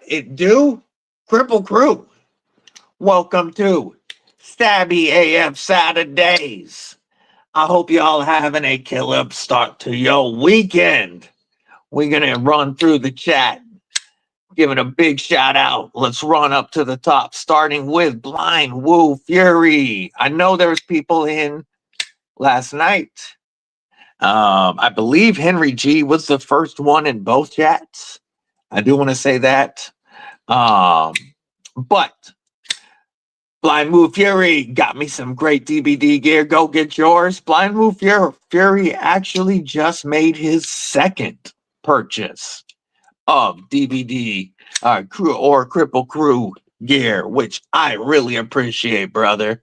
it do? Kripple Krew. Welcome to Stabby AM Saturdays. I hope y'all having a killer start to your weekend. We're gonna run through the chat, giving a big shout out. Let's run up to the top, starting with Blind Woo Fury. I know there's people in last night. I believe Henry G was the first one in both chats. I do want to say that. But Blind Move Fury got me some great DBD gear. Go get yours. Blind Move Fury actually just made his second purchase of DBD Krew or Kripple Krew Gear, which I really appreciate, brother.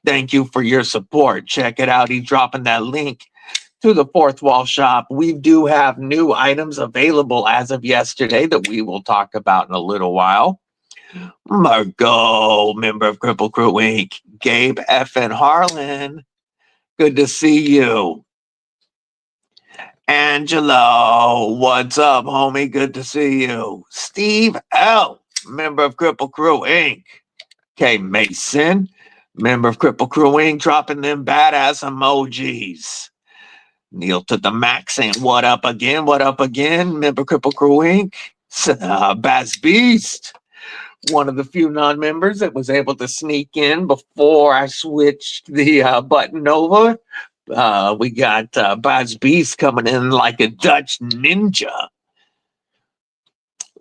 Thank you for your support. Check it out. He's dropping that link to the Fourth Wall Shop. We do have new items available as of yesterday that we will talk about in a little while. Margot, member of Kripple Krew Inc. Gabe F. and Harlan, good to see you. Angelo, what's up, homie? Good to see you. Steve L., member of Kripple Krew Inc. K. Mason, member of Kripple Krew Inc., dropping them badass emojis. Neil to the max saying, what up again? What up again? Member Kripple Krew Inc. Bass Beast, one of the few non-members that was able to sneak in before I switched the button over. We got Bass Beast coming in like a Dutch ninja.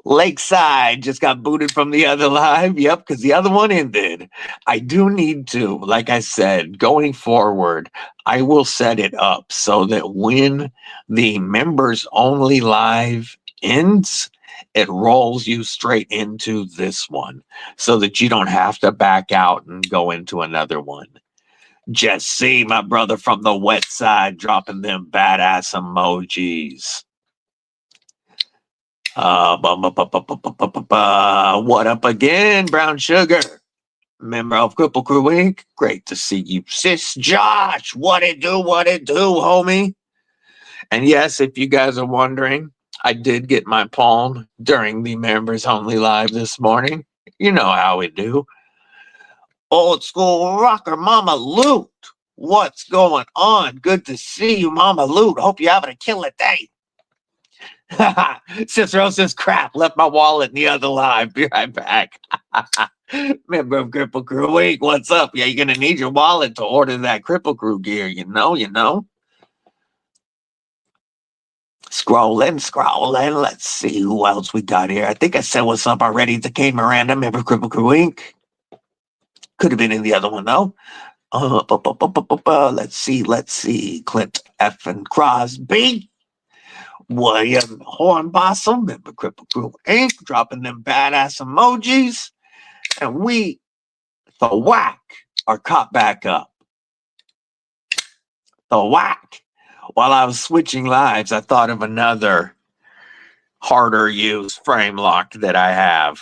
Lakeside just got booted from the other live. Yep, because the other one ended. I do need to, like I said, going forward, I will set it up so that when the members only live ends, it rolls you straight into this one so that you don't have to back out and go into another one. Jesse, my brother from the wet side, dropping them badass emojis. What up again, Brown Sugar? Member of Kripple Krew Inc. Great to see you, sis. Josh, what it do, homie? And yes, if you guys are wondering, I did get my palm during the members only live this morning. You know how we do. Old school rocker, Mama Loot. What's going on? Good to see you, Mama Loot. Hope you're having a killer day. Cicero says, crap, left my wallet in the other live. Be right back. Member of Kripple Krew Inc. What's up? Yeah, you're going to need your wallet to order that Kripple Krew gear. You know. Scrolling. Let's see who else we got here. I think I said what's up already to K Miranda, member of Kripple Krew Inc. Could have been in the other one, though. Let's see. Clint F. and Crosby. William Hornbossom, member Kripple Krew Inc., dropping them badass emojis. And we, the whack, are caught back up. The whack. While I was switching lives, I thought of another harder use frame lock that I have.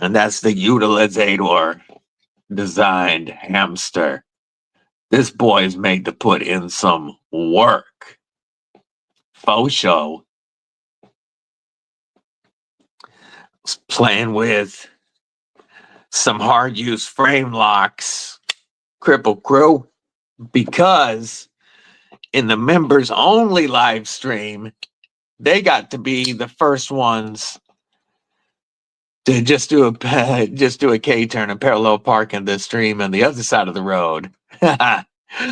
And that's the Utilizator designed hamster. This boy is made to put in some work. Faux show. Was playing with some hard use frame locks, Kripple Krew, because in the members only live stream, they got to be the first ones to just do a K-turn and parallel park in the stream on the other side of the road.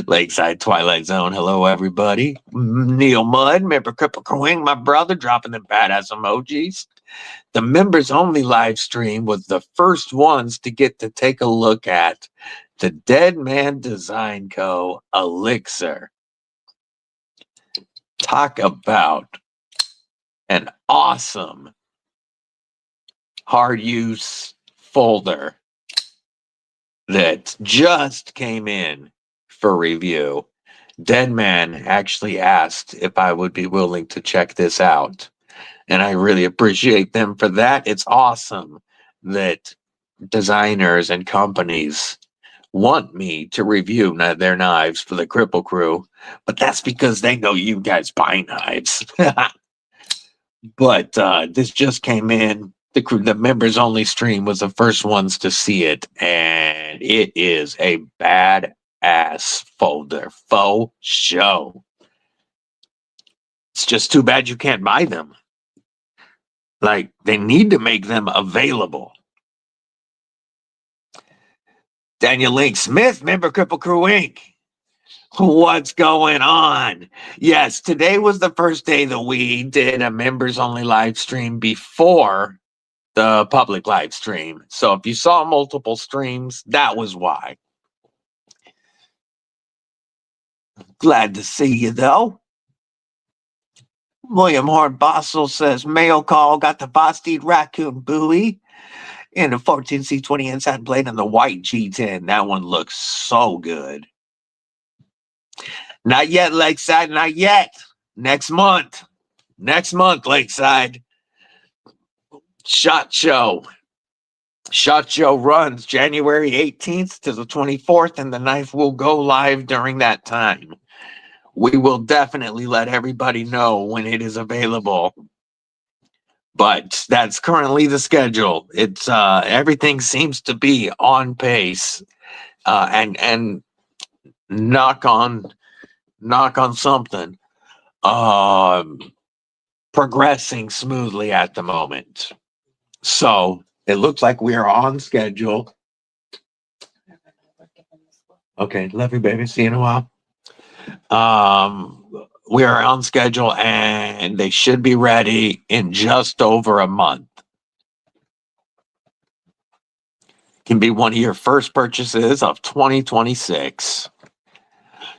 Lakeside Twilight Zone. Hello, everybody. Neil Mudd, member Kripple Krew, my brother, dropping the badass emojis. The members only live stream was the first ones to get to take a look at the Dead Man Design Co. Elixir. Talk about an awesome hard use folder that just came in for review. Dead Man actually asked if I would be willing to check this out, and I really appreciate them for that. It's awesome that designers and companies want me to review their knives for the Kripple Krew, but that's because they know you guys buy knives. But this just came in the members only stream was the first ones to see it, and it is a badass folder faux show. It's just too bad you can't buy them. Like, they need to make them available. Daniel Link Smith, member Kripple Krew Inc. What's going on? Yes, today was the first day that we did a members only live stream before the public live stream. So if you saw multiple streams, that was why. Glad to see you though. William Horn Bossel says mail call, got the Bostede Raccoon buoy and a 14C20 inside blade and the white G10. That one looks so good. Not yet, Lakeside, not yet. Next month, Lakeside. SHOT Show. SHOT Show runs January 18th to the 24th, and the knife will go live during that time. We will definitely let everybody know when it is available. But that's currently the schedule. It's everything seems to be on pace. And knock on something. Progressing smoothly at the moment. So it looks like we are on schedule. Okay, love you, baby. See you in a while. We are on schedule and they should be ready in just over a month. Can be one of your first purchases of 2026.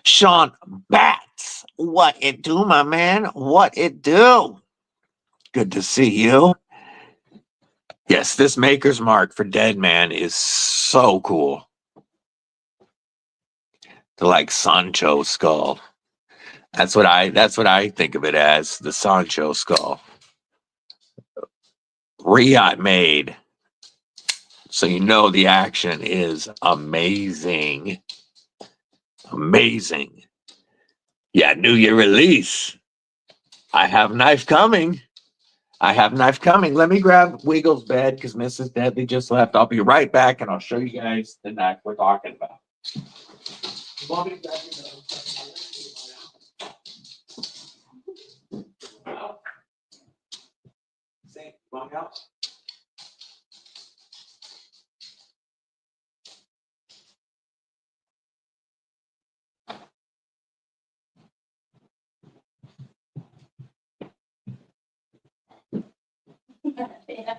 Sean Batts, what it do, my man? What it do? Good to see you. Yes, this Maker's Mark for Dead Man is so cool. The like Sancho skull. That's what I think of it as, the Sancho skull. Riot made. So you know the action is amazing. Amazing. Yeah, New Year release. I have knife coming. Let me grab Wiggle's bed because Mrs. Deadly just left. I'll be right back and I'll show you guys the knife we're talking about. Yeah.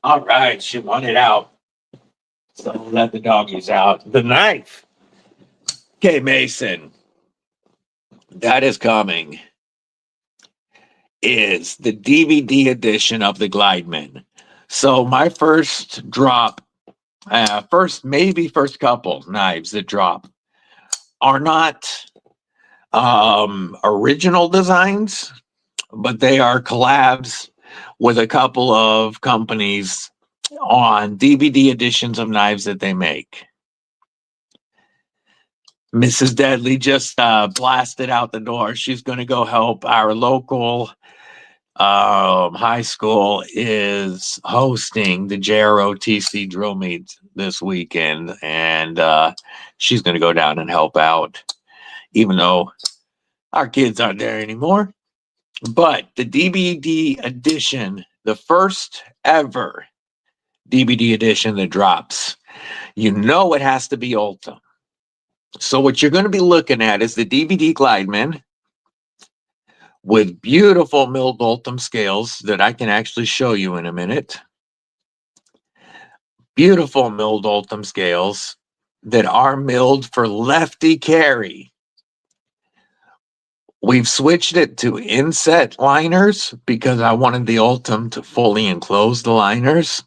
All right, she wanted out. So let the doggies out. The knife. Okay, Mason. That is coming. Is the DVD edition of the Glideman. So my first drop, first couple knives that drop are not original designs, but they are collabs with a couple of companies on DVD editions of knives that they make. Mrs. Deadly just blasted out the door. She's going to go help our local high school is hosting the JROTC drill meet this weekend, and she's going to go down and help out, even though our kids aren't there anymore. But the DVD edition, the first ever DVD edition that drops, you know it has to be Ultim. So what you're going to be looking at is the DVD Glideman with beautiful milled Ultim scales that I can actually show you in a minute. Beautiful milled Ultim scales that are milled for lefty carry. We've switched it to inset liners because I wanted the Ultim to fully enclose the liners.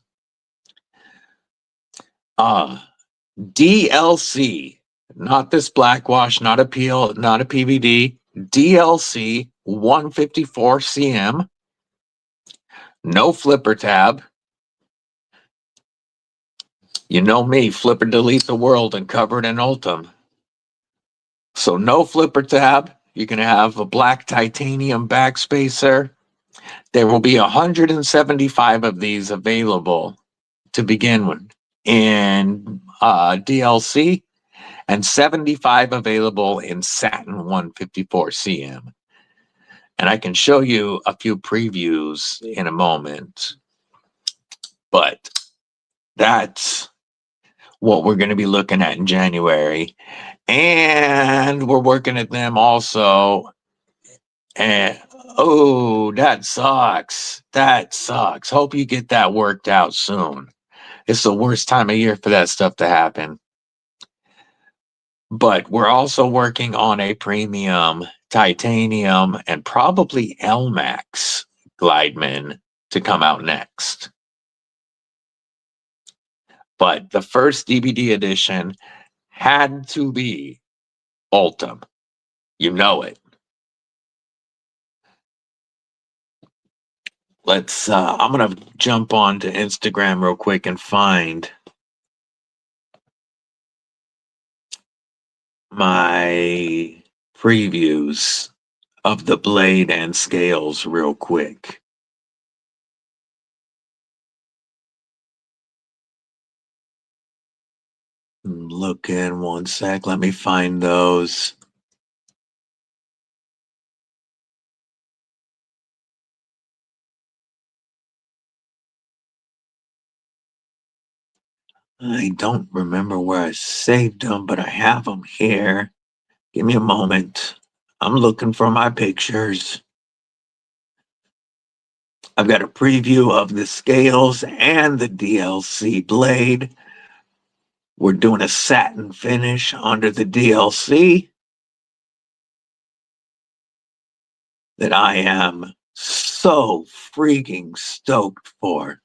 DLC, not this blackwash, not a peel, not a PVD. DLC 154 cm, no flipper tab, You know me, flipper delete the world and cover it in Ultim. So no flipper tab. You can have a black titanium backspacer. There will be 175 of these available to begin with in DLC and 75 available in Satin 154 CM. And I can show you a few previews in a moment. But that's what we're going to be looking at in January. And we're working at them also. And oh, that sucks. That sucks. Hope you get that worked out soon. It's the worst time of year for that stuff to happen. But we're also working on a premium titanium and probably LMAX Glideman to come out next. But the first DBD edition had to be Ultim. You know it. I'm gonna jump on to Instagram real quick and find my previews of the blade and scales real quick. Look in one sec. Let me find those. I don't remember where I saved them, but I have them here. Give me a moment. I'm looking for my pictures. I've got a preview of the scales and the DLC blade. We're doing a satin finish under the DLC that I am so freaking stoked for.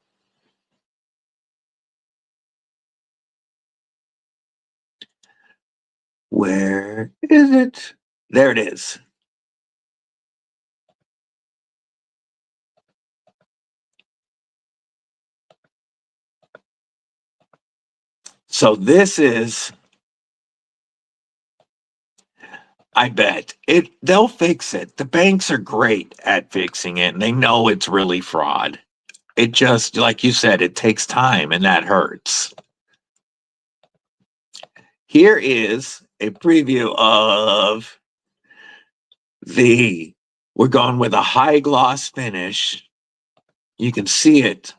Where is it? There it is. So this is, I bet they'll fix it. The banks are great at fixing it and they know it's really fraud. It just, like you said, it takes time and that hurts. Here is a preview of we're going with a high gloss finish. You can see it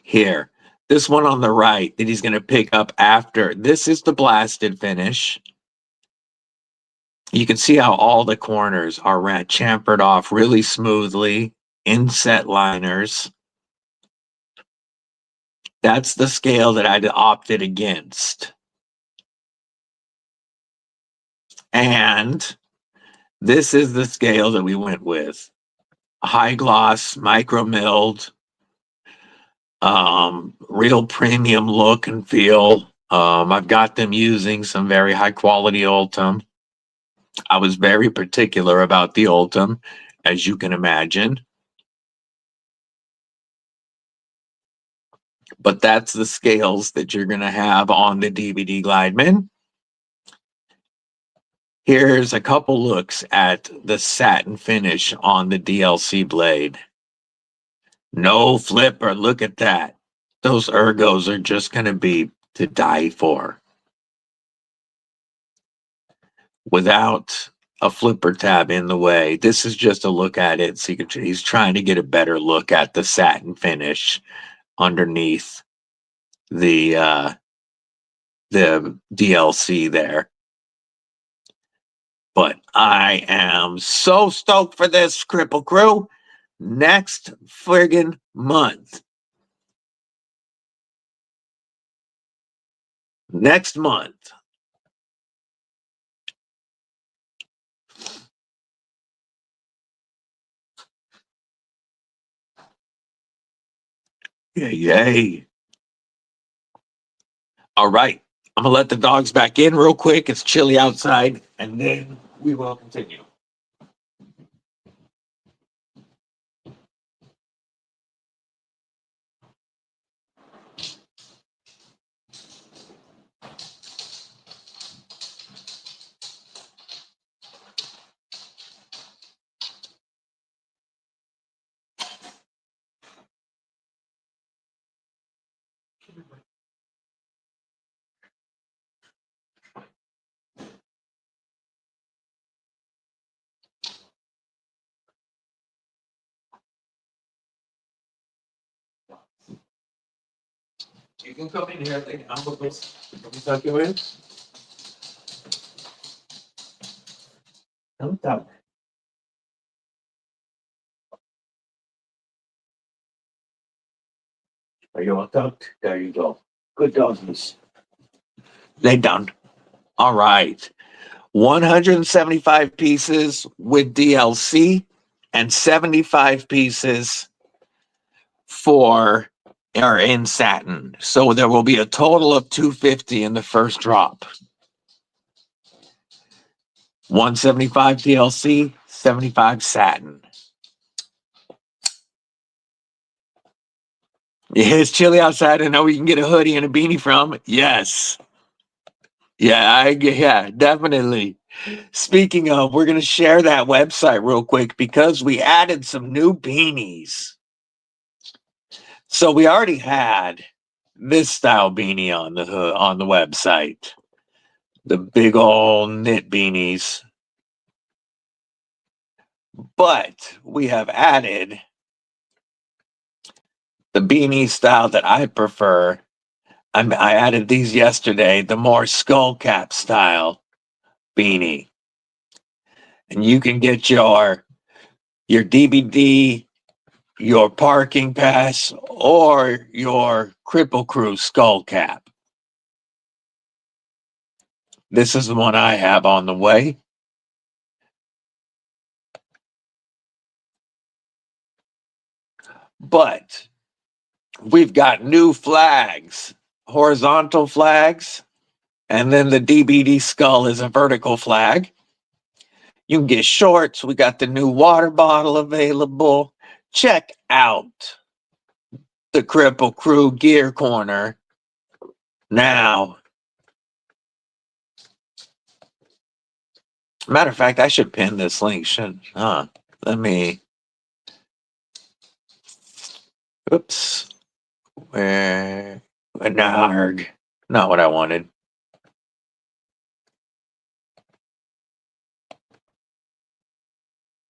here. This one on the right that he's going to pick up after. This is the blasted finish. You can see how all the corners are chamfered off really smoothly. Inset liners. That's the scale that I'd opted against. And this is the scale that we went with. High gloss, micro milled, real premium look and feel. I've got them using some very high quality Ultim. I was very particular about the Ultim, as you can imagine. But that's the scales that you're going to have on the DBD Glideman. Here's a couple looks at the satin finish on the DLC blade. No flipper, look at that. Those ergos are just going to be to die for. Without a flipper tab in the way. This is just a look at it. So he's trying to get a better look at the satin finish underneath the DLC there. But I am so stoked for this Kripple Krew next friggin' month. Next month. Yay. All right. I'm going to let the dogs back in real quick. It's chilly outside, and then we will continue. You can come in here. I think I'm going to tuck you in. Come tuck. Are you all tucked? There you go. Good doggies. They done. All right. 175 pieces with DLC and 75 pieces for are in satin. So there will be a total of 250 in the first drop. 175 DLC, 75 satin. Yeah, it's chilly outside. I know we can get a hoodie and a beanie from. Yes. Yeah, definitely. Speaking of, we're going to share that website real quick because we added some new beanies. So we already had this style beanie on the website. The big old knit beanies. But we have added the beanie style that I prefer. I added these yesterday, the more skull cap style beanie. And you can get your DBD, your parking pass, or your Kripple Krew skull cap. This is the one I have on the way. But we've got new flags, horizontal flags, and then the DBD skull is a vertical flag. You can get shorts. We got the new water bottle available. Check out the Kripple Krew Gear corner now. Matter of fact, I should pin this link, shouldn't? Let me. Oops. Where? Narg. Not what I wanted.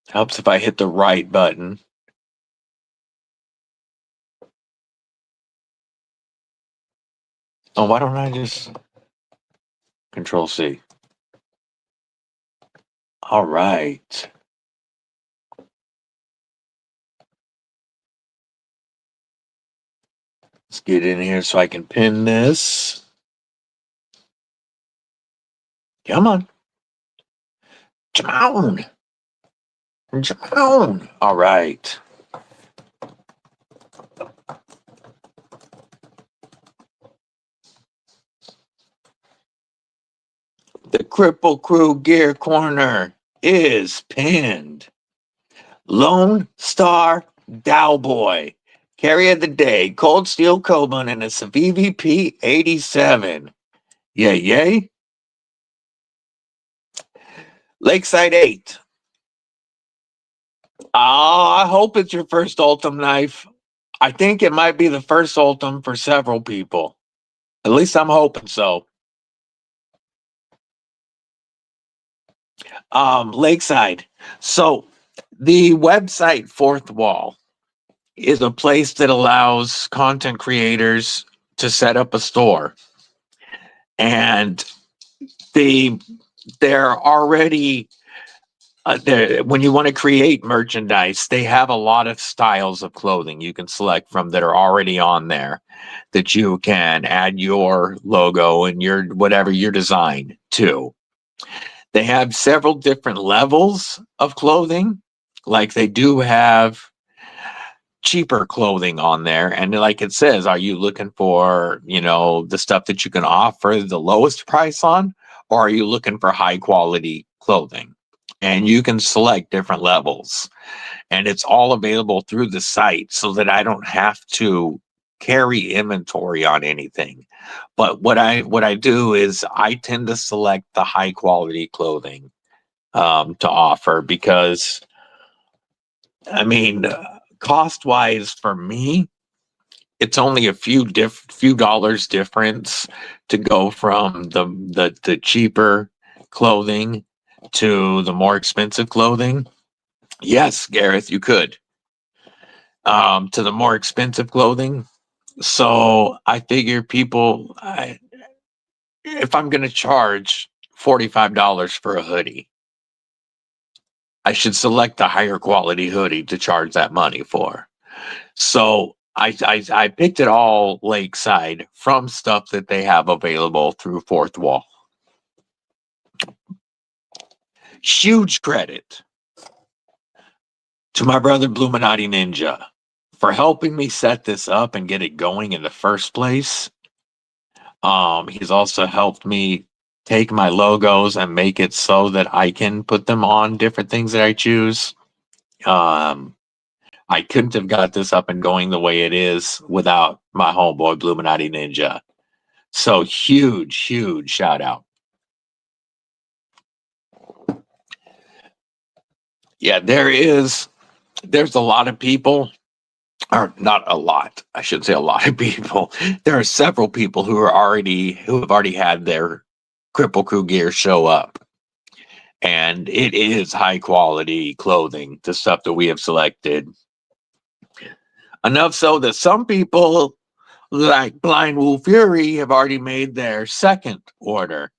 Helps if I hit the right button. Oh, why don't I just Control C? All right. Let's get in here so I can pin this. Come on. Down. Down. All right. The Kripple Krew Gear corner is pinned. Lone Star Dowboy. Carry of the day. Cold Steel Coban and it's a VVP 87. Yay. Lakeside 8. I hope it's your first Ultim knife. I think it might be the first Ultim for several people. At least I'm hoping so. Lakeside. So the website Fourth Wall is a place that allows content creators to set up a store. And they're already when you want to create merchandise, they have a lot of styles of clothing you can select from that are already on there that you can add your logo and your whatever your design to. They have several different levels of clothing. Like they do have cheaper clothing on there. And like it says, are you looking for, the stuff that you can offer the lowest price on? Or are you looking for high quality clothing? And you can select different levels. And it's all available through the site so that I don't have to carry inventory on anything. But what I do is I tend to select the high quality clothing to offer because, cost wise for me, it's only a few dollars difference to go from the cheaper clothing to the more expensive clothing. Yes, Gareth, you could. To the more expensive clothing. So I figure if I'm going to charge $45 for a hoodie, I should select a higher quality hoodie to charge that money for. So I picked it all lakeside from stuff that they have available through Fourth Wall. Huge credit to my brother Bluminati Ninja for helping me set this up and get it going in the first place. He's also helped me take my logos and make it so that I can put them on different things that I choose. I couldn't have got this up and going the way it is without my homeboy Bluminati Ninja. So huge shout out. Yeah, there's a lot of people, or not a lot, I should say a lot of people. There are several people who have already had their Kripple Krew Gear show up. And it is high quality clothing, the stuff that we have selected. Enough so that some people, like Blind Wolf Fury, have already made their second order.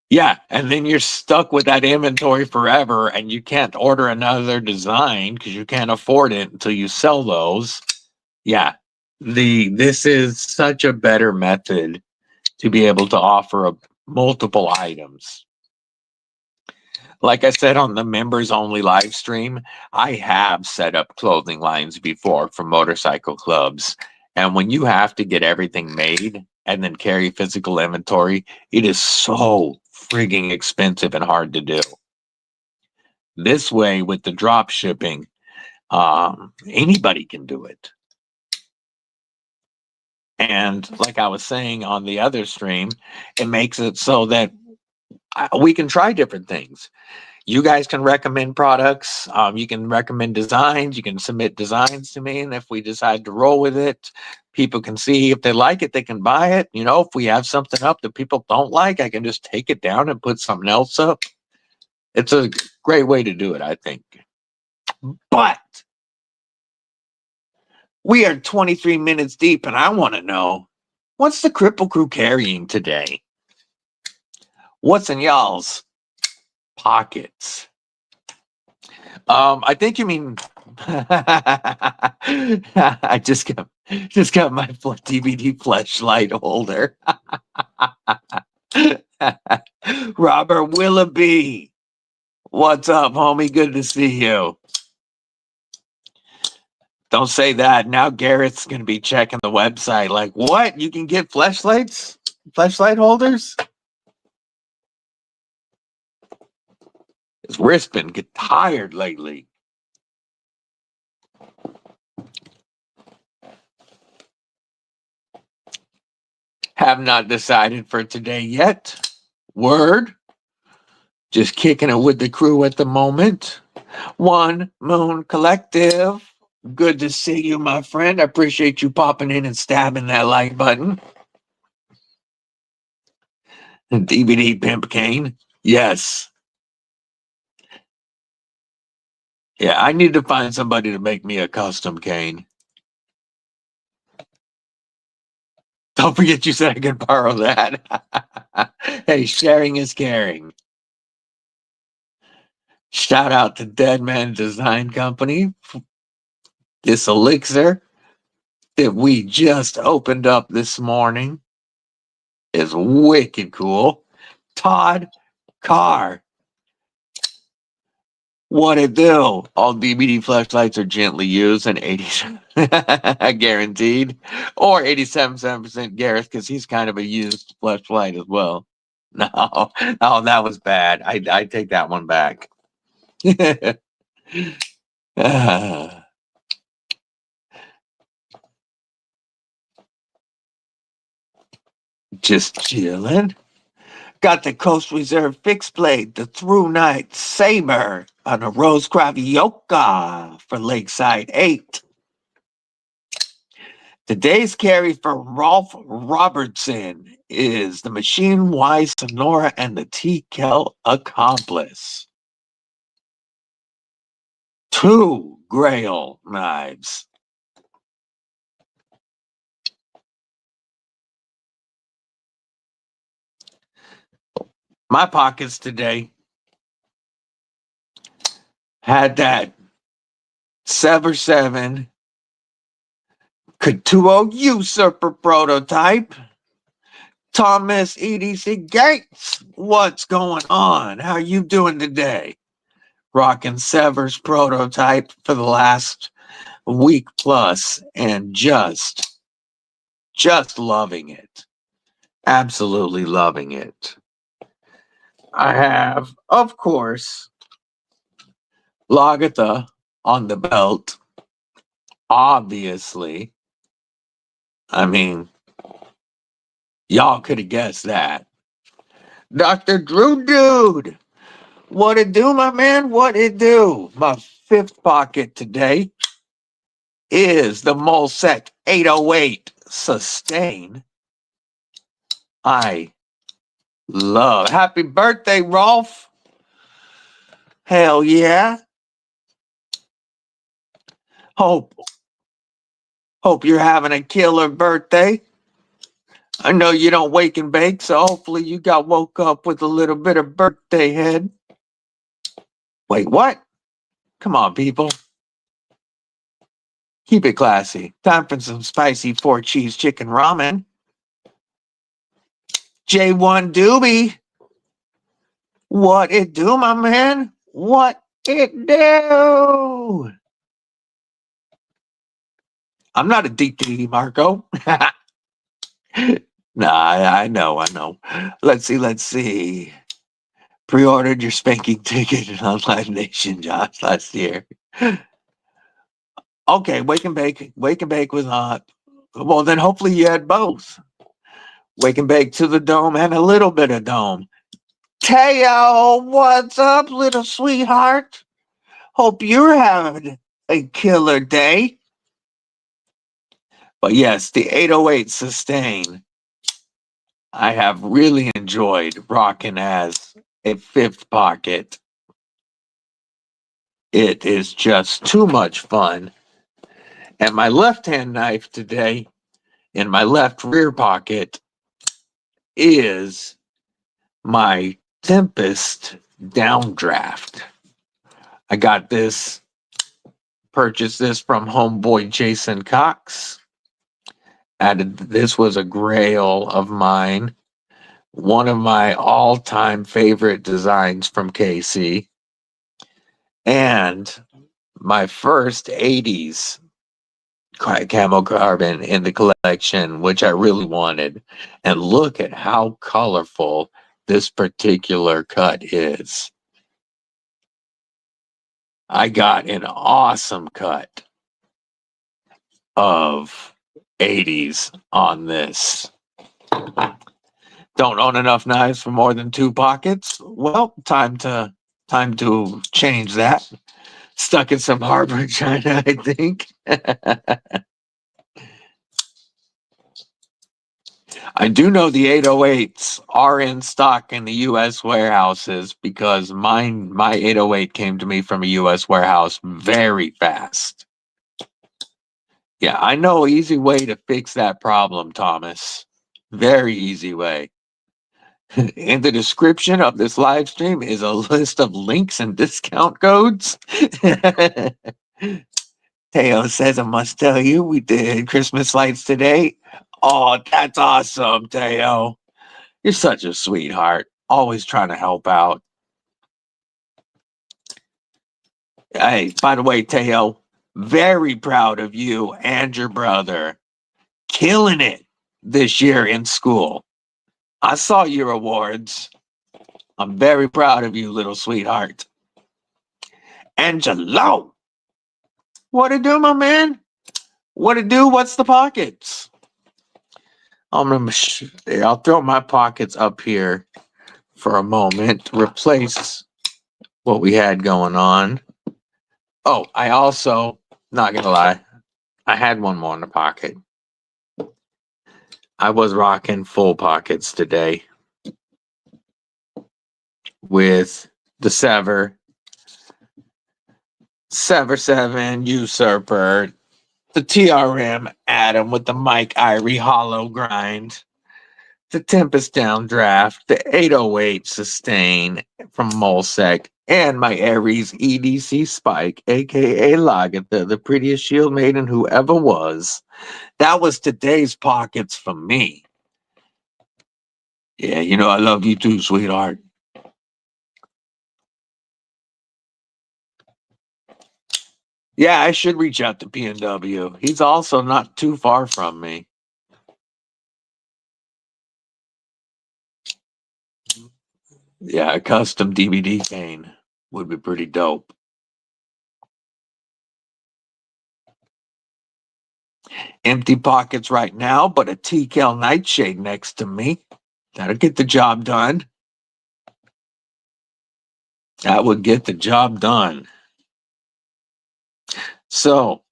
Yeah, and then you're stuck with that inventory forever, and you can't order another design because you can't afford it until you sell those. Yeah, this is such a better method to be able to offer multiple items. Like I said on the members only live stream, I have set up clothing lines before for motorcycle clubs. And when you have to get everything made and then carry physical inventory, it is so frigging expensive and hard to do. This way, with the drop shipping, anybody can do it. And like I was saying on the other stream, it makes it so that we can try different things. You guys can recommend products. You can recommend designs. You can submit designs to me. And if we decide to roll with it, people can see if they like it, they can buy it. You know, if we have something up that people don't like, I can just take it down and put something else up. It's a great way to do it, I think. But we are 23 minutes deep, and I want to know, what's the Kripple Krew carrying today? What's in y'all's pockets? I think you mean I just got my DVD flashlight holder. Robert Willoughby, what's up, homie? Good to see you. Don't say that. Now Garrett's gonna be checking the website. Like, what? You can get flashlight holders? His wrist been get tired lately. Have not decided for today yet. Word. Just kicking it with the crew at the moment. One Moon Collective. Good to see you, my friend. I appreciate you popping in and stabbing that like button. DVD Pimp Cane. Yes. Yeah, I need to find somebody to make me a custom cane. Don't forget you said I could borrow that. Hey, sharing is caring. Shout out to Dead Man Design Company. This elixir that we just opened up this morning is wicked cool. Todd Carr. What it do? All DVD flashlights are gently used and 80 guaranteed, or 87% Gareth because he's kind of a used flashlight as well. No, oh, that was bad. I take that one back. Just chilling. Got the Coast Reserve fixed blade, the Through Night Saber on a Rose Cravioca for Lakeside 8. Today's carry for Rolf Robertson is the Machine Y Sonora and the T-Kel Accomplice. 2 Grail knives. My pockets today had that Sever 7 Ketuo Usurper prototype. Thomas EDC Gates, what's going on? How you doing today? Rocking Sever's prototype for the last week plus and just loving it. Absolutely loving it. I have, of course, Lagatha on the belt. Obviously. I mean, y'all could have guessed that. Dr. Drew Dude, what it do, my man? What it do? My 5th pocket today is the Molsec 808 Sustain. I love. Happy birthday, Rolf. Hell yeah. Hope you're having a killer birthday. I know you don't wake and bake, so hopefully you got woke up with a little bit of birthday head. Wait, what? Come on, people. Keep it classy. Time for some spicy 4-cheese chicken ramen. J1 Doobie. What it do, my man? What it do? I'm not a DT, Marco. Nah, I know. Let's see. Pre-ordered your spanking ticket on Live Nation, Josh, last year. Okay, Wake and Bake. Wake and Bake was not. Well, then hopefully you had both. Wake and Bake to the Dome and a little bit of Dome. Teo, what's up, little sweetheart? Hope you're having a killer day. But yes, the 808 Sustain, I have really enjoyed rocking as a 5th pocket. It is just too much fun. And my left-hand knife today in my left rear pocket is my Tempest Downdraft. I got this, purchased this from homeboy Jason Cox. This was a grail of mine. One of my all-time favorite designs from KC. And my first 80s camo carbon in the collection, which I really wanted. And look at how colorful this particular cut is. I got an awesome cut of 80s on this. Don't own enough knives for more than 2 pockets? Well, time to change that. Stuck in some Harbor China, I think. I do know the 808s are in stock in the U.S. warehouses because my 808 came to me from a U.S. warehouse very fast. Yeah, I know an easy way to fix that problem, Thomas. Very easy way. In the description of this live stream is a list of links and discount codes. Teo says, I must tell you, we did Christmas lights today. Oh, that's awesome, Teo. You're such a sweetheart. Always trying to help out. Hey, by the way, Teo, very proud of you and your brother. Killing it this year in school. I saw your awards. I'm very proud of you, little sweetheart. Angelo. What it do, my man? What it do? What's the pockets? I'll throw my pockets up here for a moment. Replace what we had going on. Oh, I also, not gonna lie, I had one more in the pocket. I was rocking full pockets today with the Sever 7 Usurper, the TRM Atom with the Mike Irie Hollow Grind, the Tempest Downdraft, the 808 Sustain from Molsec, and my Aries EDC Spike, aka Lagatha, the prettiest shield maiden who ever was. That was today's pockets for me. Yeah, you know I love you too, sweetheart. Yeah, I should reach out to PNW. He's also not too far from me. Yeah, a custom DVD cane would be pretty dope. Empty pockets right now, but a TKL Nightshade next to me. That'll get the job done. That would get the job done. So,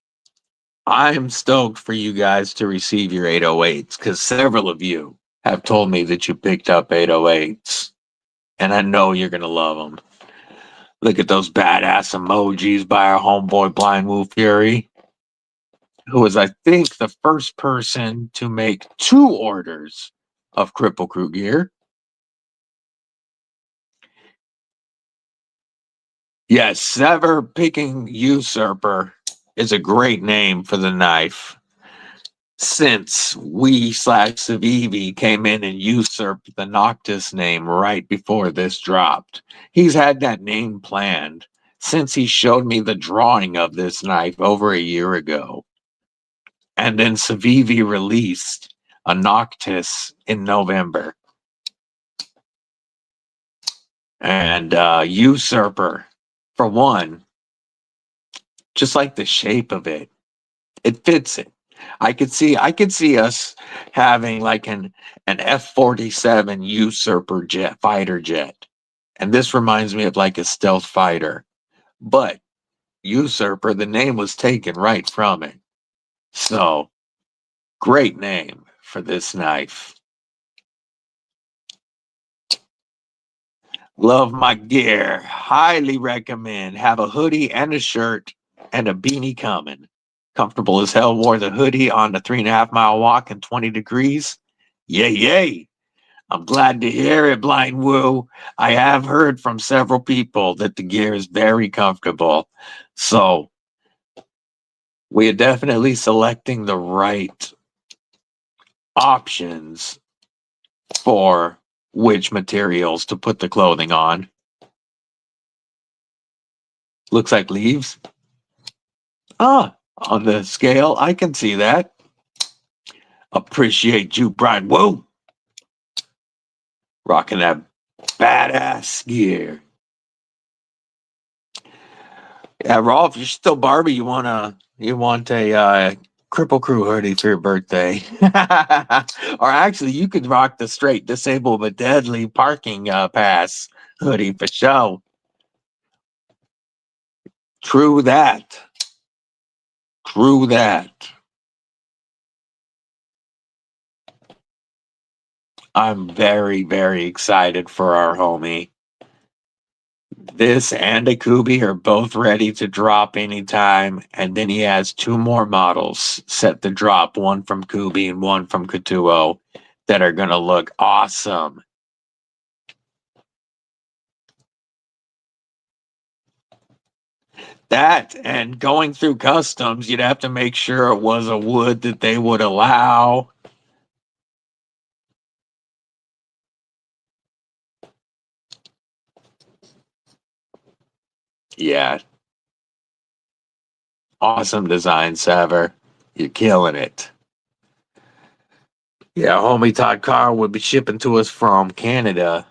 I'm stoked for you guys to receive your 808s because several of you have told me that you picked up 808s, and I know you're going to love them. Look at those badass emojis by our homeboy Blind Wolf Fury, who was, I think, the first person to make 2 orders of Kripple Krew Gear. Yes, Sever Picking Usurper is a great name for the knife. Since we/Savivi came in and usurped the Noctis name right before this dropped, he's had that name planned since he showed me the drawing of this knife over a year ago. And then Savivi released a Noctis in November. And Usurper, for one, just like the shape of it, it fits it. I could see us having like an F-47 Usurper jet, fighter jet. And this reminds me of like a stealth fighter. But Usurper, the name was taken right from it. So, great name for this knife. Love my gear. Highly recommend. Have a hoodie and a shirt and a beanie coming. Comfortable as hell. Wore the hoodie on the 3.5 mile walk in 20 degrees. Yay, yay. I'm glad to hear it, Blind Woo. I have heard from several people that the gear is very comfortable. So we are definitely selecting the right options for which materials to put the clothing on. Looks like leaves. Ah, on the scale, I can see that. Appreciate you, Brian. Whoa! Rocking that badass gear. Yeah, Rolf, you're still Barbie. You want a Kripple Krew hoodie for your birthday, or actually, you could rock the straight disabled but deadly parking pass hoodie for show. True that. True that. I'm very, very excited for our homie. This and a Kubey are both ready to drop anytime, and then he has 2 more models set to drop, one from Kubey and one from Ketuo, that are going to look awesome. That and going through customs, you'd have to make sure it was a wood that they would allow. Yeah. Awesome design, Sever. You're killing it. Yeah, homie Todd Carr would be shipping to us from Canada,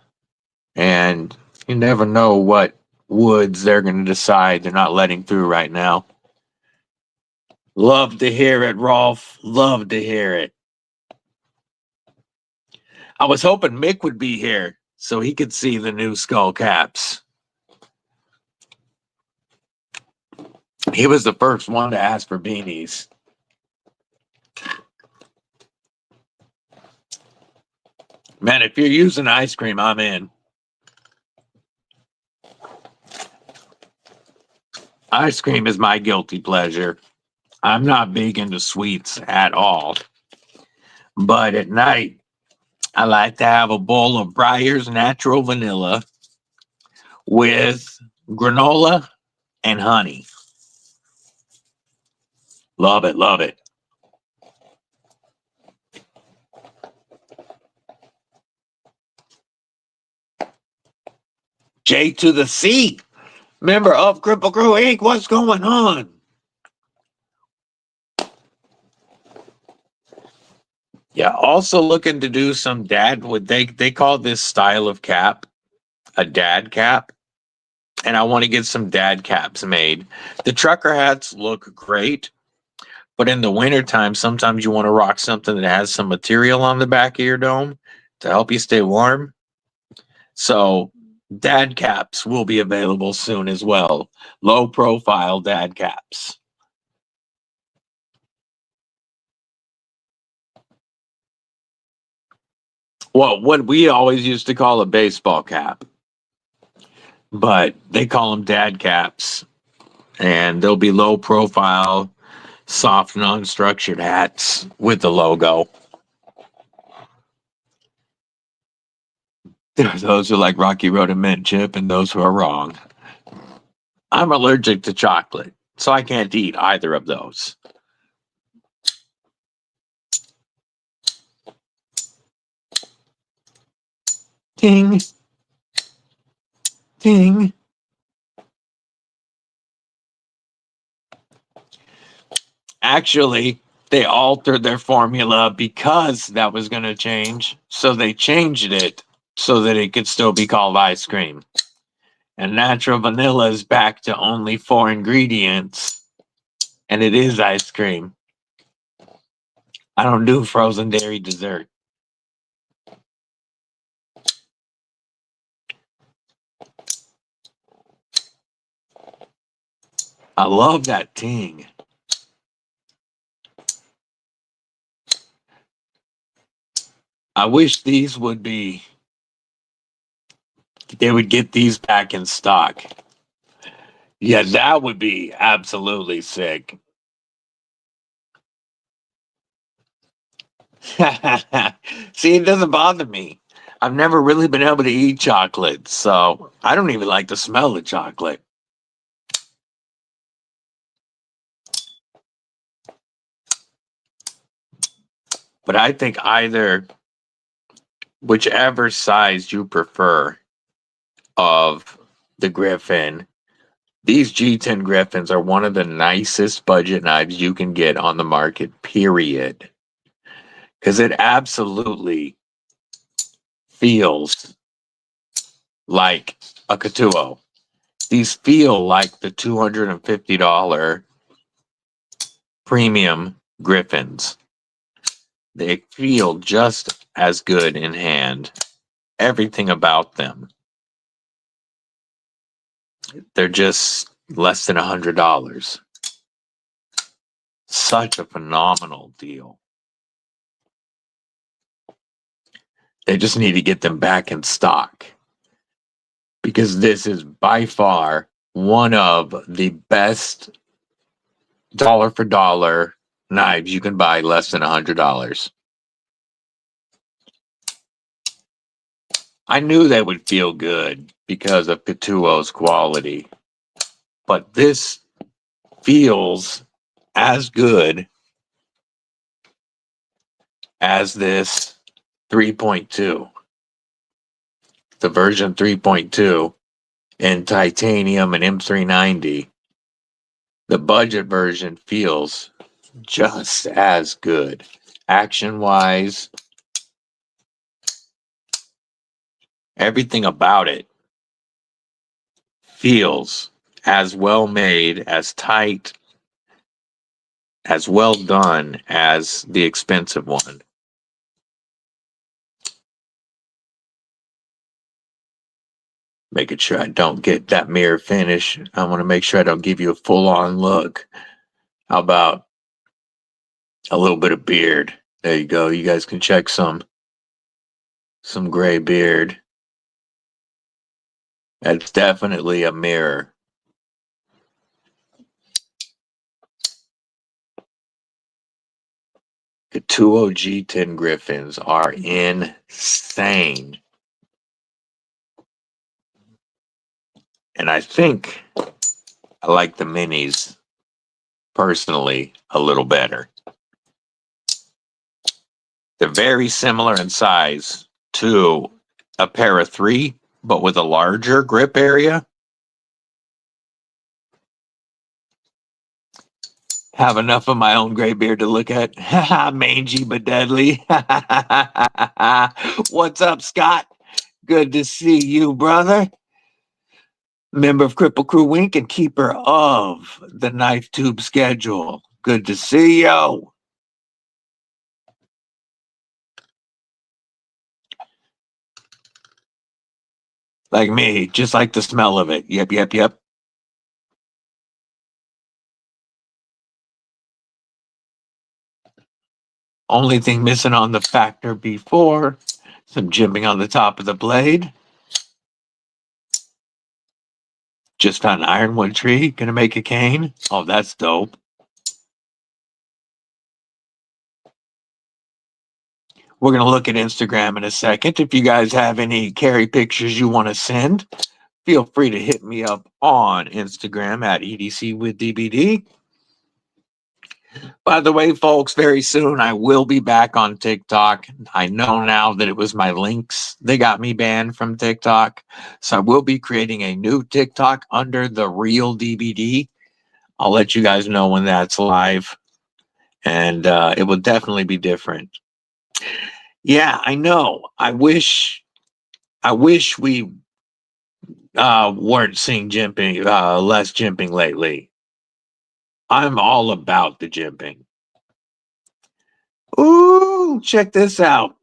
and you never know what woods they're going to decide they're not letting through right now. Love to hear it, Rolf. Love to hear it. I was hoping Mick would be here so he could see the new skull caps. He was the first one to ask for beanies. Man, if you're using ice cream, I'm in. Ice cream is my guilty pleasure. I'm not big into sweets at all. But at night, I like to have a bowl of Breyer's natural vanilla with granola and honey. Love it, love it. J to the C, member of Kripple Krew Inc. What's going on? Yeah, also looking to do some dad, what they call this style of cap a dad cap. And I want to get some dad caps made. The trucker hats look great, but in the wintertime, sometimes you want to rock something that has some material on the back of your dome to help you stay warm. So dad caps will be available soon as well. Low profile dad caps. Well, what we always used to call a baseball cap, but they call them dad caps, and they'll be low profile, soft, non-structured hats with the logo. There's those who like Rocky Road and Mint Chip, and those who are wrong. I'm allergic to chocolate, so I can't eat either of those. Ting. Ting. Actually, they altered their formula because that was going to change. So they changed it so that it could still be called ice cream. And natural vanilla is back to only 4 ingredients. And it is ice cream. I don't do frozen dairy dessert. I love that ting. I wish these would be, they would get these back in stock. Yeah, that would be absolutely sick. See, it doesn't bother me. I've never really been able to eat chocolate, so I don't even like the smell of chocolate. But I think whichever size you prefer of the Griffin, these G10 Griffins are one of the nicest budget knives you can get on the market, period. Because it absolutely feels like a Ketuo. These feel like the $250 premium Griffins. They feel just as good in hand. Everything about them. They're just less than $100. Such a phenomenal deal. They just need to get them back in stock. Because this is by far one of the best dollar for dollar knives you can buy less than $100. I knew they would feel good because of Ketuo's quality, but this feels as good as this 3.2, the version 3.2 in titanium and M390. The budget version feels just as good, action-wise. Everything about it feels as well made, as tight, as well done as the expensive one. Making sure I don't get that mirror finish. I want to make sure I don't give you a full-on look. How about a little bit of beard? There you go. You guys can check some some gray beard. That's definitely a mirror. Ketuo G10 Griffins are insane. And I think I like the minis personally a little better. They're very similar in size to a pair of 3, but with a larger grip area. Have enough of my own gray beard to look at. Mangy but deadly. What's up, Scott? Good to see you, brother. Member of Kripple Krew Weekend and keeper of the Knife Tube schedule. Good to see you. Like me, just like the smell of it. Yep, yep, yep. Only thing missing on the Factor B4, some jimping on the top of the blade. Just found an ironwood tree, gonna make a cane. Oh, that's dope. We're gonna look at Instagram in a second. If you guys have any carry pictures you want to send, feel free to hit me up on Instagram at EDCwithDBD. By the way, folks, very soon I will be back on TikTok. I know now that it was my links. They got me banned from TikTok. So I will be creating a new TikTok under the real DBD. I'll let you guys know when that's live. And it will definitely be different. Yeah, I know. I wish we weren't seeing jimping, less jimping lately. I'm all about the jimping. Ooh, check this out.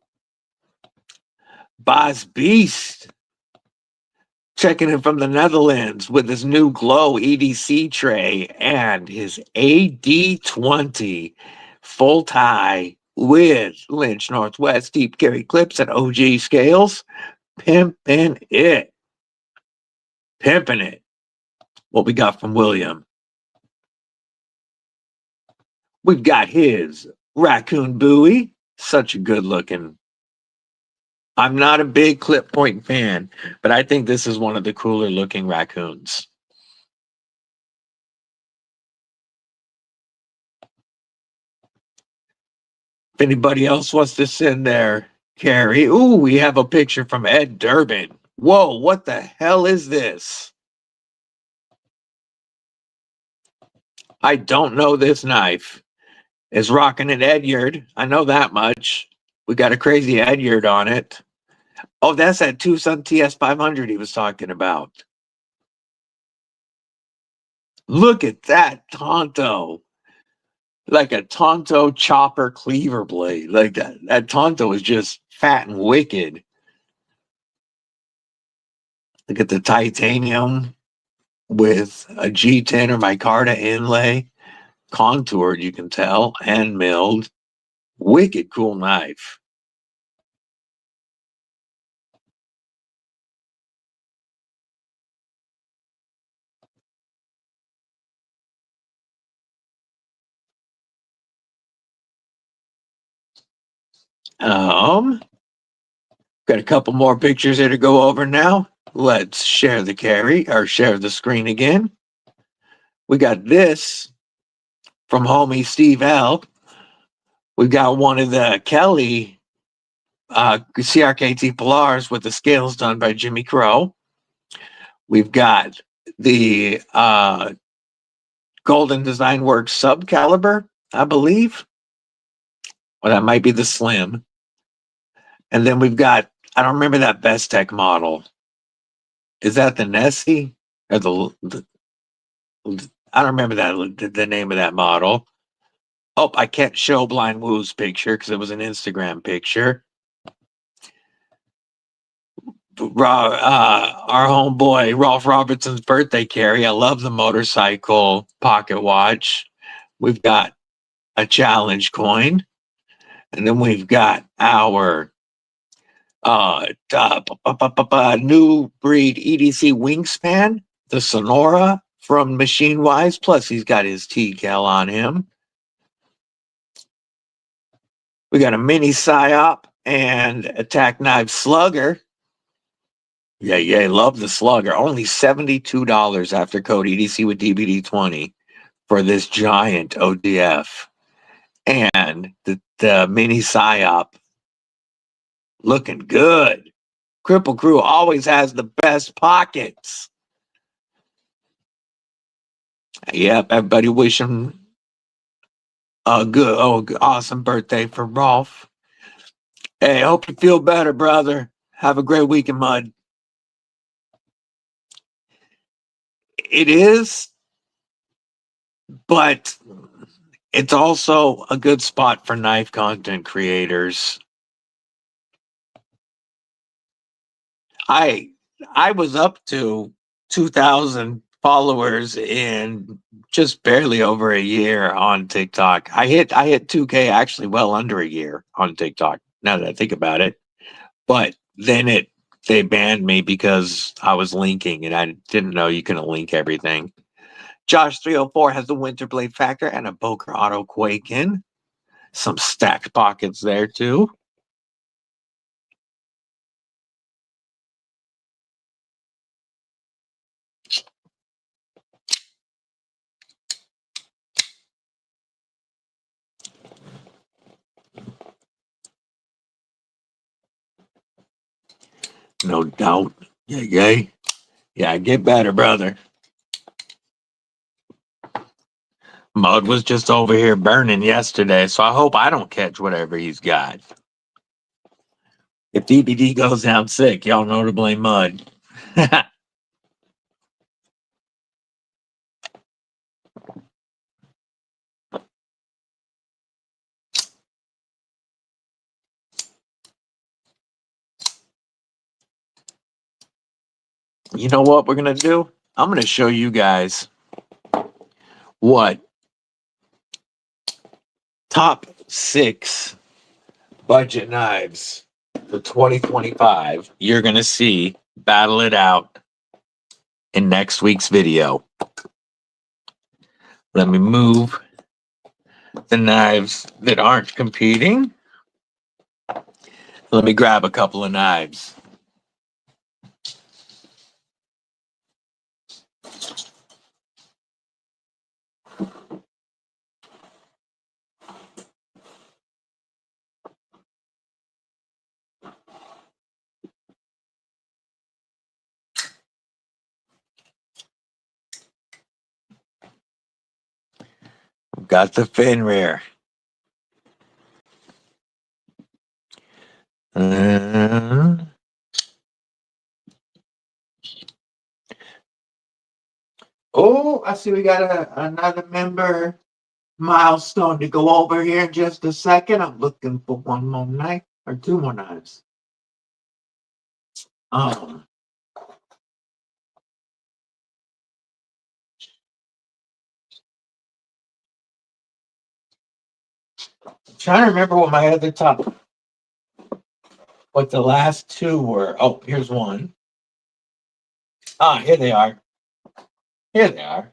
Boss Beast checking in from the Netherlands with his new Glow EDC tray and his AD20 full tie with Lynch Northwest deep carry clips and OG scales. Pimping it. Pimping it. What we got from William? We've got his raccoon buoy. Such a good looking. I'm not a big clip point fan, but I think this is one of the cooler looking raccoons. If anybody else wants to send their carry, ooh, we have a picture from Ed Durbin. Whoa, what the hell is this? I don't know this knife. It's rocking an Edyard. I know that much. We got a crazy Edyard on it. Oh, that's that Tucson TS500 he was talking about. Look at that Tonto. Like a Tonto chopper cleaver blade. Like that Tonto is just fat and wicked. Look at the titanium with a G10 or micarta inlay. Contoured, you can tell, and milled. Wicked cool knife. Got a couple more pictures here to go over now. Let's share the carry or share the screen again. We got this from homie Steve L. We got one of the Kelly CRKT Polars with the scales done by Jimmy Crow. We've got the Golden Design Works sub caliber, I believe. Well, that might be the slim. And then we've got, I don't remember that Best Tech model. Is that the Nessie? Or the I don't remember the name of that model. Oh, I can't show Blind Woo's picture because it was an Instagram picture. Our homeboy Rolf Robertson's birthday carry. I love the motorcycle pocket watch. We've got a challenge coin. And then we've got our New breed EDC wingspan, the Sonora from Machine Wise. Plus, he's got his T-Cal on him. We got a mini psyop and attack knife slugger. Yeah, love the slugger. Only $72 after code EDC with DBD 20 for this giant ODF. And the mini psyop looking good. Kripple Krew always has the best pockets. Yep, everybody wish him a good, awesome birthday for Rolf. Hey, hope you feel better, brother. Have a great weekend, Mud. It is, but it's also a good spot for knife content creators. I was up to 2,000 followers in just barely over a year on TikTok. I hit 2K actually well under a year on TikTok, now that I think about it. But then they banned me because I was linking and I didn't know you couldn't link everything. Josh 304 has the Winter Blade Factor and a Boker Auto Quake in. Some stacked pockets there too. No doubt. Yeah, get better, brother. Mud was just over here burning yesterday, so I hope I don't catch whatever he's got. If DBD goes down sick, y'all know to blame Mud. You know what we're going to do? I'm going to show you guys what top 6 budget knives for 2025 you're going to see battle it out in next week's video. Let me move the knives that aren't competing. Let me grab a couple of knives. Got the Fenrir. Oh, I see we got another member milestone to go over here in just a second. I'm looking for one more knife or 2 more knives. Trying to remember what my other top, what the last 2 were. Oh, here's one. Here they are. Here they are.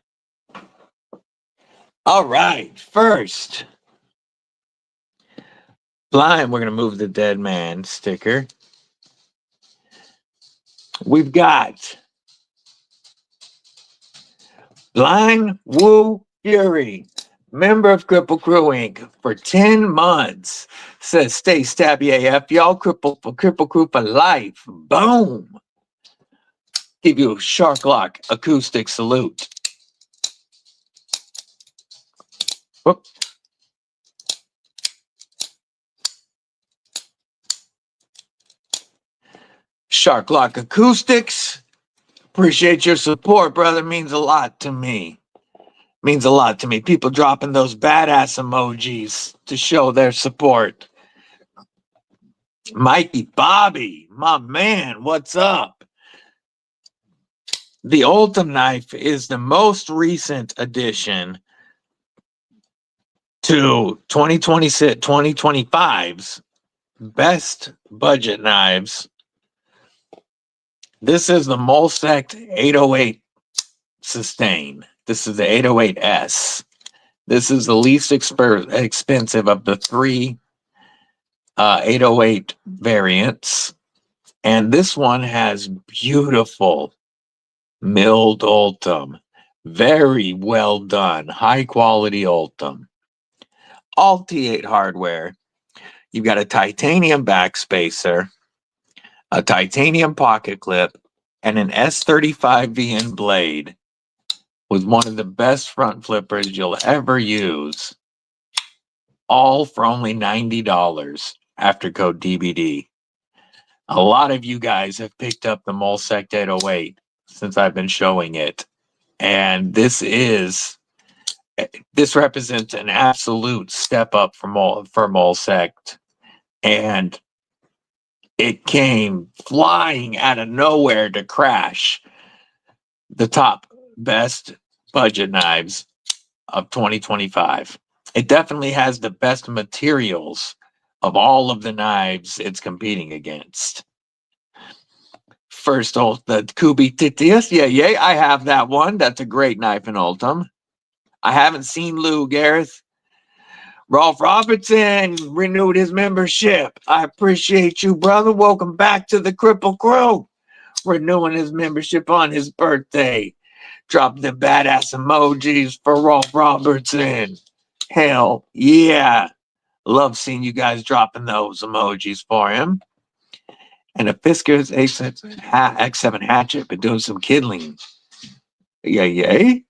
All right, first, blind, we're going to move the dead man sticker. We've got Blind Woo Fury, member of Kripple Krew Inc. for 10 months. Says, stay stabby AF. Y'all Kripple Krew for life. Boom. Give you a Shark Lock acoustic salute. Whoop. Shark Lock Acoustics. Appreciate your support, brother. Means a lot to me. Means a lot to me. People dropping those badass emojis to show their support. Mikey Bobby, my man, what's up? The Ultim knife is the most recent addition to 2026, 2025's best budget knives. This is the Molsect 808 Sustain. This is the 808S. This is the least expensive of the three 808 variants. And this one has beautiful milled ultim. Very well done. High quality ultim. All T8 hardware. You've got a titanium backspacer, a titanium pocket clip, and an S35VN blade with one of the best front flippers you'll ever use. All for only $90 after code DBD. A lot of you guys have picked up the Molsect 808 since I've been showing it. And this represents an absolute step up for Molsect. And it came flying out of nowhere to crash the top best budget knives of 2025. It definitely has the best materials of all of the knives it's competing against. First, the Kubey Titius. Yeah, I have that one. That's a great knife in Ultim. I haven't seen Lou, Gareth. Rolf Robertson renewed his membership. I appreciate you, brother. Welcome back to the Kripple Krew. Renewing his membership on his birthday. Drop the badass emojis for Rolf Robertson. Hell yeah. Love seeing you guys dropping those emojis for him. And a Fiskars X7 hatchet, but doing some kiddling. Yay.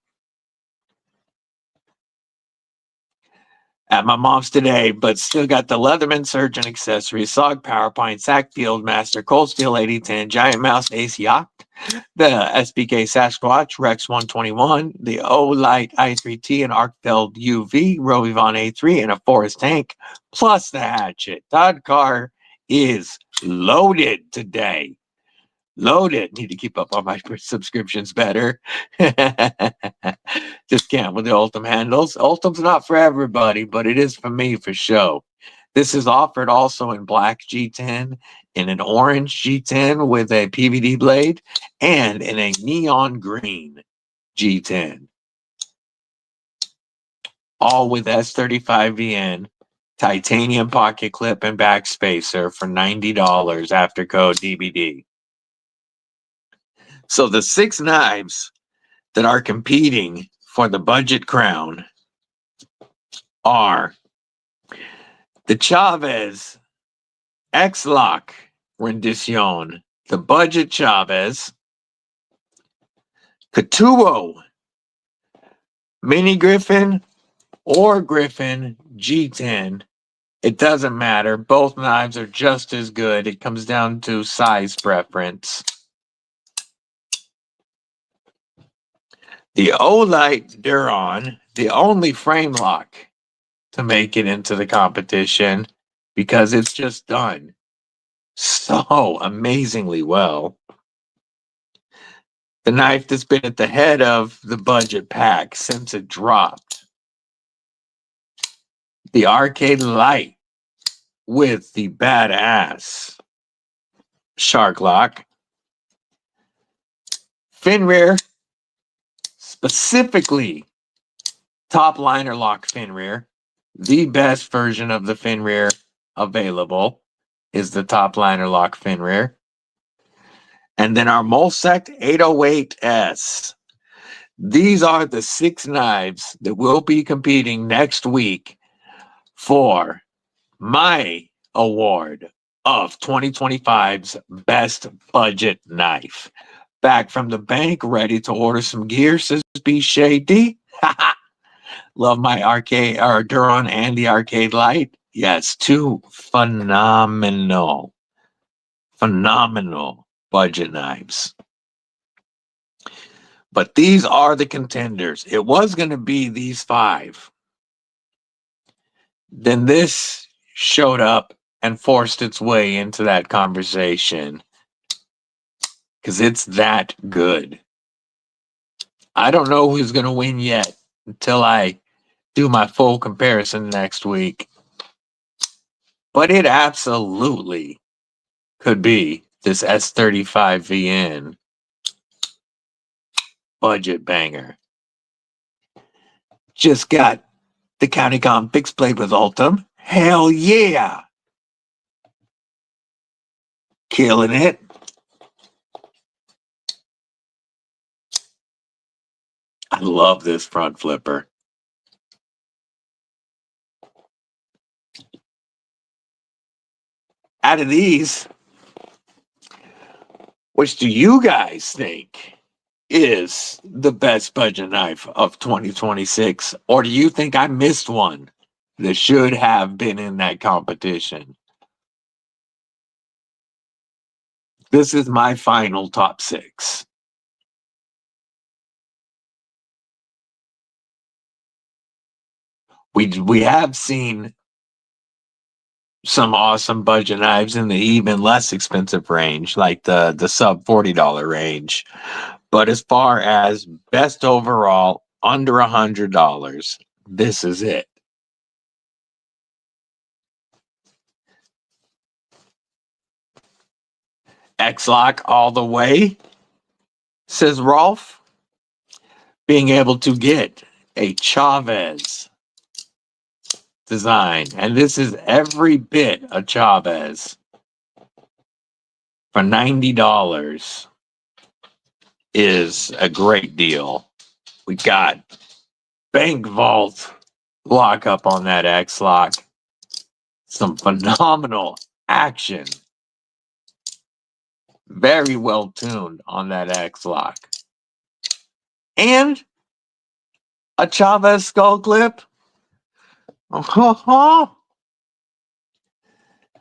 At my mom's today, but still got the Leatherman Surgeon accessories, SOG PowerPoint, SAC Field Master, Cold Steel 8010, Giant Mouse Ace Yacht, the SBK Sasquatch Rex 121, the O-Light i3T and Arcfeld UV, Rovivon A3, and a Forest Tank, plus the hatchet. Todd Carr is loaded today. Loaded. Need to keep up on my subscriptions better. Just can't with the Ultim handles. Ultim's not for everybody, but it is for me for show. This is offered also in black G10, in an orange G10 with a PVD blade, and in a neon green G10. All with S35VN, titanium pocket clip and backspacer for $90 after code DBD. So the 6 knives that are competing for the budget crown are the Chavez X-Lock Rendition, the budget Chavez, Ketuo Mini Griffin or Griffin G10. It doesn't matter. Both knives are just as good. It comes down to size preference. The Olight Duron, the only frame lock to make it into the competition because it's just done so amazingly well. The knife that's been at the head of the budget pack since it dropped. The Arcade Light with the badass Shark Lock. Fin-rear, specifically top liner lock fin-rear. The best version of the fin-rear available is the top liner lock fin-rear. And then our Molsect 808S. These are the 6 knives that will be competing next week for my award of 2025's best budget knife. Back from the bank, ready to order some gear, says B Shady. Love my arcade or Duron and the Arcade Light. Yes, 2 phenomenal budget knives. But these are the contenders. It was going to be these 5. Then this showed up and forced its way into that conversation because it's that good. I don't know who's going to win yet until I do my full comparison next week. but it absolutely could be this S35VN budget banger. Just got the Countycom fixed blade with Ultim. Hell yeah! Killing it. I love this front flipper. Out of these, which do you guys think is the best budget knife of 2026? Or do you think I missed one that should have been in that competition? This is my final top 6. We have seen some awesome budget knives in the even less expensive range, like the sub $40 range. But as far as best overall, under $100, this is it. X-Lock all the way, says Rolf. Being able to get a Chavez design, and this is every bit a Chavez, for $90 is a great deal. We got bank vault lockup on that X-Lock. Some phenomenal action. Very well tuned on that X-Lock. And a Chavez skull clip.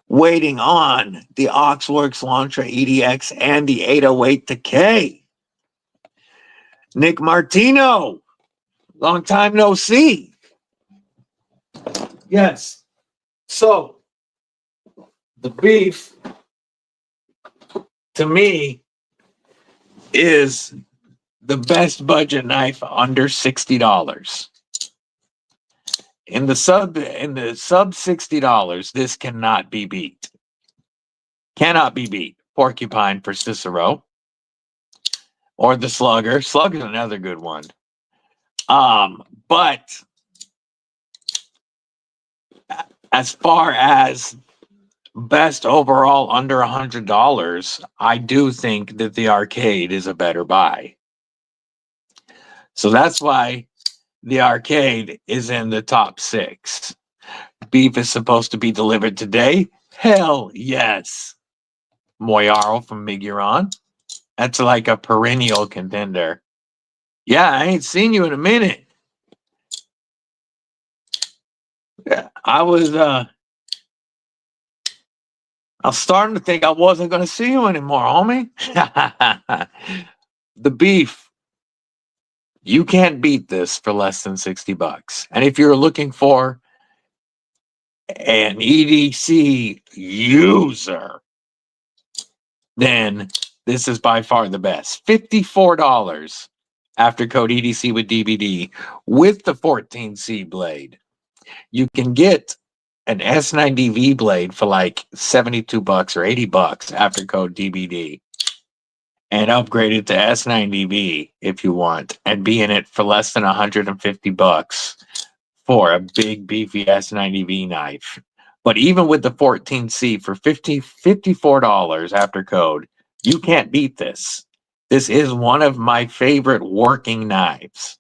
Waiting on the Oxworks Lantra EDX and the 808 Decay. Nick Martino, long time no see. Yes. So, the beef, to me, is the best budget knife under $60. In the sub $60, this cannot be beat. Cannot be beat. Porcupine for Cicero. Or the Slugger. Slugger's another good one. But as far as best overall under $100, I do think that the Arcade is a better buy. So that's why the Arcade is in the top 6. Beef is supposed to be delivered today. Hell yes. Moyaro from Miguron. That's like a perennial contender. Yeah, I ain't seen you in a minute. Yeah, I was starting to think I wasn't going to see you anymore, homie. The beef. You can't beat this for less than $60. And if you're looking for an EDC user, then this is by far the best. $54 after code EDC with DBD with the 14C blade. You can get an S90V blade for like $72 or $80 after code DBD and upgrade it to S90V if you want and be in it for less than $150 for a big beefy S90V knife. But even with the 14C for $54 after code, you can't beat this. This is one of my favorite working knives.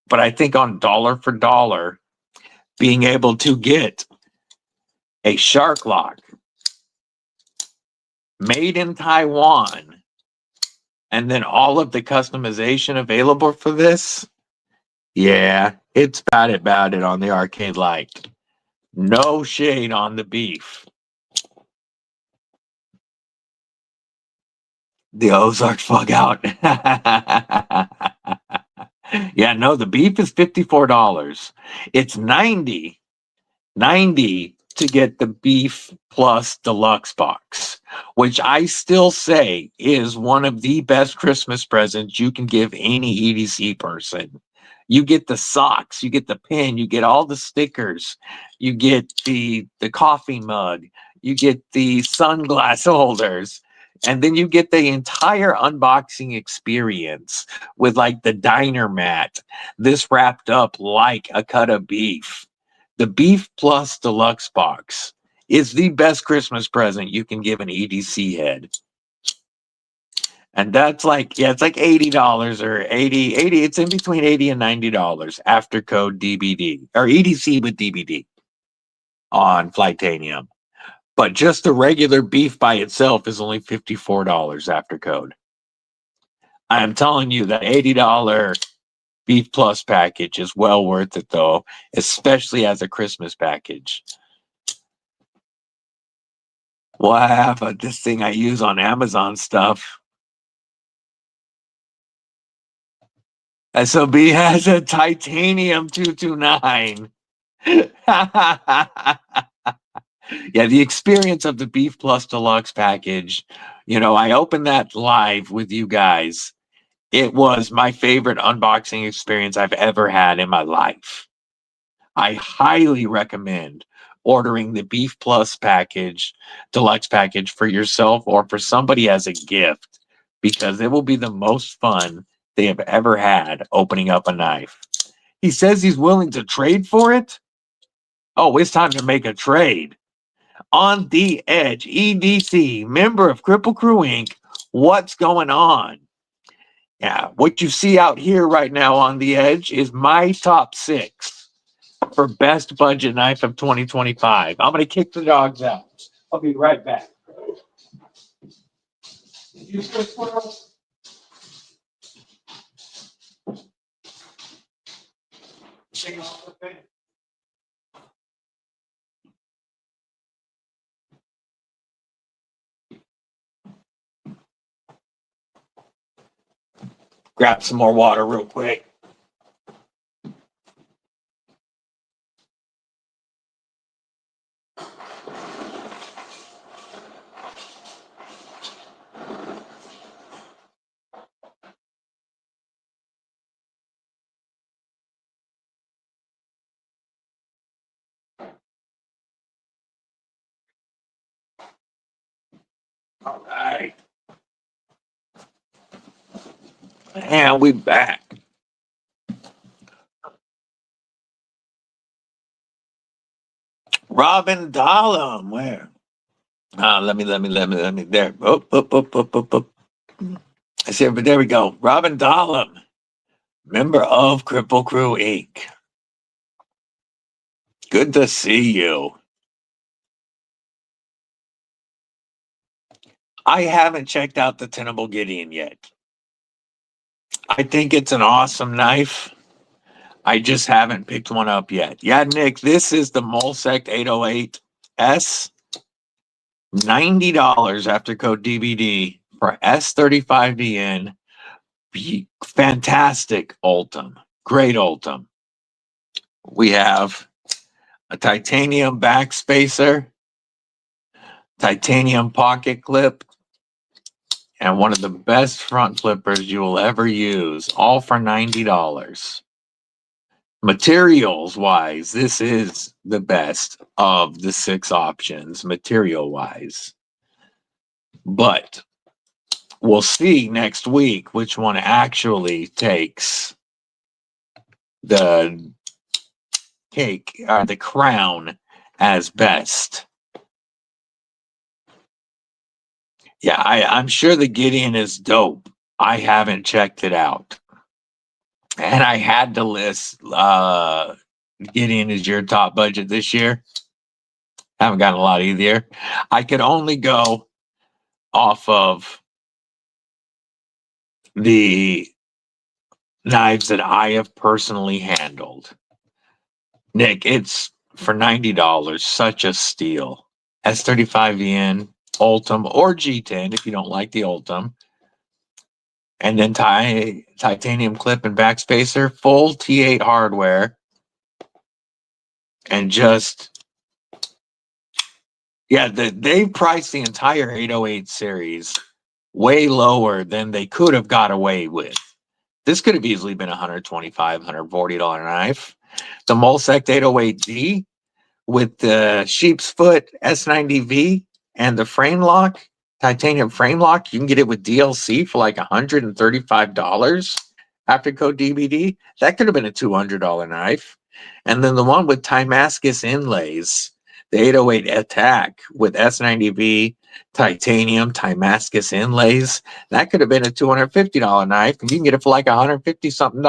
But I think on dollar for dollar, being able to get a Shark Lock made in Taiwan and then all of the customization available for this, yeah, it's about it on the Arcade Light. No shade on the beef. The Ozark bug out. Yeah, no, the beef is $54. It's $90 to get the beef plus deluxe box, which I still say is one of the best Christmas presents you can give any EDC person. You get the socks, you get the pin, you get all the stickers, you get the coffee mug, you get the sunglass holders, and then you get the entire unboxing experience with like the diner mat, this wrapped up like a cut of beef. The Beef Plus Deluxe box is the best Christmas present you can give an EDC head. And that's like, yeah, it's like $80 or 80. It's in between $80 and $90 after code DBD or EDC with DBD on Flightanium. But just the regular beef by itself is only $54 after code. I'm telling you that $80 Beef Plus package is well worth it though, especially as a Christmas package. Well, I have this thing I use on Amazon stuff. SOB has a titanium 229. Yeah, the experience of the Beef Plus Deluxe package, you know, I opened that live with you guys. It was my favorite unboxing experience I've ever had in my life. I highly recommend ordering the Beef Plus package, Deluxe package for yourself or for somebody as a gift, because it will be the most fun they have ever had opening up a knife. He says he's willing to trade for it. Oh, it's time to make a trade. On the Edge, EDC, member of Kripple Krew Inc. What's going on? Yeah, what you see out here right now on the Edge is my top 6 for best budget knife of 2025. I'm going to kick the dogs out. I'll be right back. You grab some more water real quick. All right. And we back. Robin Dahlem, where? Let me. There. Up. I said, but there we go. Robin Dahlem, member of Kripple Krew Inc. Good to see you. I haven't checked out the Tenable Gideon yet. I think it's an awesome knife. I just haven't picked one up yet. Yeah, Nick, this is the Molsec 808S. $90 after code DBD for S35DN. Fantastic Ultim. Great Ultim. We have a titanium backspacer, titanium pocket clip, and one of the best front flippers you will ever use, all for $90. Materials wise, this is the best of the 6 options, material wise. But we'll see next week which one actually takes the cake, the crown as best. Yeah, I'm sure the Gideon is dope. I haven't checked it out. And I had to list Gideon is your top budget this year. Haven't gotten a lot either. I could only go off of the knives that I have personally handled. Nick, it's for $90, such a steal. S35VN, Ultim, or G10 if you don't like the Ultim. And then titanium clip and backspacer, full T8 hardware. And just, yeah, they priced the entire 808 series way lower than they could have got away with. This could have easily been $125, $140 knife. The Molsect 808D with the sheep's foot S90V and the frame lock, titanium frame lock. You can get it with DLC for like $135 after code DBD. That could have been a $200 knife. And then the one with Timascus inlays, the 808 Attack with S90V, titanium, Timascus inlays. That could have been a $250 knife, and you can get it for like $150 something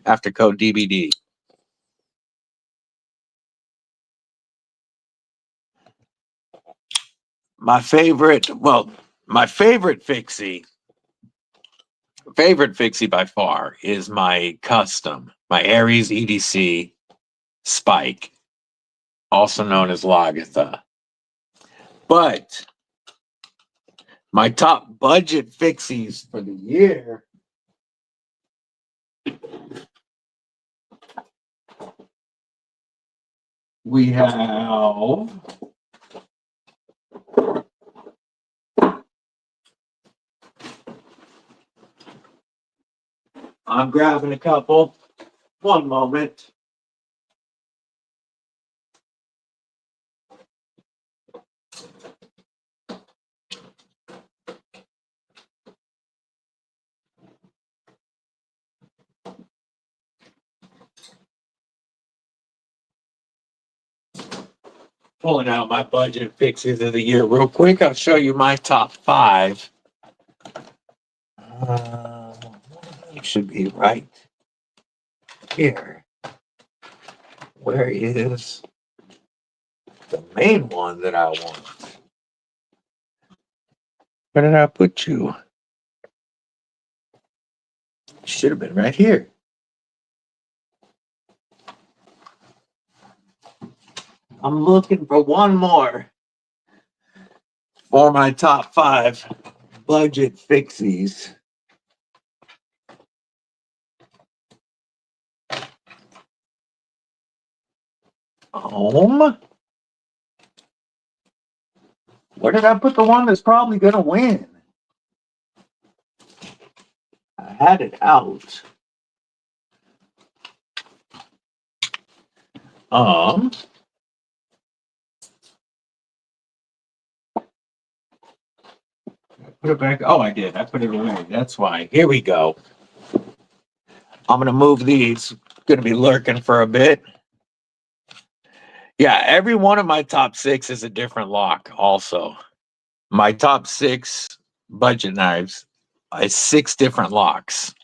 after code DBD. My favorite fixie by far is my custom, my Aries EDC Spike, also known as Lagatha. But my top budget fixies for the year we have I'm grabbing a couple. One moment. Pulling out my budget fixes of the year real quick. I'll show you my top 5. It should be right here. Where is the main one that I want? Where did I put you? Should have been right here. I'm looking for one more for my top 5 budget fixies. Where did I put the one that's probably going to win? I had it out. Put it back. Oh, I did. I put it away. That's why. Here we go. I'm going to move these. Going to be lurking for a bit. Yeah, every one of my top 6 is a different lock also. My top 6 budget knives is 6 different locks.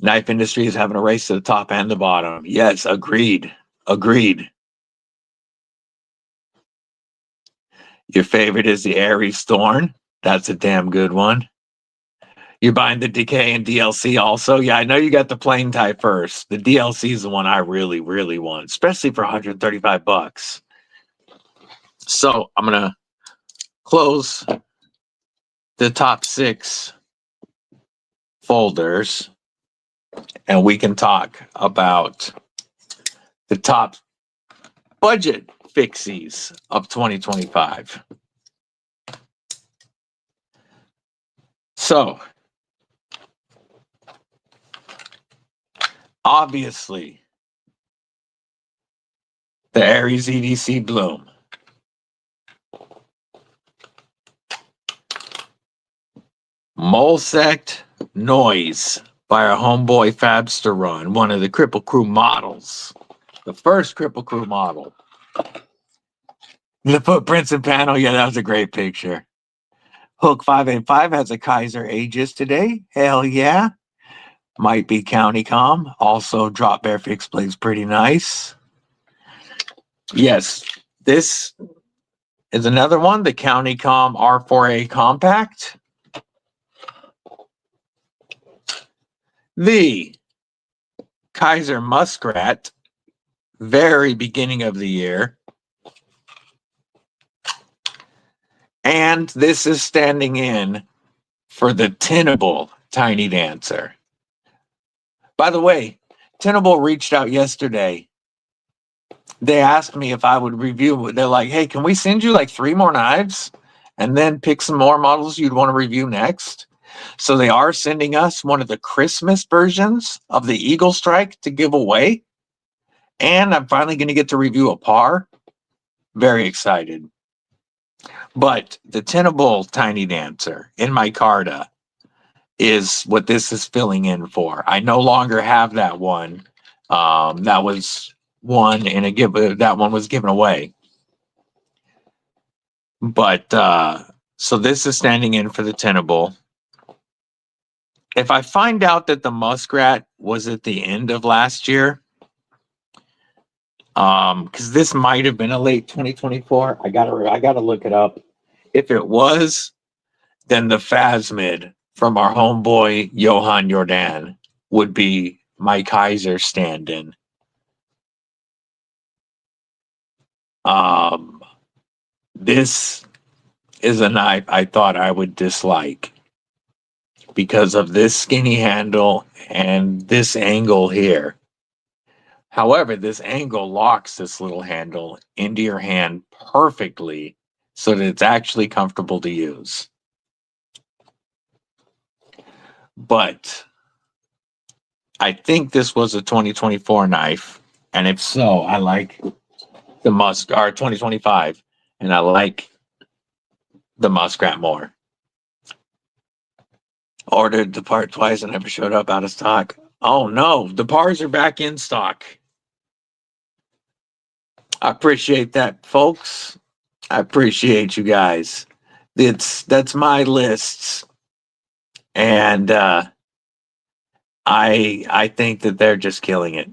Knife industry is having a race to the top and the bottom. Yes, agreed. Agreed. Your favorite is the Aries Thorn. That's a damn good one. You're buying the Decay and DLC also? Yeah, I know you got the plain type first. The DLC is the one I really, really want, especially for $135. So I'm going to close the top 6 folders and we can talk about the top budget fixies of 2025. So, obviously, the Aries EDC Bloom. Molsect Noise by our homeboy Fabster Run, one of the Kripple Krew models. The first Kripple Krew model. The footprints and panel, yeah, that was a great picture. Hook 585 has a Kizer Aegis today. Hell yeah. Might be County Com. Also, drop bear fixed blades pretty nice. Yes, this is another one, the County Com R4A Compact. The Kizer Muskrat, very beginning of the year. And this is standing in for the Tenable Tiny Dancer. By the way, Tenable reached out yesterday. They asked me if I would review. They're like, hey, can we send you like 3 more knives and then pick some more models you'd want to review next? So they are sending us one of the Christmas versions of the Eagle Strike to give away. And I'm finally going to get to review a par. Very excited. But the Tenable Tiny Dancer in my Carta is what this is filling in for. I no longer have that one. That was one and that one was given away. But so this is standing in for the Tenable. If I find out that the Muskrat was at the end of last year, because this might have been a late 2024. I gotta look it up. If it was, then the Phasmid from our homeboy Johan Jordan would be my Kizer stand-in. This is a knife I thought I would dislike because of this skinny handle and this angle here. However, this angle locks this little handle into your hand perfectly so that it's actually comfortable to use. But I think this was a 2024 knife, and if so, I like the 2025, and I like the Muskrat more. Ordered the part twice and never showed up, out of stock. Oh no, the parts are back in stock. I appreciate that, folks. I appreciate you guys. That's my lists, and I think that they're just killing it.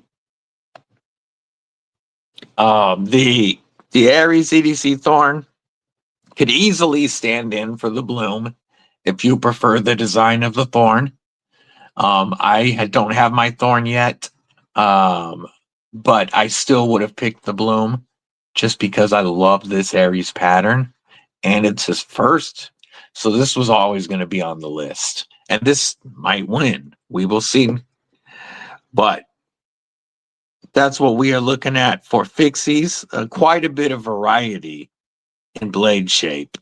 The Ares EDC Thorn could easily stand in for the Bloom if you prefer the design of the Thorn. I don't have my Thorn yet, but I still would have picked the Bloom just because I love this Ares pattern, and it's his first. So this was always going to be on the list, and this might win. We will see. But that's what we are looking at for fixies. Quite a bit of variety in blade shape.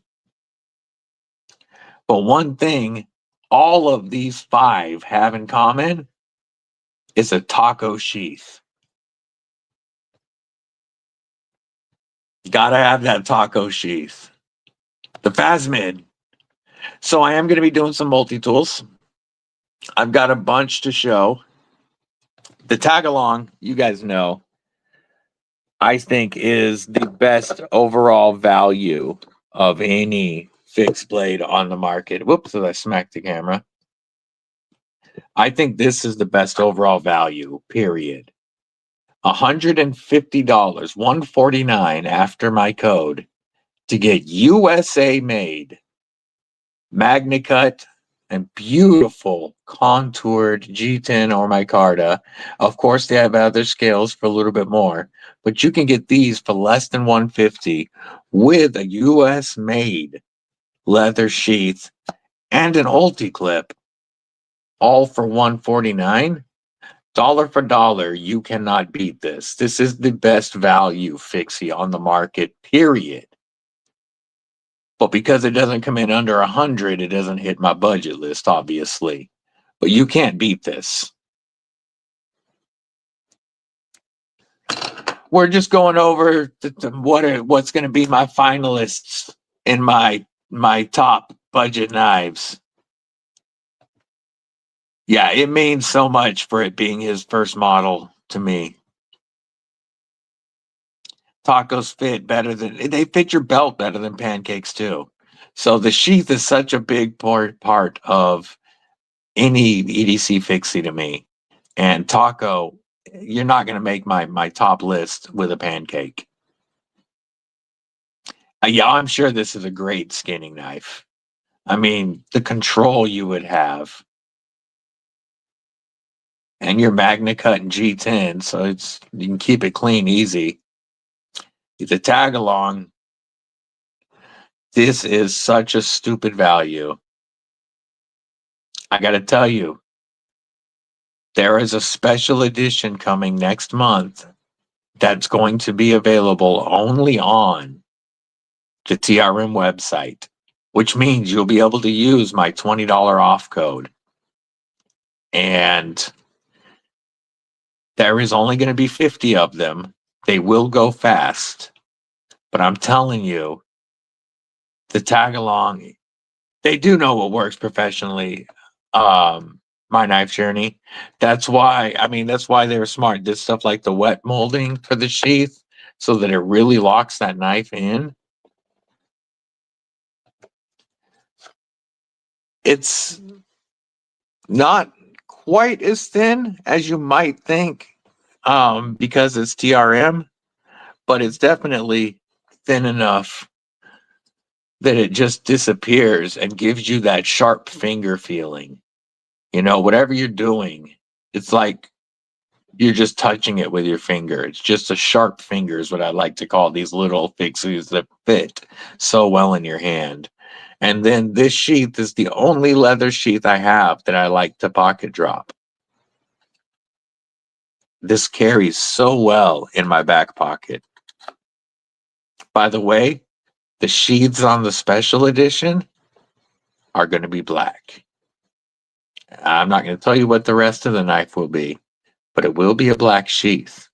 But one thing all of these 5 have in common is a taco sheath. Gotta have that taco sheath. The Phasmid. So I am going to be doing some multi-tools. I've got a bunch to show. The tag-along, you guys know, I think is the best overall value of any fixed blade on the market. Whoops, I smacked the camera. I think this is the best overall value, period. $150, $149 after my code to get USA made Magna Cut and beautiful contoured G10 or micarta. Of course, they have other scales for a little bit more, but you can get these for less than $150 with a US made leather sheath and an ulti clip, all for $149. Dollar for dollar, you cannot beat this. This is the best value fixie on the market, period. But because it doesn't come in under 100, it doesn't hit my budget list, obviously. But you can't beat this. We're just going over what's going to be my finalists in my top budget knives. Yeah, it means so much for it being his first model to me. Tacos they fit your belt better than pancakes too. So the sheath is such a big part of any EDC fixie to me. And taco, you're not going to make my top list with a pancake. Yeah, I'm sure this is a great skinning knife. I mean, the control you would have. And your Magna Cut and G10, so you can keep it clean easy. The tag along, this is such a stupid value. I got to tell you, there is a special edition coming next month that's going to be available only on the TRM website, which means you'll be able to use my $20 off code. And there is only going to be 50 of them. They will go fast. But I'm telling you, the tag along, they do know what works professionally. My Knife Journey. That's why they're smart. Did stuff like the wet molding for the sheath so that it really locks that knife in. It's not quite as thin as you might think, because it's TRM, but it's definitely thin enough that it just disappears and gives you that sharp finger feeling. You know, whatever you're doing, it's like you're just touching it with your finger. It's just a sharp finger is what I like to call these little fixies that fit so well in your hand. And then this sheath is the only leather sheath I have that I like to pocket drop. This carries so well in my back pocket. By the way, the sheaths on the special edition are going to be black. I'm not going to tell you what the rest of the knife will be, but it will be a black sheath.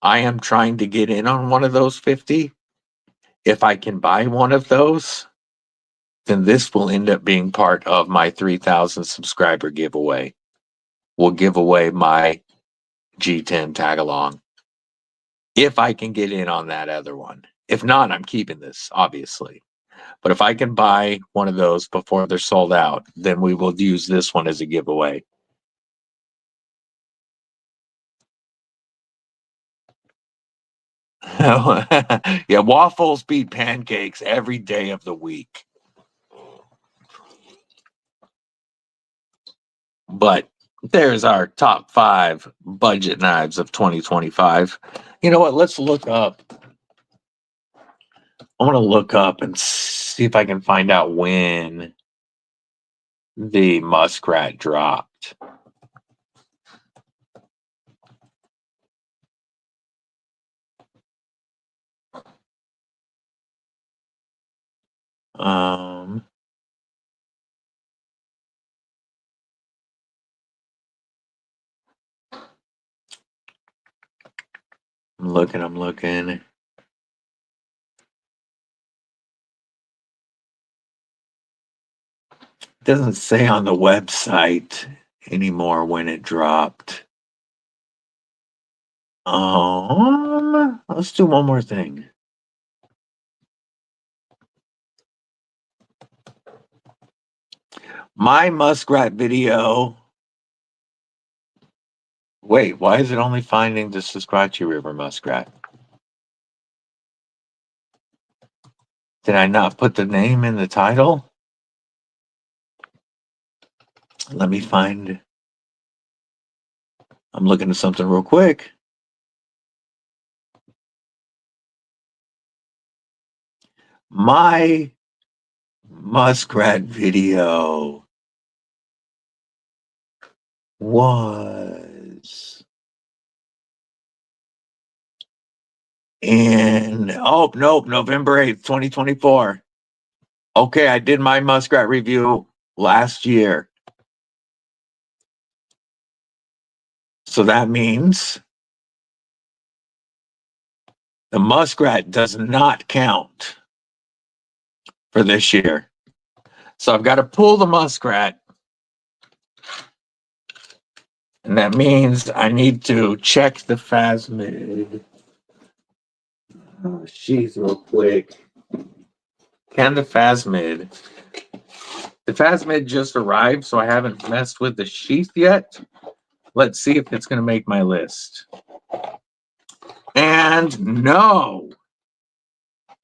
I am trying to get in on one of those 50. If I can buy one of those, then this will end up being part of my 3,000 subscriber giveaway. We'll give away my G10 tag along. If I can get in on that other one. If not, I'm keeping this, obviously. But if I can buy one of those before they're sold out, then we will use this one as a giveaway. Yeah, waffles beat pancakes every day of the week. But there's our top 5 budget knives of 2025. You know what? Let's look up. I want to look up and see if I can find out when the muskrat dropped. I'm looking. It doesn't say on the website anymore when it dropped. Let's do one more thing. My muskrat video. Wait, why is it only finding the Scratchy River muskrat? Did I not put the name in the title? Let me find. I'm looking at something real quick. My muskrat video was in, November 8th, 2024. Okay, I did my muskrat review last year. So that means the muskrat does not count for this year. So I've got to pull the muskrat. And that means I need to check the phasmid. Oh, sheath real quick. Can the phasmid just arrived, so I haven't messed with the sheath yet. Let's see if it's going to make my list. And no.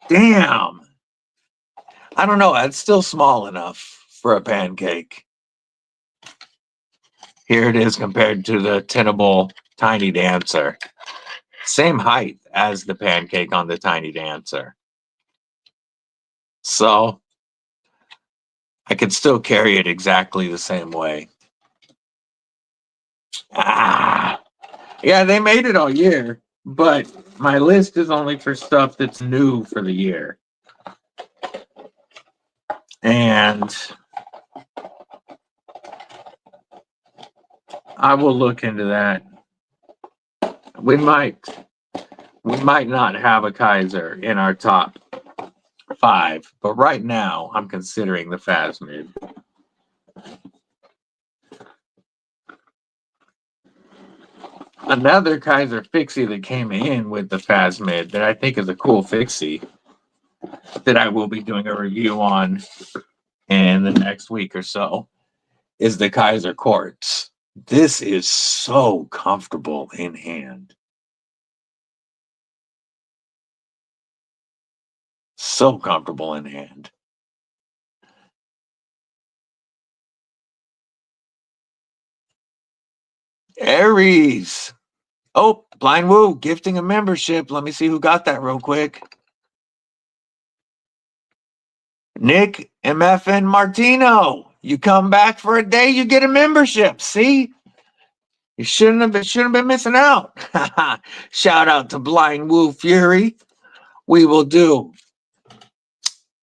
Damn. I don't know. It's still small enough for a pancake. Here it is compared to the Tenable Tiny Dancer. Same height as the pancake on the Tiny Dancer. So I could still carry it exactly the same way. Yeah, they made it all year, but my list is only for stuff that's new for the year. And I will look into that. We might not have a Kizer in our top 5, but right now I'm considering the Phasmid. Another Kizer fixie that came in with the Phasmid that I think is a cool fixie that I will be doing a review on in the next week or so is the Kizer Quartz. This is so comfortable in hand. So comfortable in hand. Aries. Oh, Blind Woo gifting a membership. Let me see who got that real quick. Nick MFN Martino. You come back for a day, you get a membership. See? You shouldn't have been missing out. Shout out to Blind Woo Fury. We will do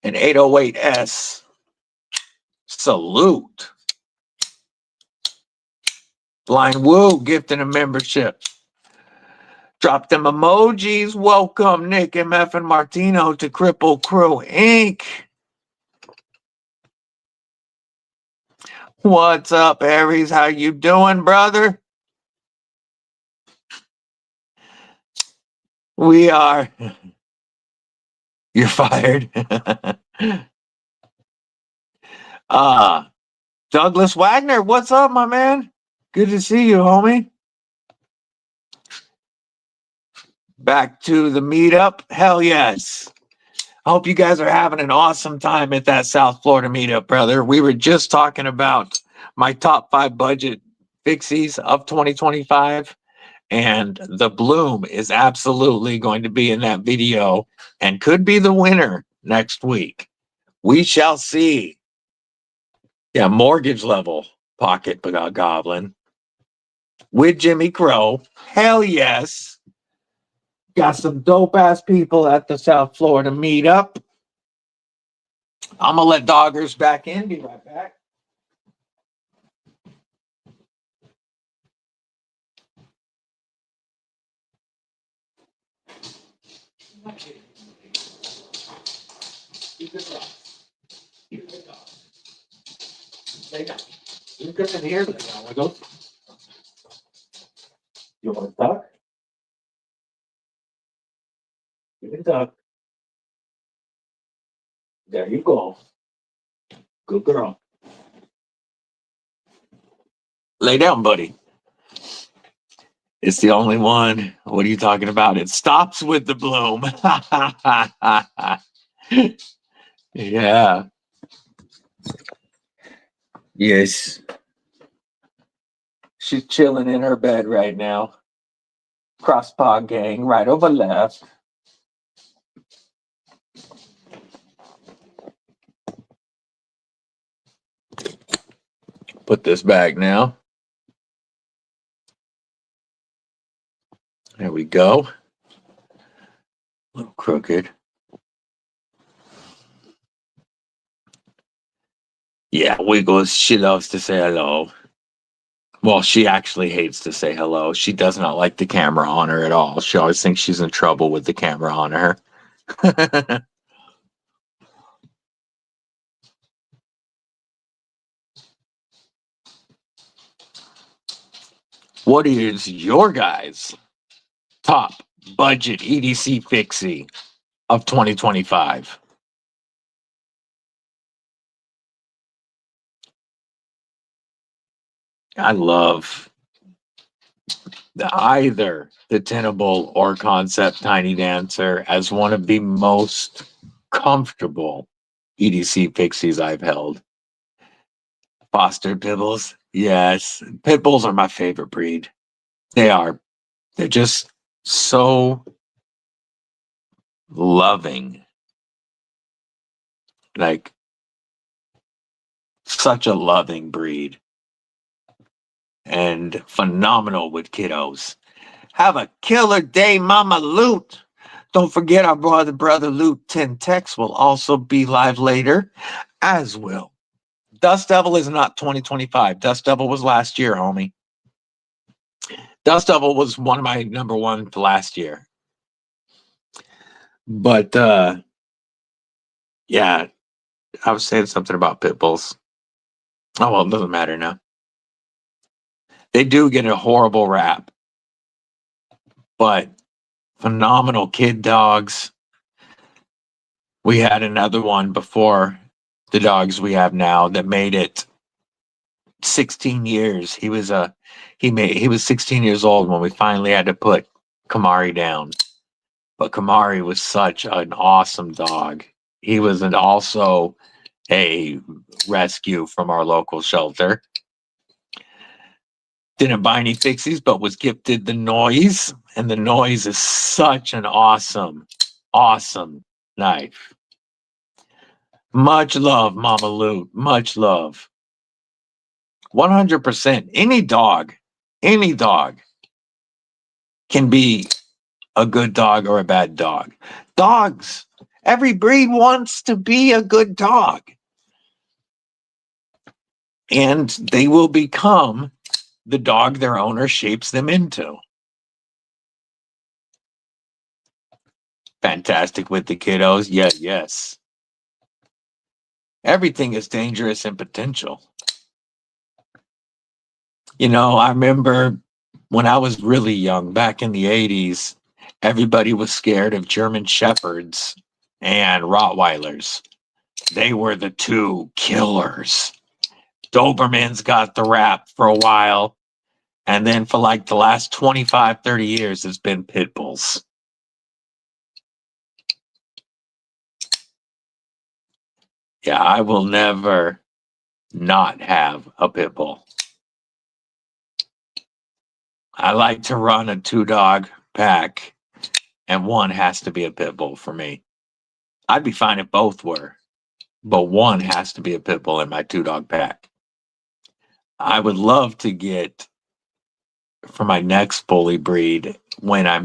an 808S. Salute. Blind Woo gifting a membership. Drop them emojis. Welcome Nick MF and Martino to Kripple Krew Inc. What's up, Aries? How you doing, brother? We are. You're fired. Douglas Wagner, what's up, my man? Good to see you, homie. Back to the meetup. Hell yes. I hope you guys are having an awesome time at that South Florida meetup, brother. We were just talking about my top 5 budget fixies of 2025, and the Bloom is absolutely going to be in that video and could be the winner next week. We shall see. Yeah, mortgage level pocket goblin with Jimmy Crow. Hell yes. Got some dope ass people at the South Florida meetup. I'm gonna let Doggers back in. Be right back. You come in here. You want to talk? You can talk. There you go. Good girl. Lay down, buddy. It's the only one. What are you talking about? It stops with the Bloom. Yeah. Yes. She's chilling in her bed right now. Crosspaw gang, right over left. Put this back now. There we go. A little crooked. Yeah, Wiggles, she loves to say hello. Well, she actually hates to say hello. She does not like the camera on her at all. She always thinks she's in trouble with the camera on her. What is your guys' top budget EDC fixie of 2025? I love either the Tenable or Concept Tiny Dancer as one of the most comfortable EDC pixies I've held. Foster Pibbles. Yes. Pit Bulls are my favorite breed. They are. They're just so loving. Like, such a loving breed. And phenomenal with kiddos. Have a killer day, Mama Loot. Don't forget our brother Loot 10 Tex will also be live later as will. Dust Devil is not 2025. Dust Devil was last year, homie. Dust Devil was one of my number one last year. But yeah, I was saying something about pit bulls. Oh well, it doesn't matter now. They do get a horrible rap, but phenomenal kid dogs. We had another one before the dogs we have now that made it 16 years. He was 16 years old when we finally had to put Kamari down. But Kamari was such an awesome dog. He was also a rescue from our local shelter. Didn't buy any fixies, but was gifted the Noise. And the Noise is such an awesome, awesome knife. Much love, Mama Lou. Much love. 100%. Any dog can be a good dog or a bad dog. Dogs, every breed wants to be a good dog. And they will become the dog their owner shapes them into. Fantastic with the kiddos. Yeah, yes. Everything is dangerous and potential. You know, I remember when I was really young, back in the 80s, everybody was scared of German Shepherds and Rottweilers. They were the two killers. Dobermans got the rap for a while. And then for like the last 25, 30 years, it's been pit bulls. Yeah, I will never not have a pit bull. I like to run a 2-dog pack, and one has to be a pit bull for me. I'd be fine if both were, but one has to be a pit bull in my 2-dog pack. I would love to get, for my next bully breed, when I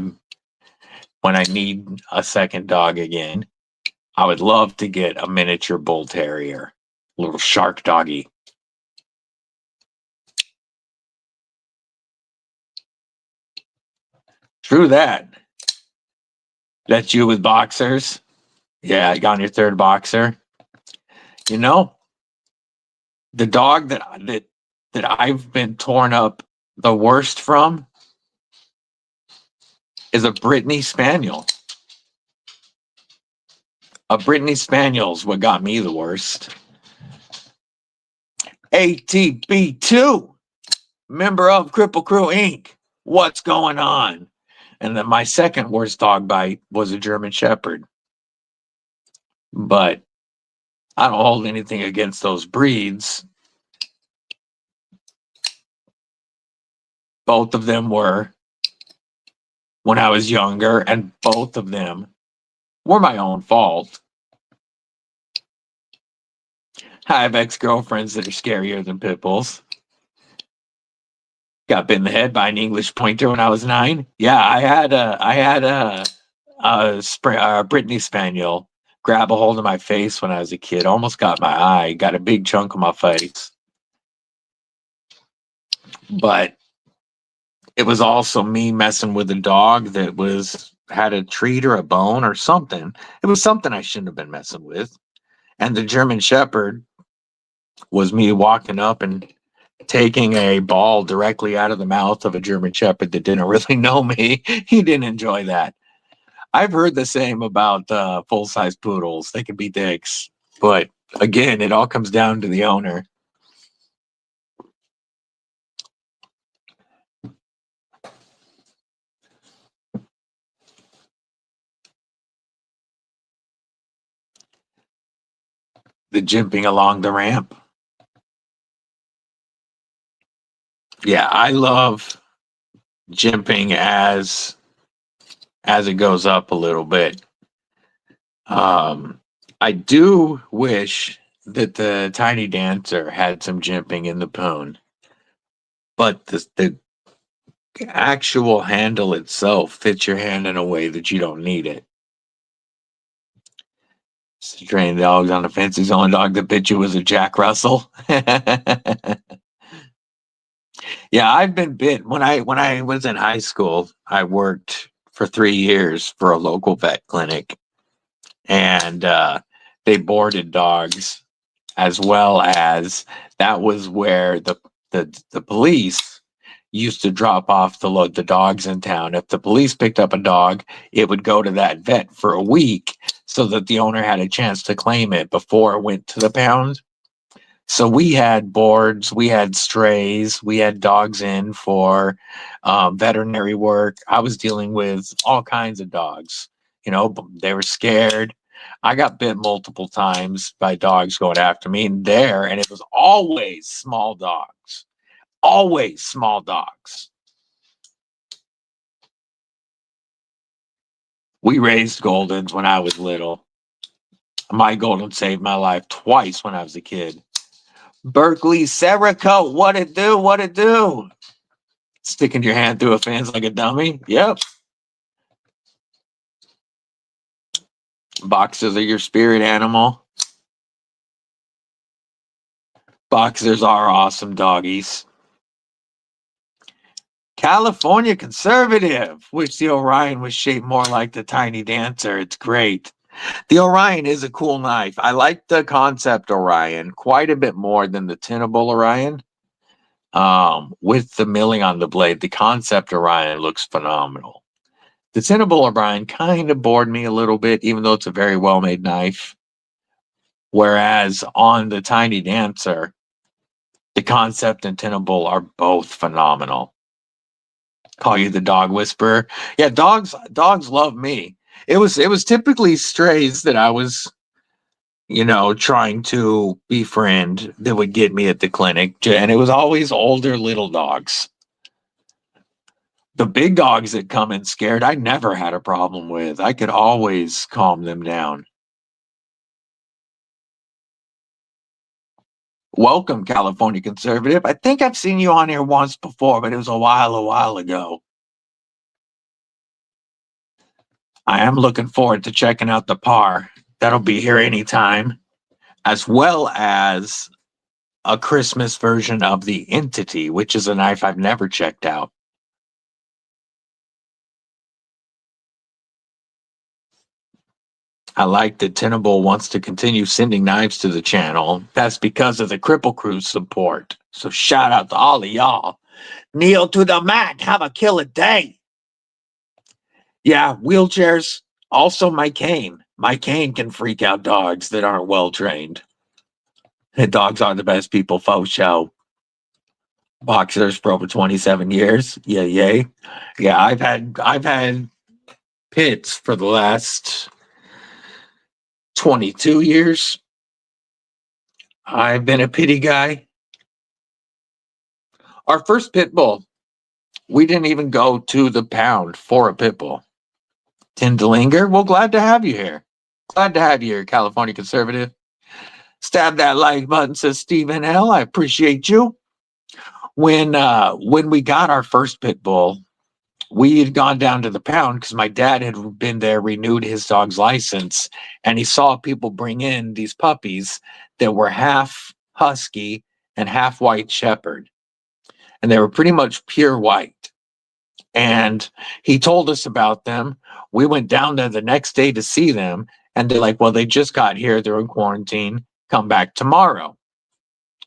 need a second dog again, I would love to get a miniature bull terrier, little shark doggy. True that. That's you with boxers. Yeah, you got on your third boxer. You know, the dog that I've been torn up the worst from is a Brittany Spaniel. A Brittany Spaniel's what got me the worst. ATB2, member of Kripple Krew Inc. What's going on? And then my second worst dog bite was a German Shepherd. But I don't hold anything against those breeds. Both of them were when I was younger, and both of them were my own fault. I have ex-girlfriends that are scarier than pit bulls. Got bit in the head by an English pointer when I was 9. Yeah, I had a Brittany Spaniel grab a hold of my face when I was a kid. Almost got my eye. Got a big chunk of my face. But it was also me messing with a dog that had a treat or a bone or something. It was something I shouldn't have been messing with. And the German Shepherd was me walking up and taking a ball directly out of the mouth of a German Shepherd that didn't really know me. He didn't enjoy that. I've heard the same about full-size poodles. They can be dicks. But again, it all comes down to the owner. The jimping along the ramp. Yeah, I love jimping as it goes up a little bit. I do wish that the Tiny Dancer had some jimping in the poon, but the actual handle itself fits your hand in a way that you don't need it. to train dogs on the fences. The only dog that bit you was a Jack Russell. Yeah, I've been bit. When I was in high school, I worked for 3 years for a local vet clinic, and they boarded dogs, as well as that was where the police used to drop off the dogs in town. If the police picked up a dog, it would go to that vet for a week so that the owner had a chance to claim it before it went to the pound. So we had boards, we had strays, we had dogs in for veterinary work. I was dealing with all kinds of dogs. You know, they were scared. I got bit multiple times by dogs going after me, and it was always small dogs. Always small dogs. We raised Goldens when I was little. My Golden saved my life twice when I was a kid. Berkeley Cerakote, what it do? What it do? Sticking your hand through a fence like a dummy? Yep. Boxers are your spirit animal. Boxers are awesome doggies. California Conservative. Wish the Orion was shaped more like the Tiny Dancer. It's great. The Orion is a cool knife. I like the concept Orion quite a bit more than the Tinable Orion. With the milling on the blade, the concept Orion looks phenomenal. The Tinable Orion kind of bored me a little bit, even though it's a very well-made knife. Whereas on the Tiny Dancer, the concept and Tinable are both phenomenal. Call you the dog whisperer. Yeah, dogs love me. It was typically strays that I was, trying to befriend that would get me at the clinic, and it was always older little dogs. The big dogs that come in scared, I never had a problem with. I could always calm them down. Welcome, California Conservative. I think I've seen you on here once before, but it was a while ago. I am looking forward to checking out the par. That'll be here anytime, as well as a Christmas version of the Entity, which is a knife I've never checked out. I like that Tenable wants to continue sending knives to the channel. That's because of the Kripple Krew support. So shout out to all of y'all. Kneel to the mat. Have a killer day. Yeah, wheelchairs. Also my cane. My cane can freak out dogs that aren't well trained. And dogs are the best people, faux show. Boxers for over 27 years. Yeah, yay. Yeah, I've had pits for the last 22 years. I've been a pity guy. Our first pit bull, we didn't even go to the pound for a pit bull. Tend to linger? Well, glad to have you here. Glad to have you here, California Conservative. Stab that like button, says Stephen L. I appreciate you. When we got our first pit bull, we had gone down to the pound because my dad had been there, renewed his dog's license, and he saw people bring in these puppies that were half husky and half white shepherd. And they were pretty much pure white. And he told us about them. We went down there the next day to see them. And they're like, well, they just got here. They're in quarantine. Come back tomorrow.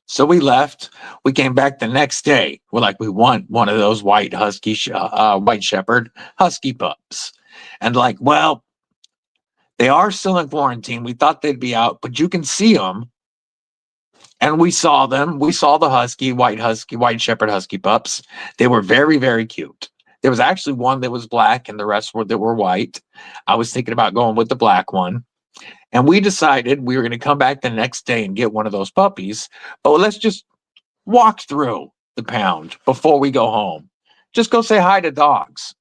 So we left. We came back the next day. We're like, we want one of those white white shepherd husky pups. And like, well, they are still in quarantine. We thought they'd be out, but you can see them. And we saw them. We saw the white shepherd husky pups. They were very, very cute. There was actually one that was black and the rest that were white. I was thinking about going with the black one. And we decided we were going to come back the next day and get one of those puppies. But let's just walk through the pound before we go home. Just go say hi to dogs.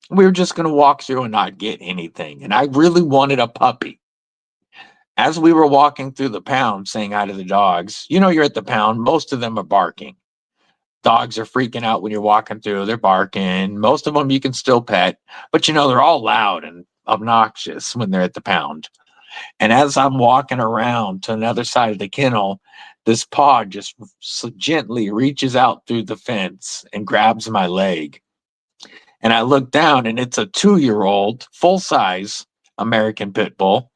We were just going to walk through and not get anything. And I really wanted a puppy. As we were walking through the pound saying hi to the dogs, you're at the pound. Most of them are barking. Dogs are freaking out when you're walking through. They're barking. Most of them you can still pet. But, they're all loud and obnoxious when they're at the pound. And as I'm walking around to another side of the kennel, this paw just gently reaches out through the fence and grabs my leg. And I look down, and it's a 2-year-old, full-size American Pit Bull.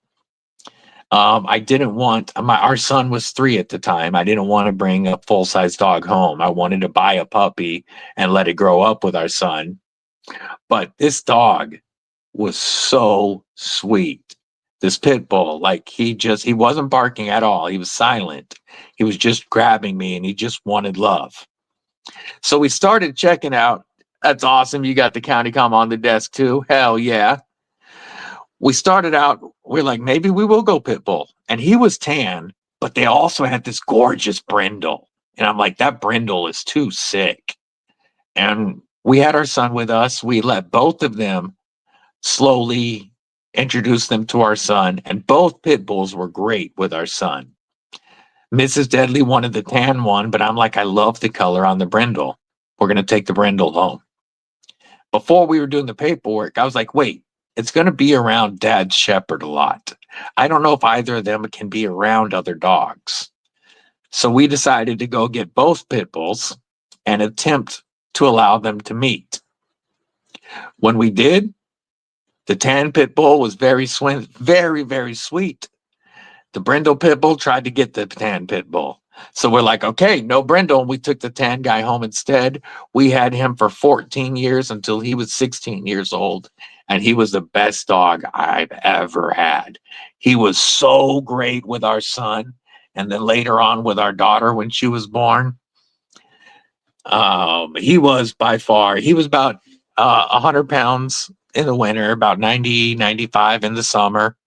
I didn't want our son was 3 at the time. I didn't want to bring a full-size dog home. I wanted to buy a puppy and let it grow up with our son. But this dog was so sweet. This pit bull, like he wasn't barking at all. He was silent. He was just grabbing me, and he just wanted love. So we started checking out. That's awesome. You got the county com on the desk too. Hell yeah. We started out, we're like, maybe we will go pit bull. And he was tan, but they also had this gorgeous brindle. And I'm like, that brindle is too sick. And we had our son with us. We let both of them slowly introduce them to our son. And both pit bulls were great with our son. Mrs. Deadly wanted the tan one, but I'm like, I love the color on the brindle. We're going to take the brindle home. Before we were doing the paperwork, I was like, wait, it's going to be around Dad's shepherd a lot. I don't know if either of them can be around other dogs. So we decided to go get both pit bulls and attempt to allow them to meet. When we did, the tan pit bull was very, very sweet. The brindle pit bull tried to get the tan pit bull. So we're like, okay, no brindle. And we took the tan guy home instead. We had him for 14 years until he was 16 years old. And he was the best dog I've ever had. He was so great with our son. And then later on with our daughter when she was born. He was by far, he was about 100 pounds in the winter, about 90, 95 in the summer.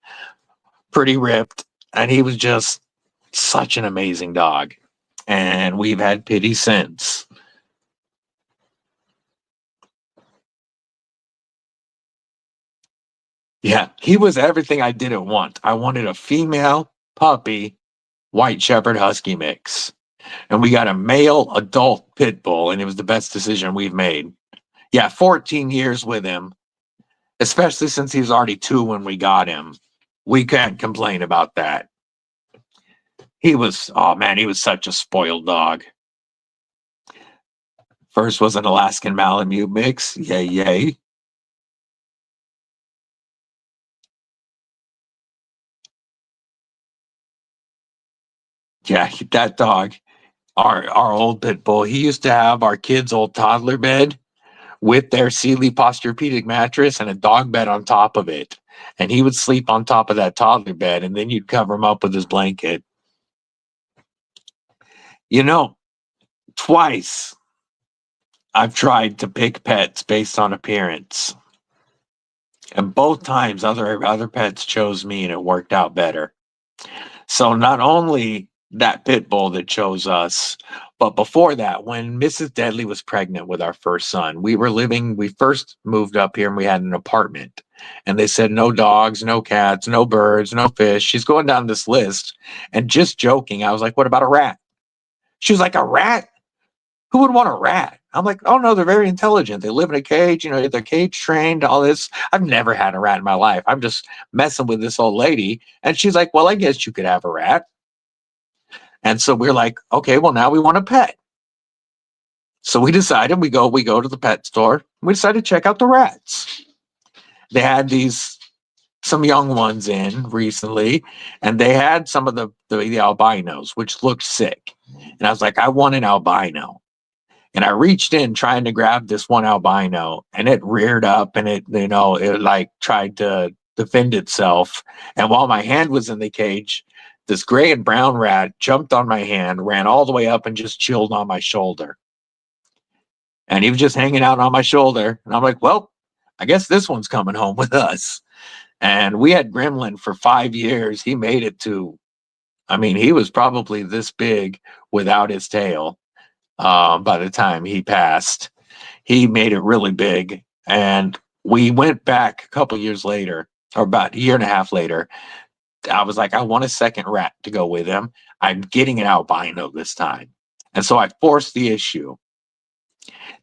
Pretty ripped. And he was just such an amazing dog. And we've had Pity since. Yeah, he was everything I didn't want. I wanted a female puppy, white shepherd husky mix. And we got a male adult pit bull, and it was the best decision we've made. Yeah, 14 years with him, especially since he was already 2 when we got him. We can't complain about that. He was, oh man, he was such a spoiled dog. First was an Alaskan Malamute mix. Yay, yay. Yeah, that dog, our old pit bull, he used to have our kids' old toddler bed with their Sealy Posturepedic mattress and a dog bed on top of it. And he would sleep on top of that toddler bed, and then you'd cover him up with his blanket. You know, twice I've tried to pick pets based on appearance. And both times other pets chose me, and it worked out better. So not only that pit bull that chose us, but before that, when Mrs. Deadly was pregnant with our first son, we first moved up here and we had an apartment. And they said, no dogs, no cats, no birds, no fish. She's going down this list. And just joking, I was like, what about a rat? She was like, a rat? Who would want a rat? I'm like, oh no, they're very intelligent. They live in a cage, they're cage trained, all this. I've never had a rat in my life. I'm just messing with this old lady. And she's like, well, I guess you could have a rat. And so we're like, okay, well, now we want a pet. So we decided we go to the pet store. We decided to check out the rats. They had some young ones in recently, and they had some of the albinos, which looked sick. And I was like, I want an albino. And I reached in trying to grab this one albino, and it reared up, and it like tried to defend itself. And while my hand was in the cage, this gray and brown rat jumped on my hand, ran all the way up, and just chilled on my shoulder. And he was just hanging out on my shoulder. And I'm like, well, I guess this one's coming home with us. And we had Gremlin for 5 years. He made it to, he was probably this big without his tail. By the time he passed, he made it really big. And we went back a couple years later, or about a year and a half later. I was like, I want a second rat to go with him. I'm getting an albino this time. And so I forced the issue.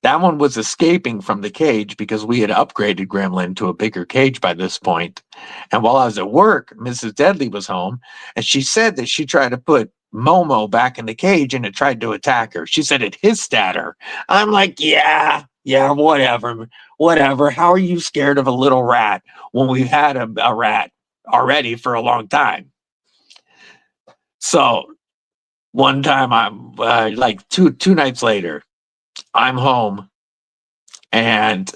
That one was escaping from the cage because we had upgraded Gremlin to a bigger cage by this point. And while I was at work, Mrs. Deadly was home, and she said that she tried to put Momo back in the cage and it tried to attack her. She said it hissed at her. I'm like, yeah, whatever, whatever. How are you scared of a little rat when we've had a rat already for a long time? So one time, I'm like two nights later, I'm home and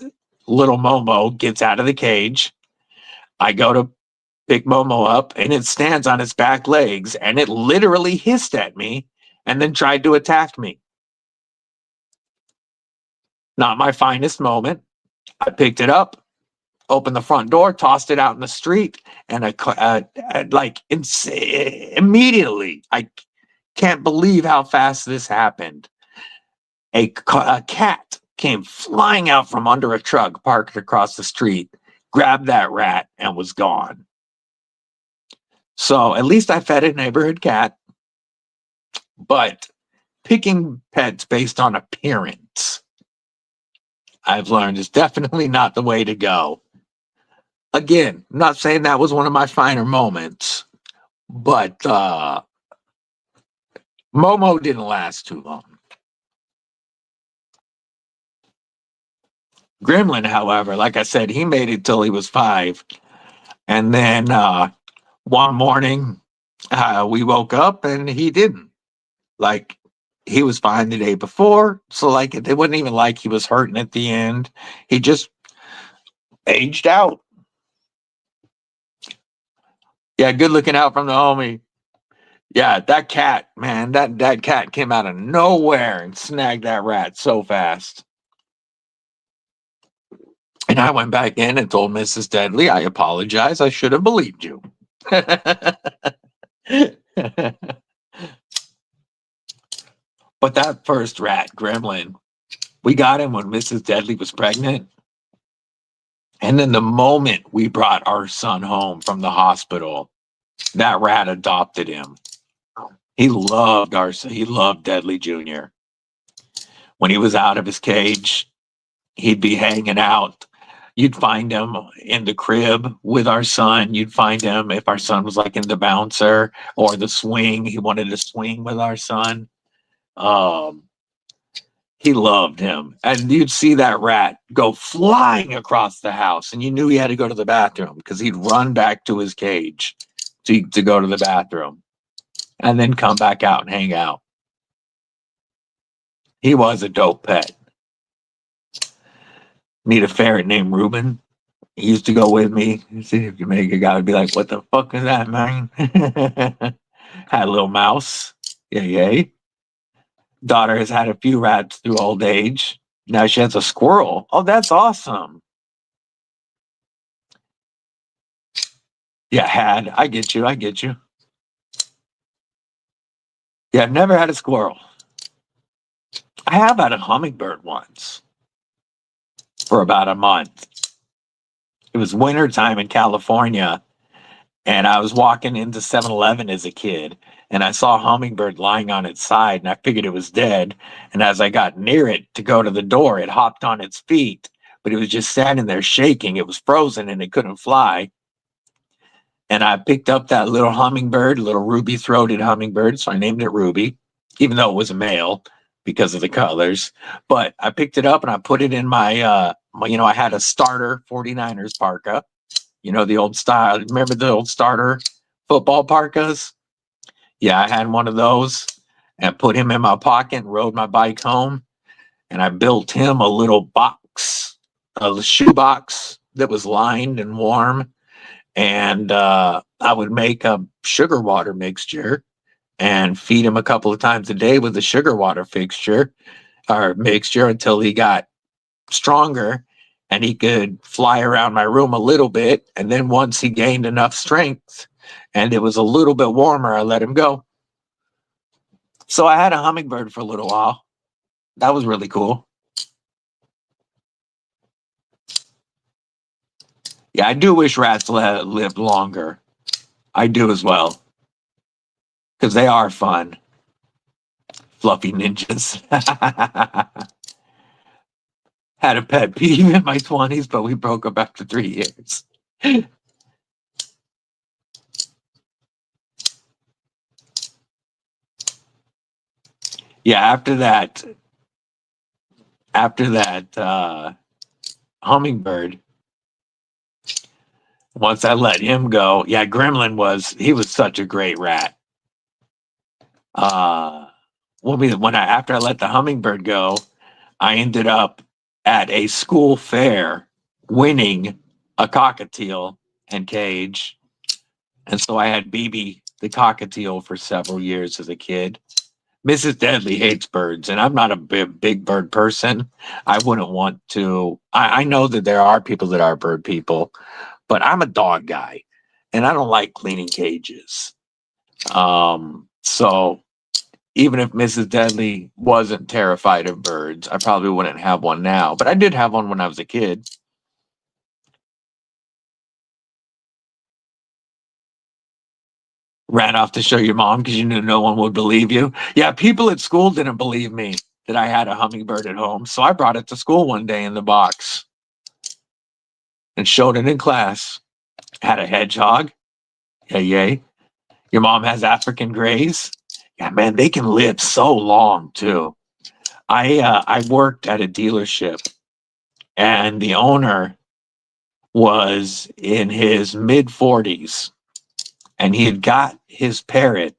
little Momo gets out of the cage. I go to pick Momo up and it stands on its back legs and it literally hissed at me and then tried to attack me. Not my finest moment. I picked it up, opened the front door, tossed it out in the street, and immediately, I can't believe how fast this happened. A cat came flying out from under a truck parked across the street, grabbed that rat, and was gone. So at least I fed a neighborhood cat, but picking pets based on appearance, I've learned, is definitely not the way to go. Again, I'm not saying that was one of my finer moments, but Momo didn't last too long. Gremlin, however, like I said, he made it till he was 5. And then one morning, we woke up and he didn't. Like, he was fine the day before. So, like, it wasn't even like he was hurting at the end. He just aged out. Yeah, good looking out from the homie. Yeah, that cat, man, that cat came out of nowhere and snagged that rat so fast. And I went back in and told Mrs. Deadly, I apologize. I should have believed you. But that first rat, Gremlin, we got him when Mrs. Deadly was pregnant. And then the moment we brought our son home from the hospital, that rat adopted him. He loved Deadly Jr. When he was out of his cage, he'd be hanging out. You'd find him in the crib with our son. You'd find him if our son was like in the bouncer or the swing. He wanted to swing with our son. He loved him. And you'd see that rat go flying across the house, and you knew he had to go to the bathroom because he'd run back to his cage to go to the bathroom and then come back out and hang out. He was a dope pet. Meet a ferret named Ruben. He used to go with me. See if you make a guy would be like, "What the fuck is that, man?" Had a little mouse. Yay. Daughter has had a few rats through old age. Now she has a squirrel. Oh, that's awesome. Yeah, had. I get you. Yeah, I've never had a squirrel. I have had a hummingbird once for about a month. It was wintertime in California, and I was walking into 7-Eleven as a kid, and I saw a hummingbird lying on its side, and I figured it was dead. And as I got near it to go to the door, it hopped on its feet, but it was just standing there shaking. It was frozen, and it couldn't fly. And I picked up that little hummingbird, little ruby-throated hummingbird, so I named it Ruby, even though it was a male because of the colors. But I picked it up and I put it in my I had a starter 49ers parka. You know, the old style. Remember the old starter football parkas? Yeah, I had one of those and put him in my pocket and rode my bike home. And I built him a little box, a shoe box that was lined and warm. And I would make a sugar water mixture and feed him a couple of times a day with the sugar water mixture until he got stronger and he could fly around my room a little bit. And then once he gained enough strength and it was a little bit warmer, I let him go. So I had a hummingbird for a little while. That was really cool. Yeah, I do wish rats lived longer. I do as well. Because they are fun. Fluffy ninjas. Had a pet peeve in my 20s, but we broke up after 3 years. Yeah, after that hummingbird, once I let him go, yeah, he was such a great rat. After I let the hummingbird go, I ended up at a school fair winning a cockatiel and cage. And so I had BB the cockatiel for several years as a kid. Mrs. Deadly hates birds, and I'm not a big bird person. I wouldn't want to. I know that there are people that are bird people, but I'm a dog guy, and I don't like cleaning cages. So even if Mrs. Deadly wasn't terrified of birds, I probably wouldn't have one now. But I did have one when I was a kid. Ran off to show your mom because you knew no one would believe you. Yeah, people at school didn't believe me that I had a hummingbird at home. So I brought it to school one day in the box and showed it in class. Had a hedgehog. Yay, yay. Your mom has African Greys. Yeah, man, they can live so long too. I worked at a dealership, and the owner was in his mid 40s, and he had got his parrot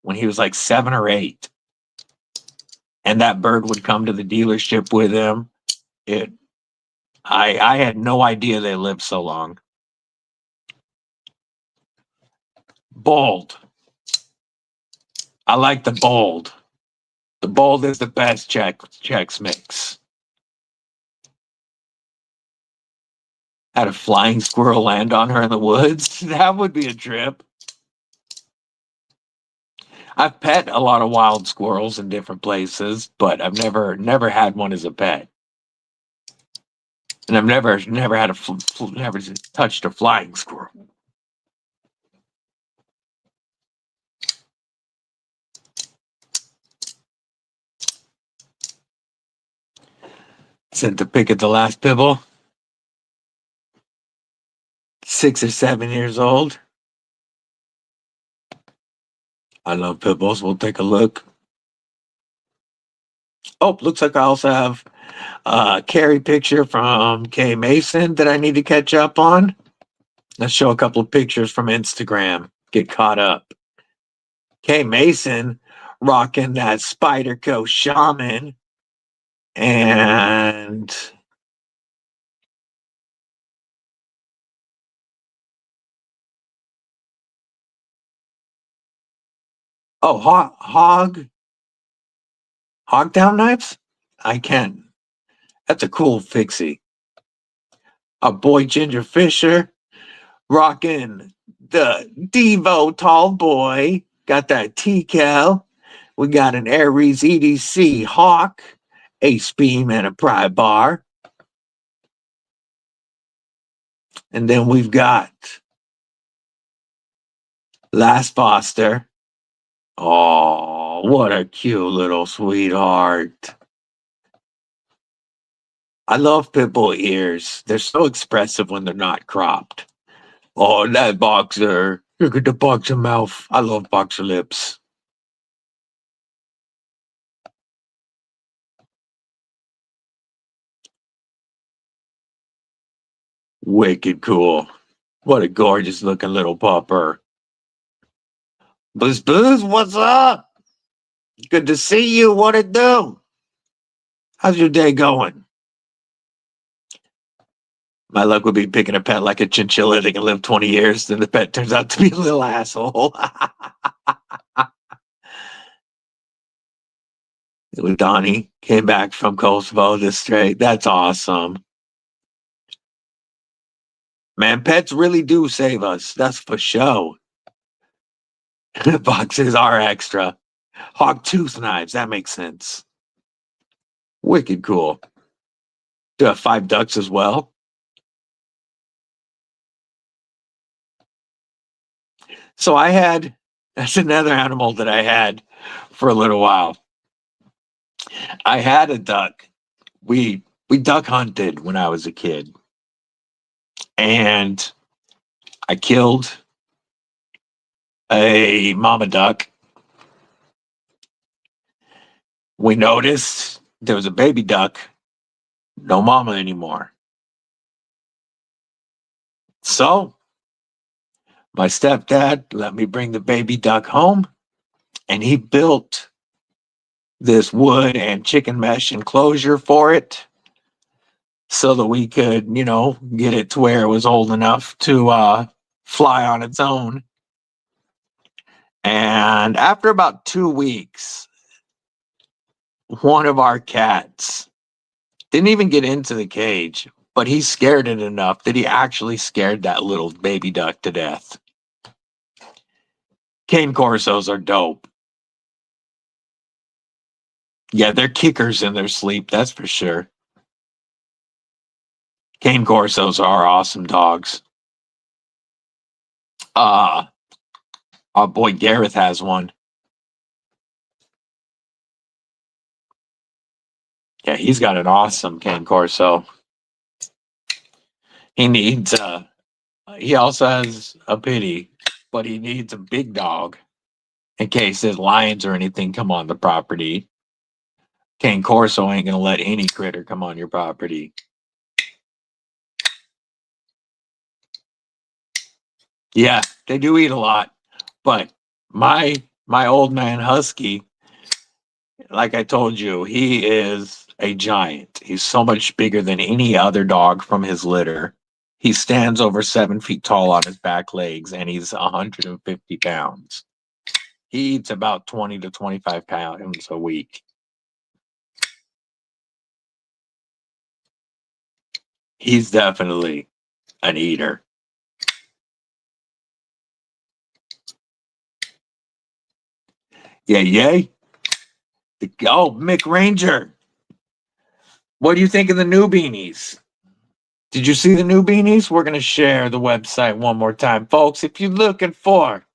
when he was like 7 or 8, and that bird would come to the dealership with him. It, I had no idea they lived so long. Bold. I like the bold. The bold is the best Chex Mix. Had a flying squirrel land on her in the woods. That would be a trip. I've pet a lot of wild squirrels in different places, but I've never had one as a pet. And I've never had never touched a flying squirrel. Sent the pic at the last pibble. 6 or 7 years old. I love pit bulls. We'll take a look. Oh, looks like I also have a Carrie picture from K Mason that I need to catch up on. Let's show a couple of pictures from Instagram. Get caught up. K Mason rocking that Spyderco Shaman. And oh, hog down knives? I can. That's a cool fixie. A boy Ginger Fisher rocking the Devo Tall Boy. Got that T-Cal. We got an Aries EDC Hawk, Ace Beam, and a pry bar. And then we've got Last Foster. Oh, what a cute little sweetheart. I love pitbull ears. They're so expressive when they're not cropped. Oh, that boxer. Look at the boxer mouth. I love boxer lips. Wicked cool. What a gorgeous looking little pupper. Booz Booz, what's up? Good to see you. What it do? How's your day going? My luck would be picking a pet like a chinchilla that can live 20 years, then the pet turns out to be a little asshole. With Donnie came back from Kosovo this straight. That's awesome. Man, pets really do save us. That's for sure. Boxes are extra. Hog tooth knives. That makes sense. Wicked cool. Do have 5 ducks as well. So that's another animal that I had for a little while. I had a duck. We We duck hunted when I was a kid. And I killed a mama duck. We noticed there was a baby duck, no mama anymore. So my stepdad let me bring the baby duck home, and he built this wood and chicken mesh enclosure for it so that we could, get it to where it was old enough to fly on its own. And after about 2 weeks, one of our cats didn't even get into the cage, but he scared it enough that he actually scared that little baby duck to death. Cane Corsos are dope. Yeah, they're kickers in their sleep, that's for sure. Cane Corsos are awesome dogs. Our boy Gareth has one. Yeah, he's got an awesome Cane Corso. He also has a pity, but he needs a big dog in case his lions or anything come on the property. Cane Corso ain't gonna let any critter come on your property. Yeah, they do eat a lot, but my old man Husky, like I told you, he is a giant. He's so much bigger than any other dog from his litter. He stands over 7 feet tall on his back legs, and he's 150 pounds. He eats about 20 to 25 pounds a week. He's definitely an eater. Yay. Mick Ranger. What do you think of the new beanies? Did you see the new beanies? We're going to share the website one more time. Folks, if you're looking for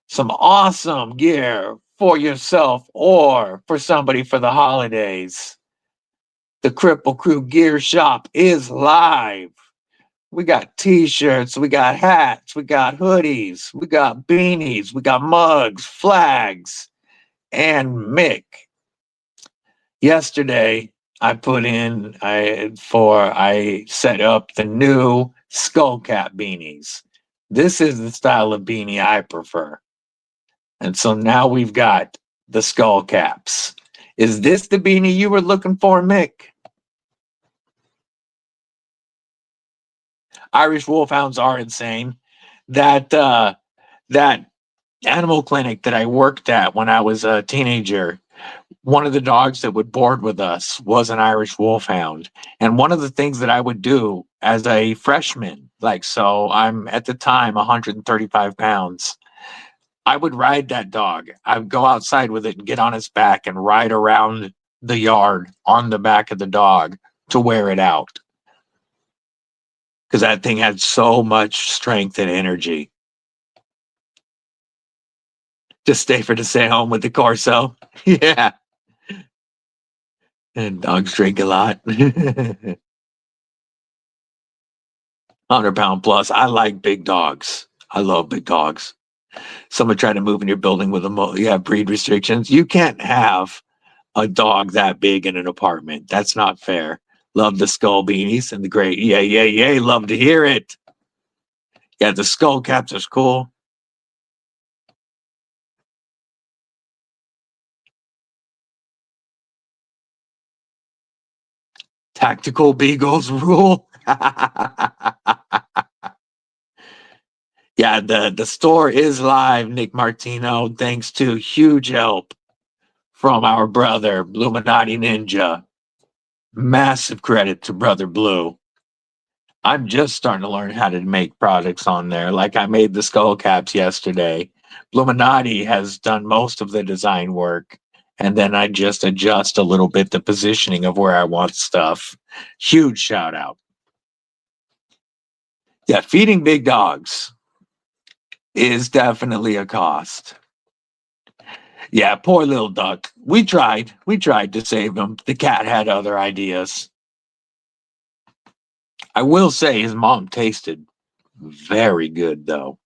some awesome gear for yourself or for somebody for the holidays, the Kripple Krew Gear shop is live. We got t-shirts, we got hats, we got hoodies, we got beanies, we got mugs, flags, and Mick. Yesterday, I set up the new skull cap beanies. This is the style of beanie I prefer. And so now we've got the skull caps. Is this the beanie you were looking for, Mick? Irish Wolfhounds are insane. That animal clinic that I worked at when I was a teenager, one of the dogs that would board with us was an Irish Wolfhound. And one of the things that I would do as a freshman, so I'm at the time 135 pounds, I would ride that dog. I would go outside with it and get on its back and ride around the yard on the back of the dog to wear it out. Because that thing had so much strength and energy. Just stay home with the Corso. Yeah. And dogs drink a lot. 100-pound plus. I like big dogs. I love big dogs. Someone tried to move in your building with you have breed restrictions. You can't have a dog that big in an apartment. That's not fair. Love the skull beanies and the great. Yay. Love to hear it. Yeah, the skull caps are cool. Tactical Beagles rule. Yeah, the store is live, Nick Martino, thanks to huge help from our brother, Bluminati Ninja. Massive credit to Brother Blue. I'm just starting to learn how to make products on there. Like I made the skull caps yesterday. Bluminati has done most of the design work. And then I just adjust a little bit the positioning of where I want stuff. Huge shout out. Yeah, feeding big dogs is definitely a cost. Yeah, poor little duck. We tried to save him. The cat had other ideas. I will say his mom tasted very good, though.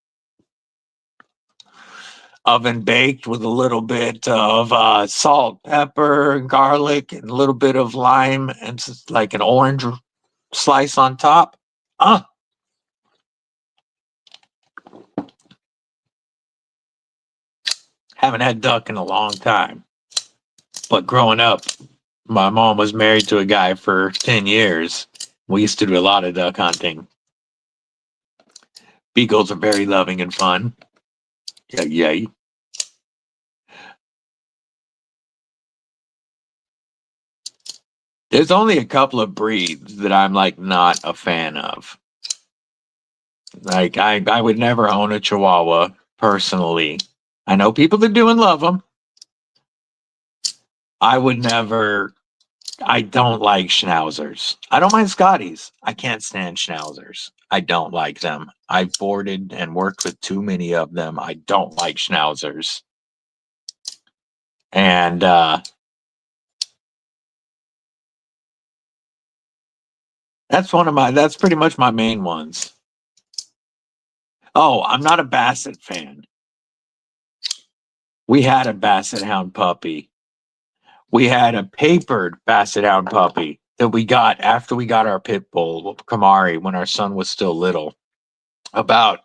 Oven baked with a little bit of salt, pepper, garlic, and a little bit of lime, and just like an orange slice on top. Haven't had duck in a long time. But growing up, my mom was married to a guy for 10 years. We used to do a lot of duck hunting. Beagles are very loving and fun. Yay. There's only a couple of breeds that I'm like not a fan of. Like I would never own a Chihuahua personally. I know people that do and love them. I would never. I don't like schnauzers. I don't mind Scotties. I can't stand schnauzers. I don't like them. I've boarded and worked with too many of them. I don't like schnauzers. And that's pretty much my main ones. Oh, I'm not a Basset fan. We had a Basset Hound puppy. We had a papered Basset Hound puppy that we got after we got our pit bull, Kamari, when our son was still little. About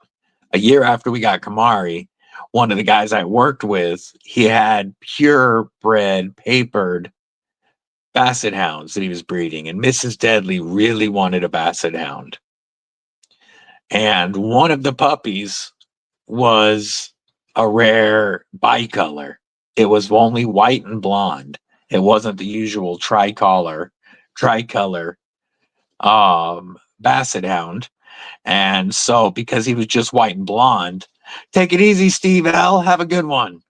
a year after we got Kamari, one of the guys I worked with, he had purebred papered Basset Hounds that he was breeding, and Mrs. Deadly really wanted a Basset Hound. And one of the puppies was a rare bicolor. It was only white and blonde. It wasn't the usual tricolor Basset Hound. And so, because he was just white and blonde, take it easy, Steve L. Have a good one.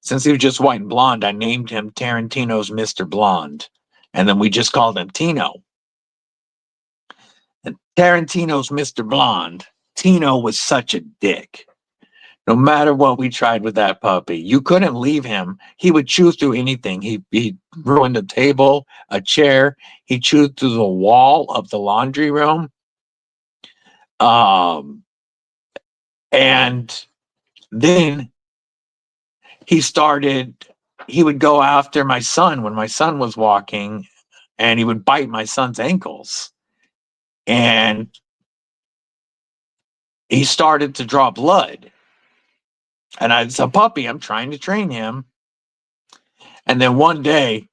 Since he was just white and blonde, I named him Tarantino's Mr. Blonde. And then we just called him Tino. And Tarantino's Mr. Blonde. Tino was such a dick. No matter what we tried with that puppy, you couldn't leave him. He would chew through anything. He ruined a table, a chair. He chewed through the wall of the laundry room. And then he would go after my son when my son was walking, and he would bite my son's ankles. And he started to draw blood. And it's a puppy. I'm trying to train him. And then one day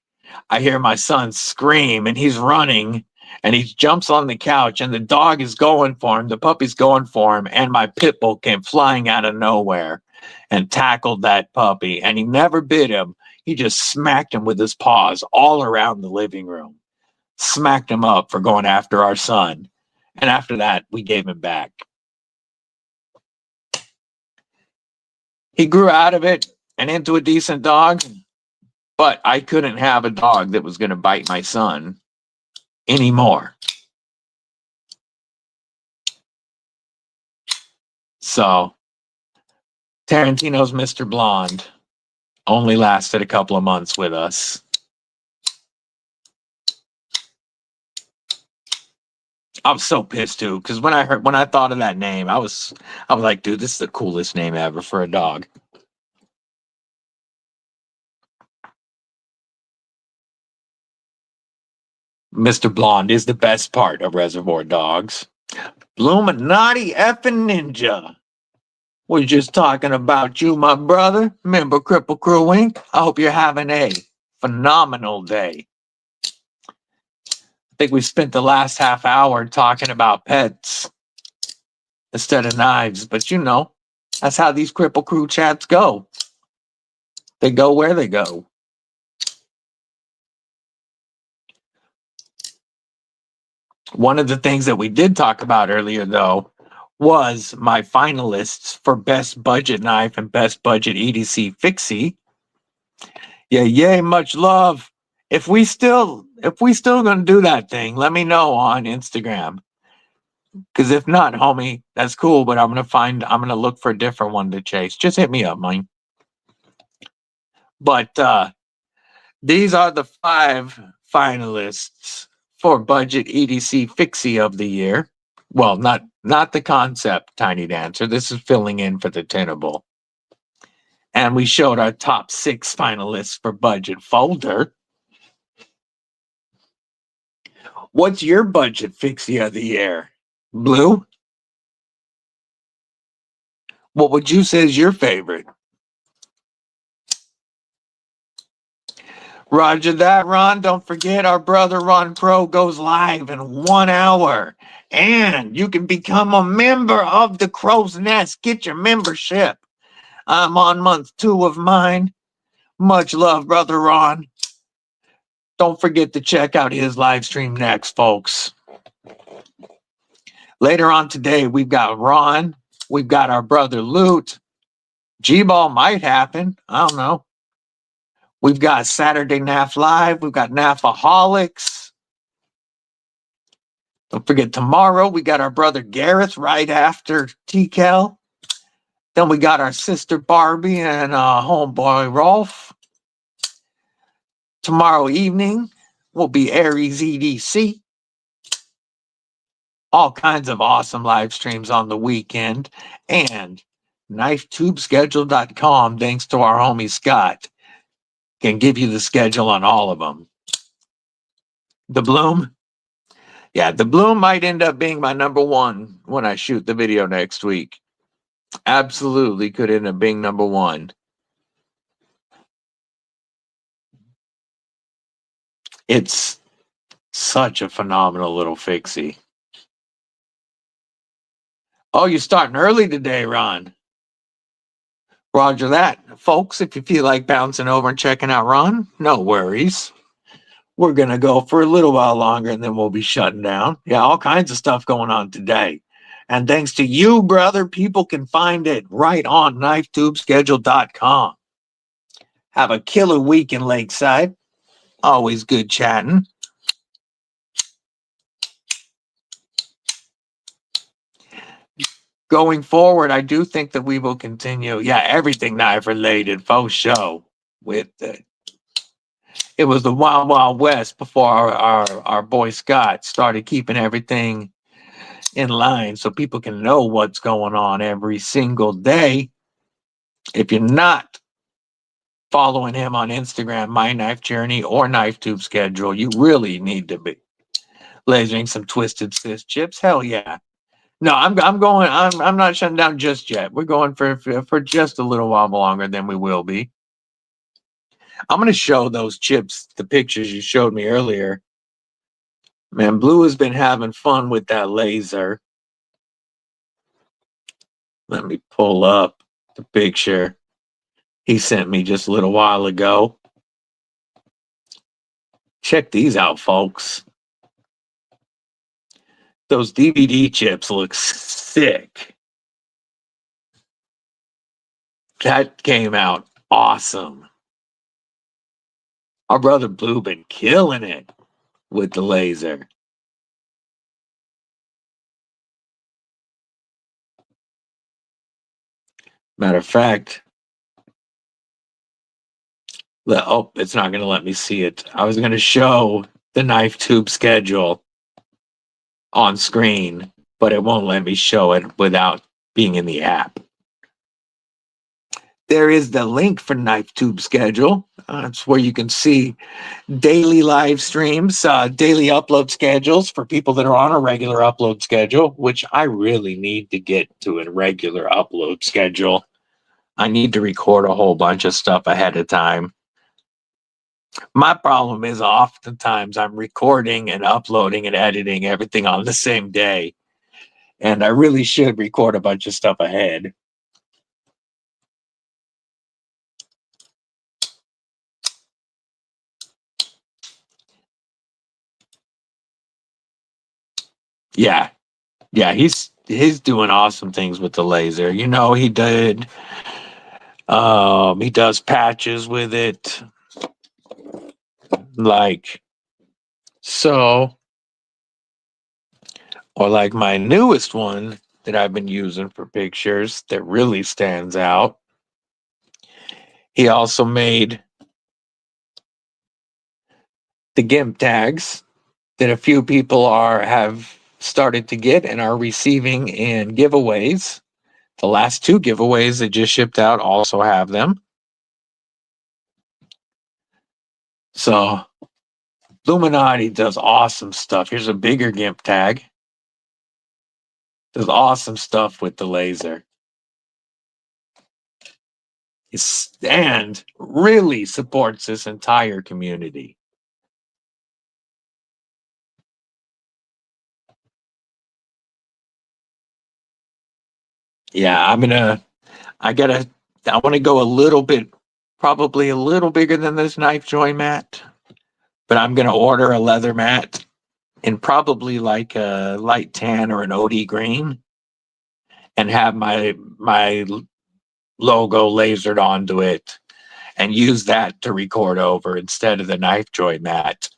I hear my son scream, and he's running, and he jumps on the couch, and the dog is going for him. The puppy's going for him. And my pit bull came flying out of nowhere and tackled that puppy. And he never bit him. He just smacked him with his paws all around the living room. Smacked him up for going after our son. And after that, we gave him back. He grew out of it and into a decent dog, but I couldn't have a dog that was going to bite my son anymore. So, Tarantino's Mr. Blonde only lasted a couple of months with us. I was so pissed too, because when I thought of that name, I was like, dude, this is the coolest name ever for a dog. Mr. Blonde is the best part of Reservoir Dogs. Illuminati effing Ninja. We're just talking about you, my brother. Remember Kripple Krew Inc.? I hope you're having a phenomenal day. I think we spent the last half hour talking about pets instead of knives, but you know, that's how these Kripple Krew chats go. They go where they go. One of the things that we did talk about earlier, though, was my finalists for Best Budget Knife and Best Budget EDC Fixie. Yay, much love. If we still gonna do that thing, let me know on Instagram. Because if not, homie, that's cool, but I'm gonna look for a different one to chase. Just hit me up, man. But these are the 5 finalists for budget EDC Fixie of the Year. Well, not the concept Tiny Dancer. This is filling in for the Tenable. And we showed our top 6 finalists for budget folder. What's your budget Fixie of the Year? Blue? What would you say is your favorite? Roger that, Ron. Don't forget our brother Ron Crow goes live in 1 hour. And you can become a member of the Crow's Nest. Get your membership. I'm on month 2 of mine. Much love, brother Ron. Don't forget to check out his live stream next, folks. Later on today, we've got Ron. We've got our brother Loot. G-Ball might happen. I don't know. We've got Saturday NAF Live. We've got NAFaholics. Don't forget tomorrow, we got our brother Gareth right after TCal. Then we got our sister Barbie and homeboy Rolf. Tomorrow evening will be Aries EDC. All kinds of awesome live streams on the weekend. And KnifeTubeSchedule.com, thanks to our homie Scott, can give you the schedule on all of them. The Bloom? Yeah, the Bloom might end up being my number 1 when I shoot the video next week. Absolutely could end up being number 1. It's such a phenomenal little fixie. Oh, you're starting early today, Ron. Roger that. Folks, if you feel like bouncing over and checking out Ron, no worries. We're going to go for a little while longer and then we'll be shutting down. Yeah, all kinds of stuff going on today. And thanks to you, brother, people can find it right on KnifeTubeSchedule.com. Have a killer week in Lakeside. Always good chatting. Going forward, I do think that we will continue. Yeah, everything knife related, faux show. With it was the Wild Wild West before our boy Scott started keeping everything in line so people can know what's going on every single day. If you're not following him on Instagram, My Knife Journey or Knife Tube Schedule, you really need to be lasering some Twisted Sis chips. Hell yeah. No, I'm not shutting down just yet. We're going for just a little while longer than we will be. I'm going to show those chips, the pictures you showed me earlier. Man, Blue has been having fun with that laser. Let me pull up the picture he sent me just a little while ago. Check these out, folks. Those DVD chips look sick. That came out awesome. Our brother Blue been killing it with the laser. Matter of fact, it's not going to let me see it. I was going to show the Knife Tube schedule on screen, but it won't let me show it without being in the app. There is the link for Knife Tube schedule. It's where you can see daily live streams, daily upload schedules for people that are on a regular upload schedule, which I really need to get to a regular upload schedule. I need to record a whole bunch of stuff ahead of time. My problem is oftentimes I'm recording and uploading and editing everything on the same day. And I really should record a bunch of stuff ahead. Yeah. Yeah, he's doing awesome things with the laser. You know, he does patches with it. Like so. Or like my newest one that I've been using for pictures that really stands out. He also made the GIMP tags that a few people have started to get and are receiving in giveaways. The last 2 giveaways that just shipped out also have them. So Illuminati does awesome stuff. Here's a bigger GIMP tag. Does awesome stuff with the laser. And really supports this entire community. Yeah, I want to go a little bit, probably a little bigger than this knife joint mat, but I'm going to order a leather mat in probably like a light tan or an OD green and have my logo lasered onto it and use that to record over instead of the knife joint mat.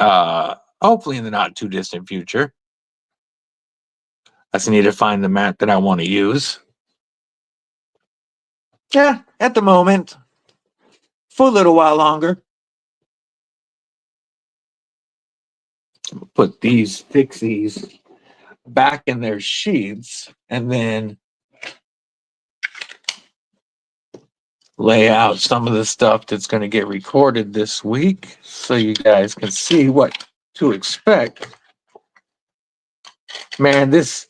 Hopefully in the not too distant future. I just need to find the mat that I want to use. Yeah, at the moment, for a little while longer. Put these fixies back in their sheaths and then lay out some of the stuff that's going to get recorded this week so you guys can see what to expect. Man, this,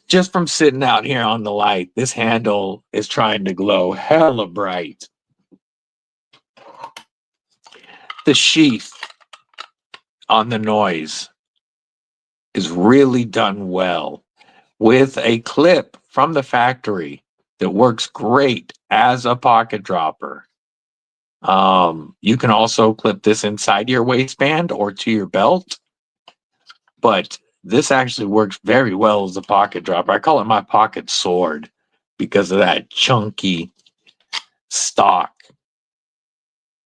just from sitting out here on the light, this handle is trying to glow hella bright. The sheath on the noise is really done well with a clip from the factory that works great as a pocket dropper. You can also clip this inside your waistband or to your belt, but this actually works very well as a pocket dropper. I call it my pocket sword because of that chunky stock.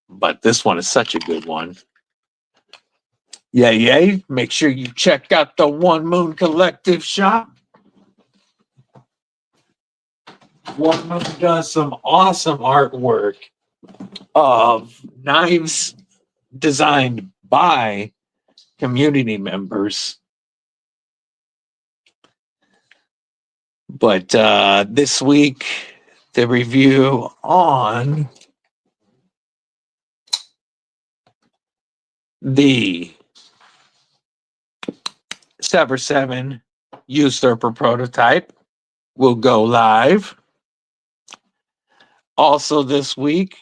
But this one is such a good one. Yay. Make sure you check out the One Moon Collective shop. One Moon does some awesome artwork of knives designed by community members. But this week, the review on the Sever 7 Usurper prototype will go live. Also this week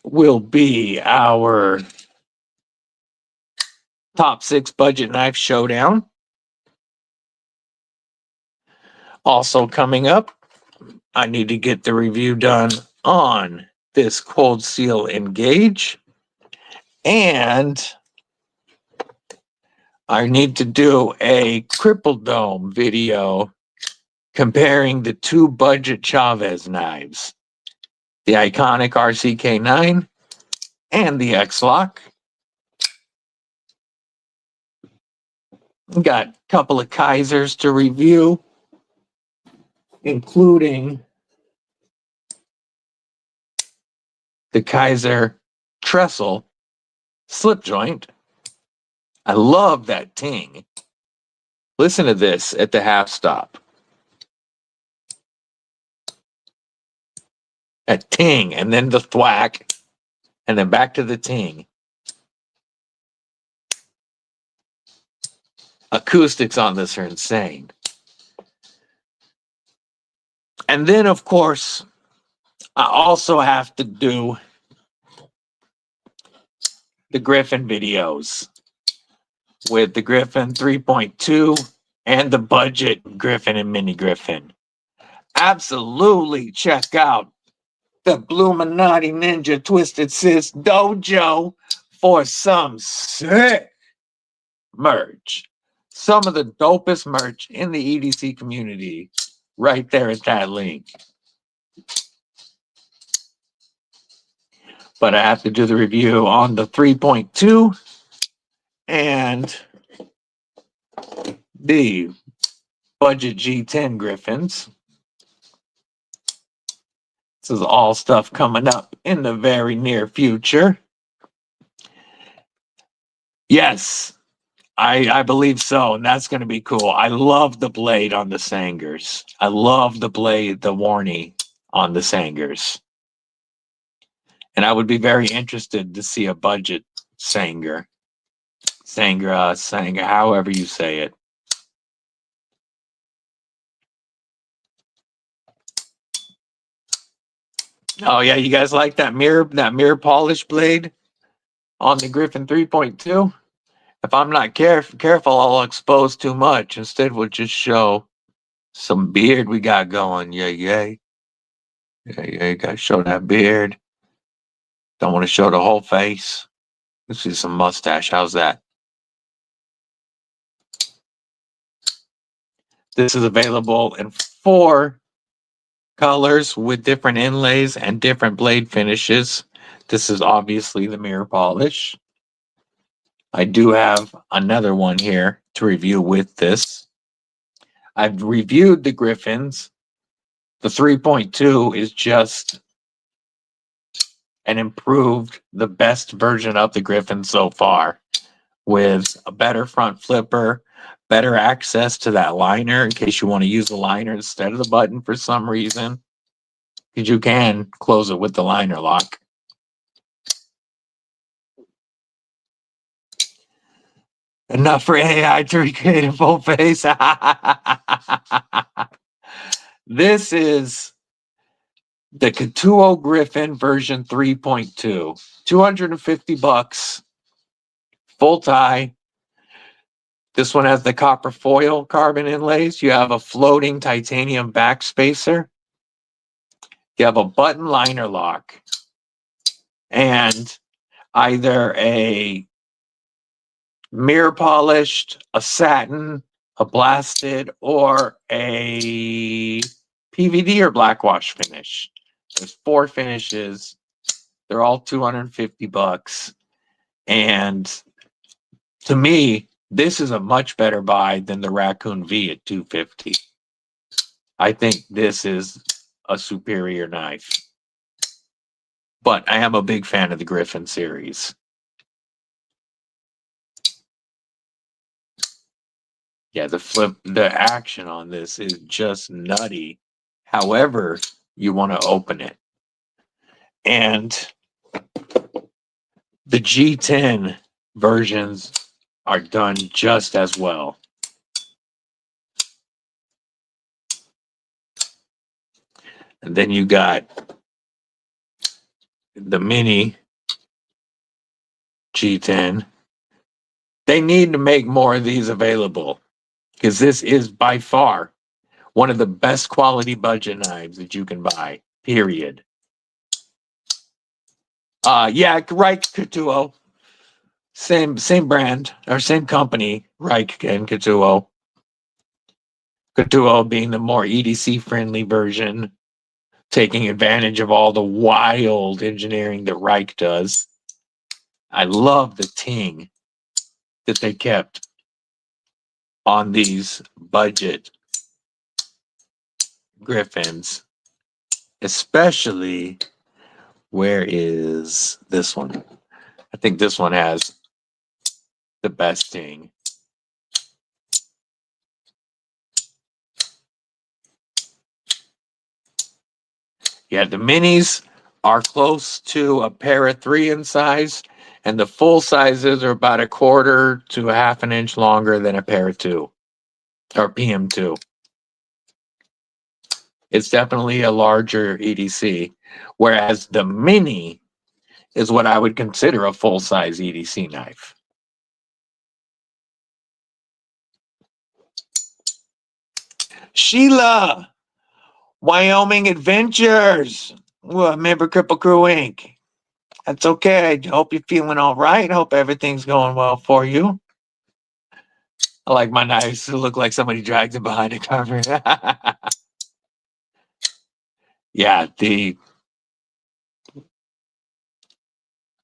will be our top 6 budget knife showdown. Also coming up, I need to get the review done on this Cold Seal Engage. And I need to do a Kripple Dome video comparing the 2 budget Chavez knives, the iconic RCK9 and the X-Lock. Got a couple of Kizers to review, including the Kizer trestle slip joint. I love that ting. Listen to this at the half stop. A ting, and then the thwack, and then back to the ting. Acoustics on this are insane. And then, of course, I also have to do the Griffin videos with the Griffin 3.2 and the budget Griffin and Mini Griffin. Absolutely check out the Bluminati Ninja Twisted Sis Dojo for some sick merch. Some of the dopest merch in the EDC community right there at that link. But I have to do the review on the 3.2 and the budget G10 Griffins. This is all stuff coming up in the very near future. Yes, I believe so, and that's going to be cool. I love the blade on the Sangers. I love the blade, the Warney on the Sangers. And I would be very interested to see a budget Sanger. Sanger, however you say it. Oh yeah, you guys like that mirror polish blade on the Griffin 3.2? If I'm not careful, I'll expose too much. Instead, we'll just show some beard we got going. Yay, yay. Yeah, gotta show that beard. Don't want to show the whole face. Let's see some mustache. How's that? This is available in 4 colors with different inlays and different blade finishes. This is obviously the mirror polish. I do have another one here to review with this. I've reviewed the Griffins. The 3.2 is just an improved, the best version of the Griffin so far, with a better front flipper, better access to that liner in case you want to use the liner instead of the button for some reason, because you can close it with the liner lock. Enough for AI to recreate a full face. This is the Ketuo Griffin version 3.2. $250. Full tie. This one has the copper foil carbon inlays. You have a floating titanium back spacer. You have a button liner lock. And either a mirror polished, a satin, a blasted, or a PVD or black wash finish. There's 4 finishes. They're all $250. And to me, this is a much better buy than the Raccoon V at $250. I think this is a superior knife. But I am a big fan of the Griffin series. Yeah, the action on this is just nutty. However you want to open it. And the G10 versions are done just as well. And then you got the mini G10. They need to make more of these available, because this is by far one of the best quality budget knives that you can buy, period. Yeah, Reich Ketuo. Same brand, or same company, Reich and Ketuo. Ketuo being the more EDC friendly version, taking advantage of all the wild engineering that Reich does. I love the ting that they kept on these budget Griffins, especially, where is this one? I think this one has the best ting. Yeah, the minis are close to a para 3 in size, and the full sizes are about 1/4 to 1/2 inch longer than a para 2 or PM2. It's definitely a larger EDC, whereas the mini is what I would consider a full-size EDC knife. Sheila, Wyoming Adventures. Well, member Kripple Krew Inc. That's okay. I hope you're feeling all right. I hope everything's going well for you. I like my knives to look like somebody dragged it behind a cover. Yeah,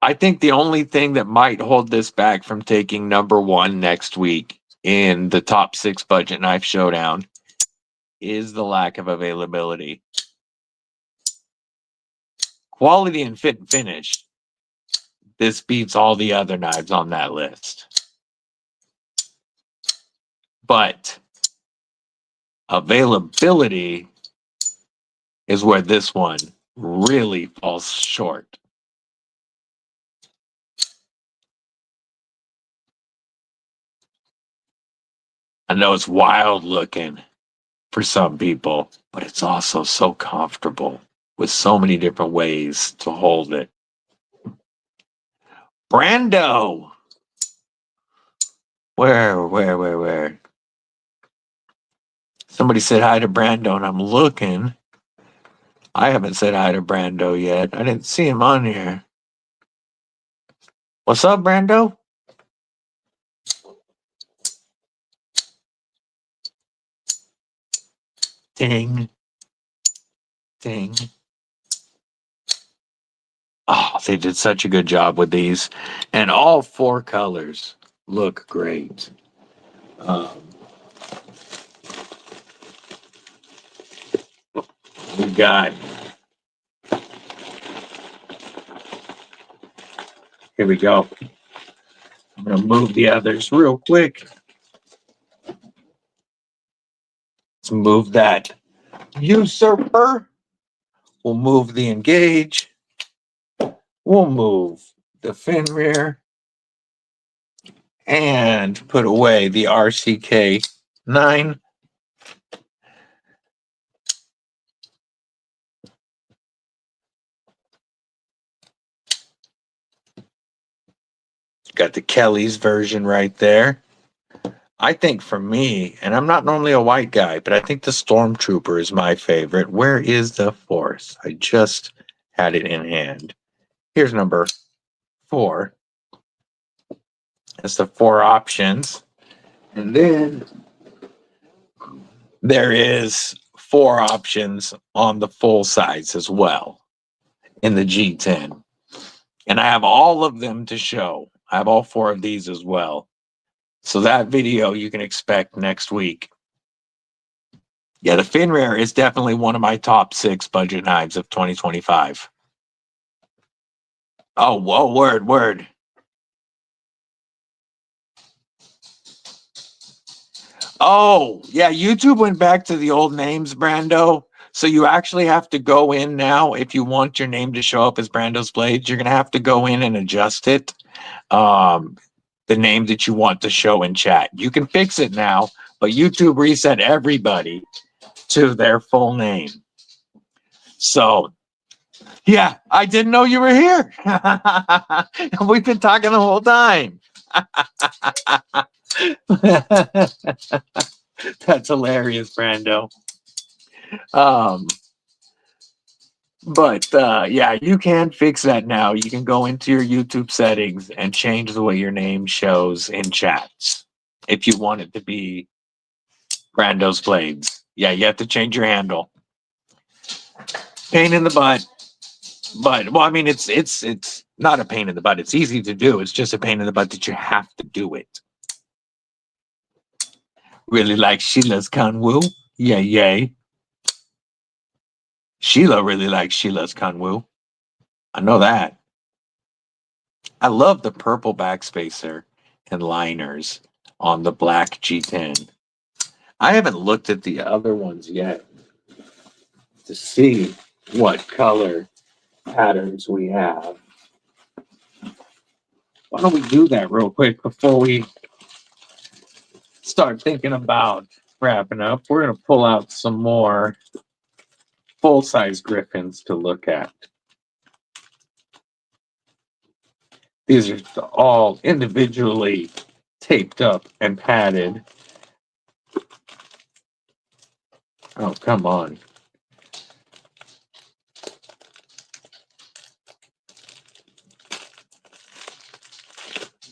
I think the only thing that might hold this back from taking #1 next week in the top 6 budget knife showdown is the lack of availability. Quality and fit and finish. This beats all the other knives on that list. but availability is where this one really falls short. I know it's wild looking for some people, but it's also so comfortable with so many different ways to hold it. Brando! Where? Somebody said hi to Brando, and I'm looking. I haven't said hi to Brando yet. I didn't see him on here. What's up, Brando? Ding. Ding. Oh, they did such a good job with these. And all 4 colors look great. We got... Here we go. I'm going to move the others real quick. Let's move that usurper. We'll move the engage. We'll move the Fenrir. And put away the RCK 9. Got the Kelly's version right there. I think for me, and I'm not normally a white guy, but I think the Stormtrooper is my favorite. Where is the Force? I just had it in hand. Here's number 4. That's the 4 options. And then there is 4 options on the full size as well in the G10. And I have all of them to show. I have all 4 of these as well. So that video you can expect next week. Yeah, the Fenrir is definitely one of my top 6 budget knives of 2025. Oh, whoa, word. Oh, yeah, YouTube went back to the old names, Brando. So you actually have to go in now. If you want your name to show up as Brando's Blades, you're going to have to go in and adjust it. The name that you want to show in chat. You can fix it now, but YouTube reset everybody to their full name. So, yeah, I didn't know you were here. We've been talking the whole time. That's hilarious, Brando. But yeah, you can fix that now. You can go into your YouTube settings and change the way your name shows in chats if you want it to be Brando's Blades. Yeah, you have to change your handle. Pain in the butt. But well, I mean, it's not a pain in the butt. It's easy to do. It's just a pain in the butt that you have to do it. Really like Sheila's Kanwu? Yeah, yay. Sheila really likes Sheila's Kanwu. I know that. I love the purple backspacer and liners on the black G10. I haven't looked at the other ones yet to see what color patterns we have. Why don't we do that real quick before we start thinking about wrapping up? We're going to pull out some more full-size Griffins to look at. These are all individually taped up and padded. Oh, come on.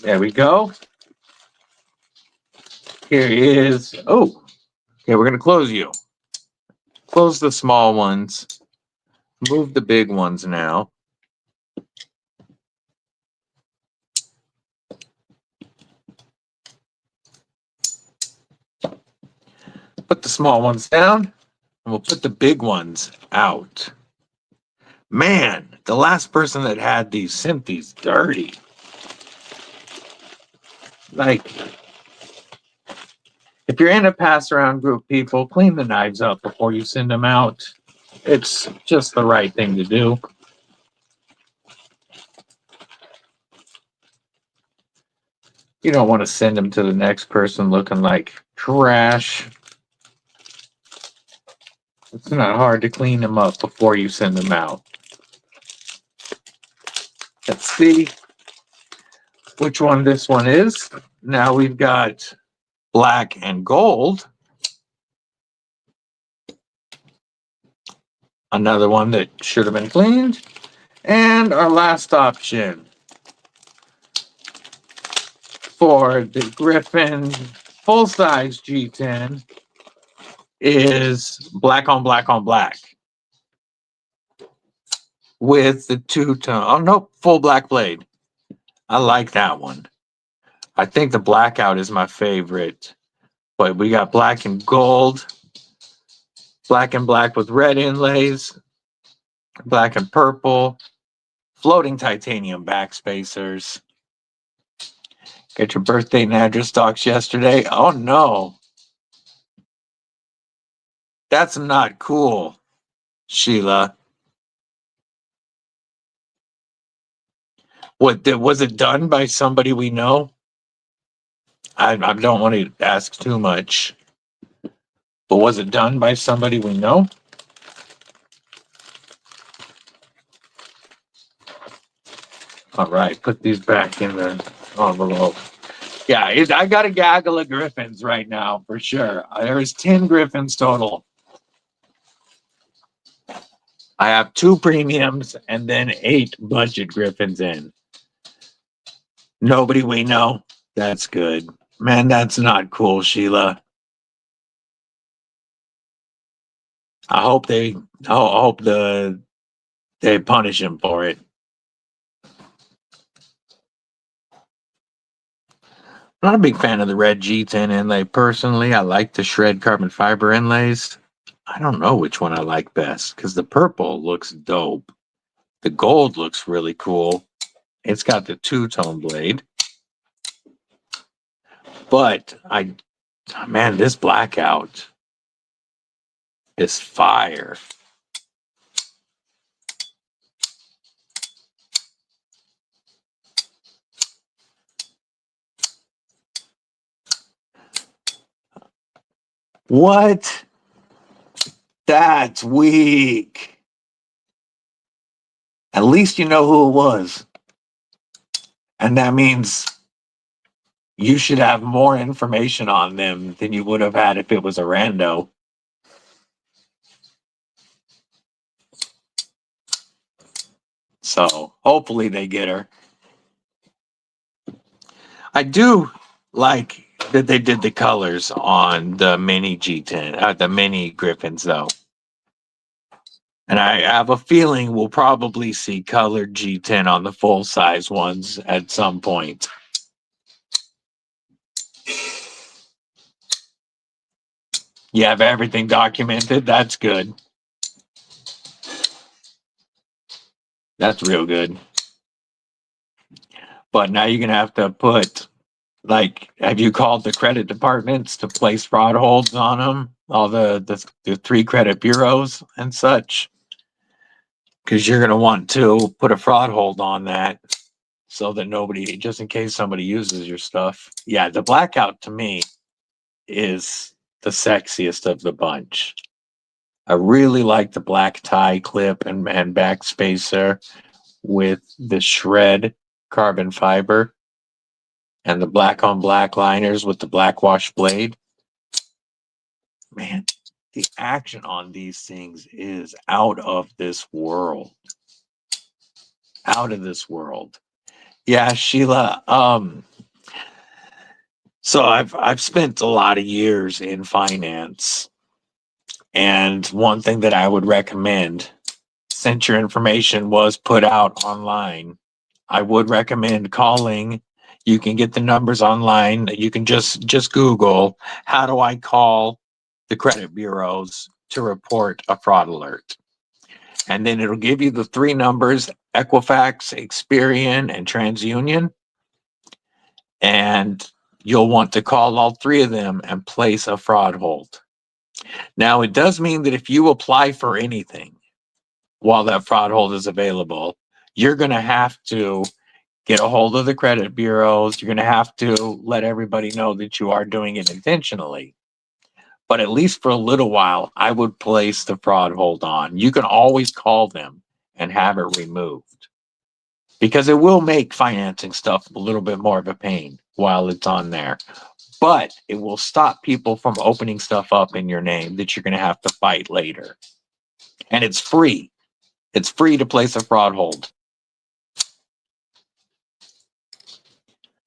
There we go. Here is, oh, okay, we're going to close you. Close the small ones. Move the big ones now. Put the small ones down, and we'll put the big ones out. Man, the last person that had these sent these dirty. Like, If you're in a pass around group, people, clean the knives up before you send them out. It's just the right thing to do. You don't want to send them to the next person looking like trash. It's not hard to clean them up before you send them out. Let's see which one this one is. Now we've got black and gold. Another one that should have been cleaned. And our last option for the Griffin full-size G10 is black on black on black with the two-tone. Oh, no, full black blade. I like that one. I think the blackout is my favorite. But we got black and gold, black and black with red inlays, black and purple, floating titanium backspacers. Get your birthday and address docs yesterday. Oh no. That's not cool, Sheila. Was it done by somebody we know? I don't want to ask too much. But was it done by somebody we know? All right, put these back in the envelope. Yeah, I got a gaggle of Griffins right now, for sure. There's 10 Griffins total. I have 2 premiums and then 8 budget Griffins in. Nobody we know. That's good. Man, that's not cool, Sheila. I hope they punish him for it. Not a big fan of the red G10 inlay personally. I like the shred carbon fiber inlays. I don't know which one I like best because the purple looks dope. The gold looks really cool. It's got the two-tone blade. But man, this blackout is fire. What? That's weak. At least you know who it was. And that means you should have more information on them than you would have had if it was a rando. So hopefully they get her. I do like that they did the colors on the mini G10, the mini Griffins though. And I have a feeling we'll probably see colored G10 on the full size ones at some point. You have everything documented. That's good. That's real good. But now you're going to have to put, like, have you called the credit departments to place fraud holds on them? All the 3 credit bureaus and such? Because you're going to want to put a fraud hold on that so that nobody, just in case somebody uses your stuff. Yeah, the blackout to me is the sexiest of the bunch. I really like the black tie clip and backspacer with the shred carbon fiber and the black on black liners with the black wash blade. Man, the action on these things is out of this world. Out of this world. Yeah, Sheila. So I've spent a lot of years in finance. And one thing that I would recommend, since your information was put out online, I would recommend calling. You can get the numbers online. You can just Google, how do I call the credit bureaus to report a fraud alert? And then it'll give you the 3 numbers, Equifax, Experian, and TransUnion. And you'll want to call all three of them and place a fraud hold. Now, it does mean that if you apply for anything while that fraud hold is available, you're going to have to get a hold of the credit bureaus. You're going to have to let everybody know that you are doing it intentionally. But at least for a little while, I would place the fraud hold on. You can always call them and have it removed, because it will make financing stuff a little bit more of a pain while it's on there. But it will stop people from opening stuff up in your name that you're going to have to fight later. And it's free. It's free to place a fraud hold.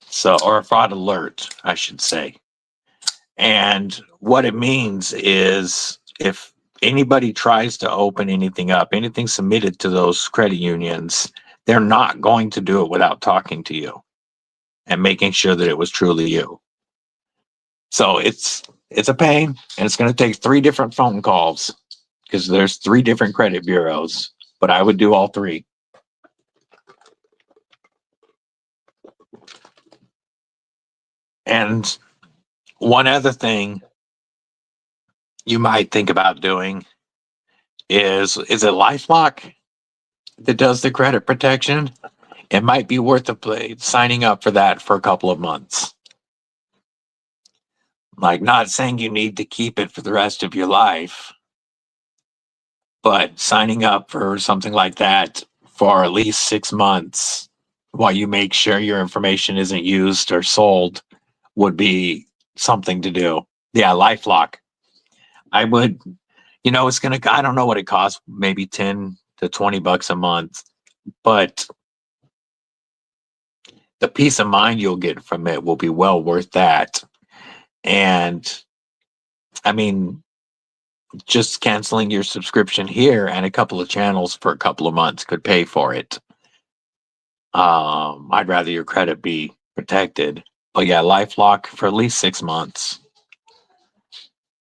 So, or a fraud alert, I should say. And what it means is if anybody tries to open anything up, anything submitted to those credit unions, they're not going to do it without talking to you and making sure that it was truly you. So it's a pain, and it's going to take 3 different phone calls because there's 3 different credit bureaus, but I would do all 3. And one other thing you might think about doing is it LifeLock that does the credit protection? It might be worth signing up for that for a couple of months. Like, not saying you need to keep it for the rest of your life, but signing up for something like that for at least 6 months while you make sure your information isn't used or sold would be something to do. Yeah, LifeLock. I would, it's going to, I don't know what it costs, maybe 10 to 20 bucks a month, but the peace of mind you'll get from it will be well worth that. And I mean, just canceling your subscription here and a couple of channels for a couple of months could pay for it. I'd rather your credit be protected, but yeah, LifeLock for at least 6 months.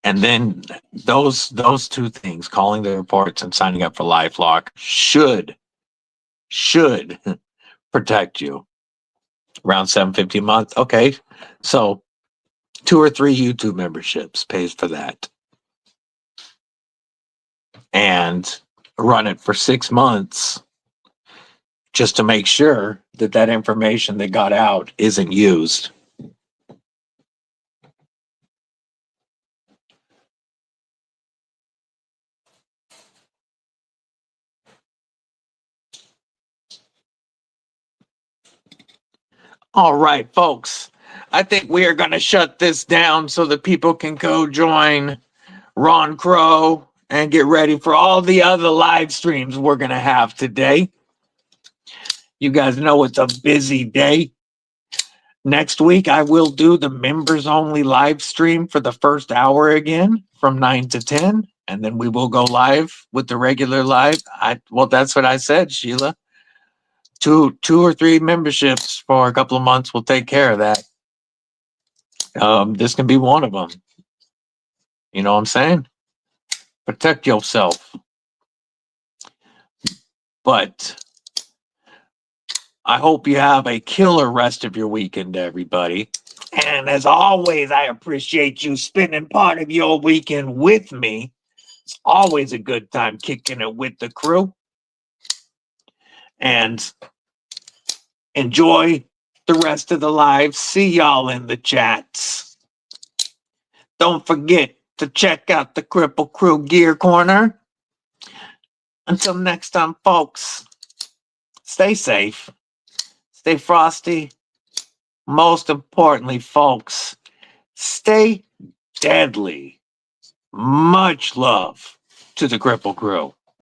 And then those 2 things, calling the reports and signing up for LifeLock, should protect you. Around $7.50 a month. Okay, so 2 or 3 YouTube memberships pays for that, and run it for 6 months just to make sure that that information that got out isn't used. All right, folks, I think we are going to shut this down so that people can go join Ron Crow and get ready for all the other live streams we're going to have today. You guys know it's a busy day. Next week, I will do the members only live stream for the first hour again from 9 to 10. And then we will go live with the regular live. Well, that's what I said, Sheila. Two or 3 memberships for a couple of months will take care of that. This can be one of them. You know what I'm saying? Protect yourself. But I hope you have a killer rest of your weekend, everybody. And as always, I appreciate you spending part of your weekend with me. It's always a good time kicking it with the crew. And enjoy the rest of the live. See y'all in the chats. Don't forget to check out the Kripple Krew Gear Corner. Until next time, folks, stay safe, stay frosty. Most importantly, folks, stay deadly. Much love to the Kripple Krew.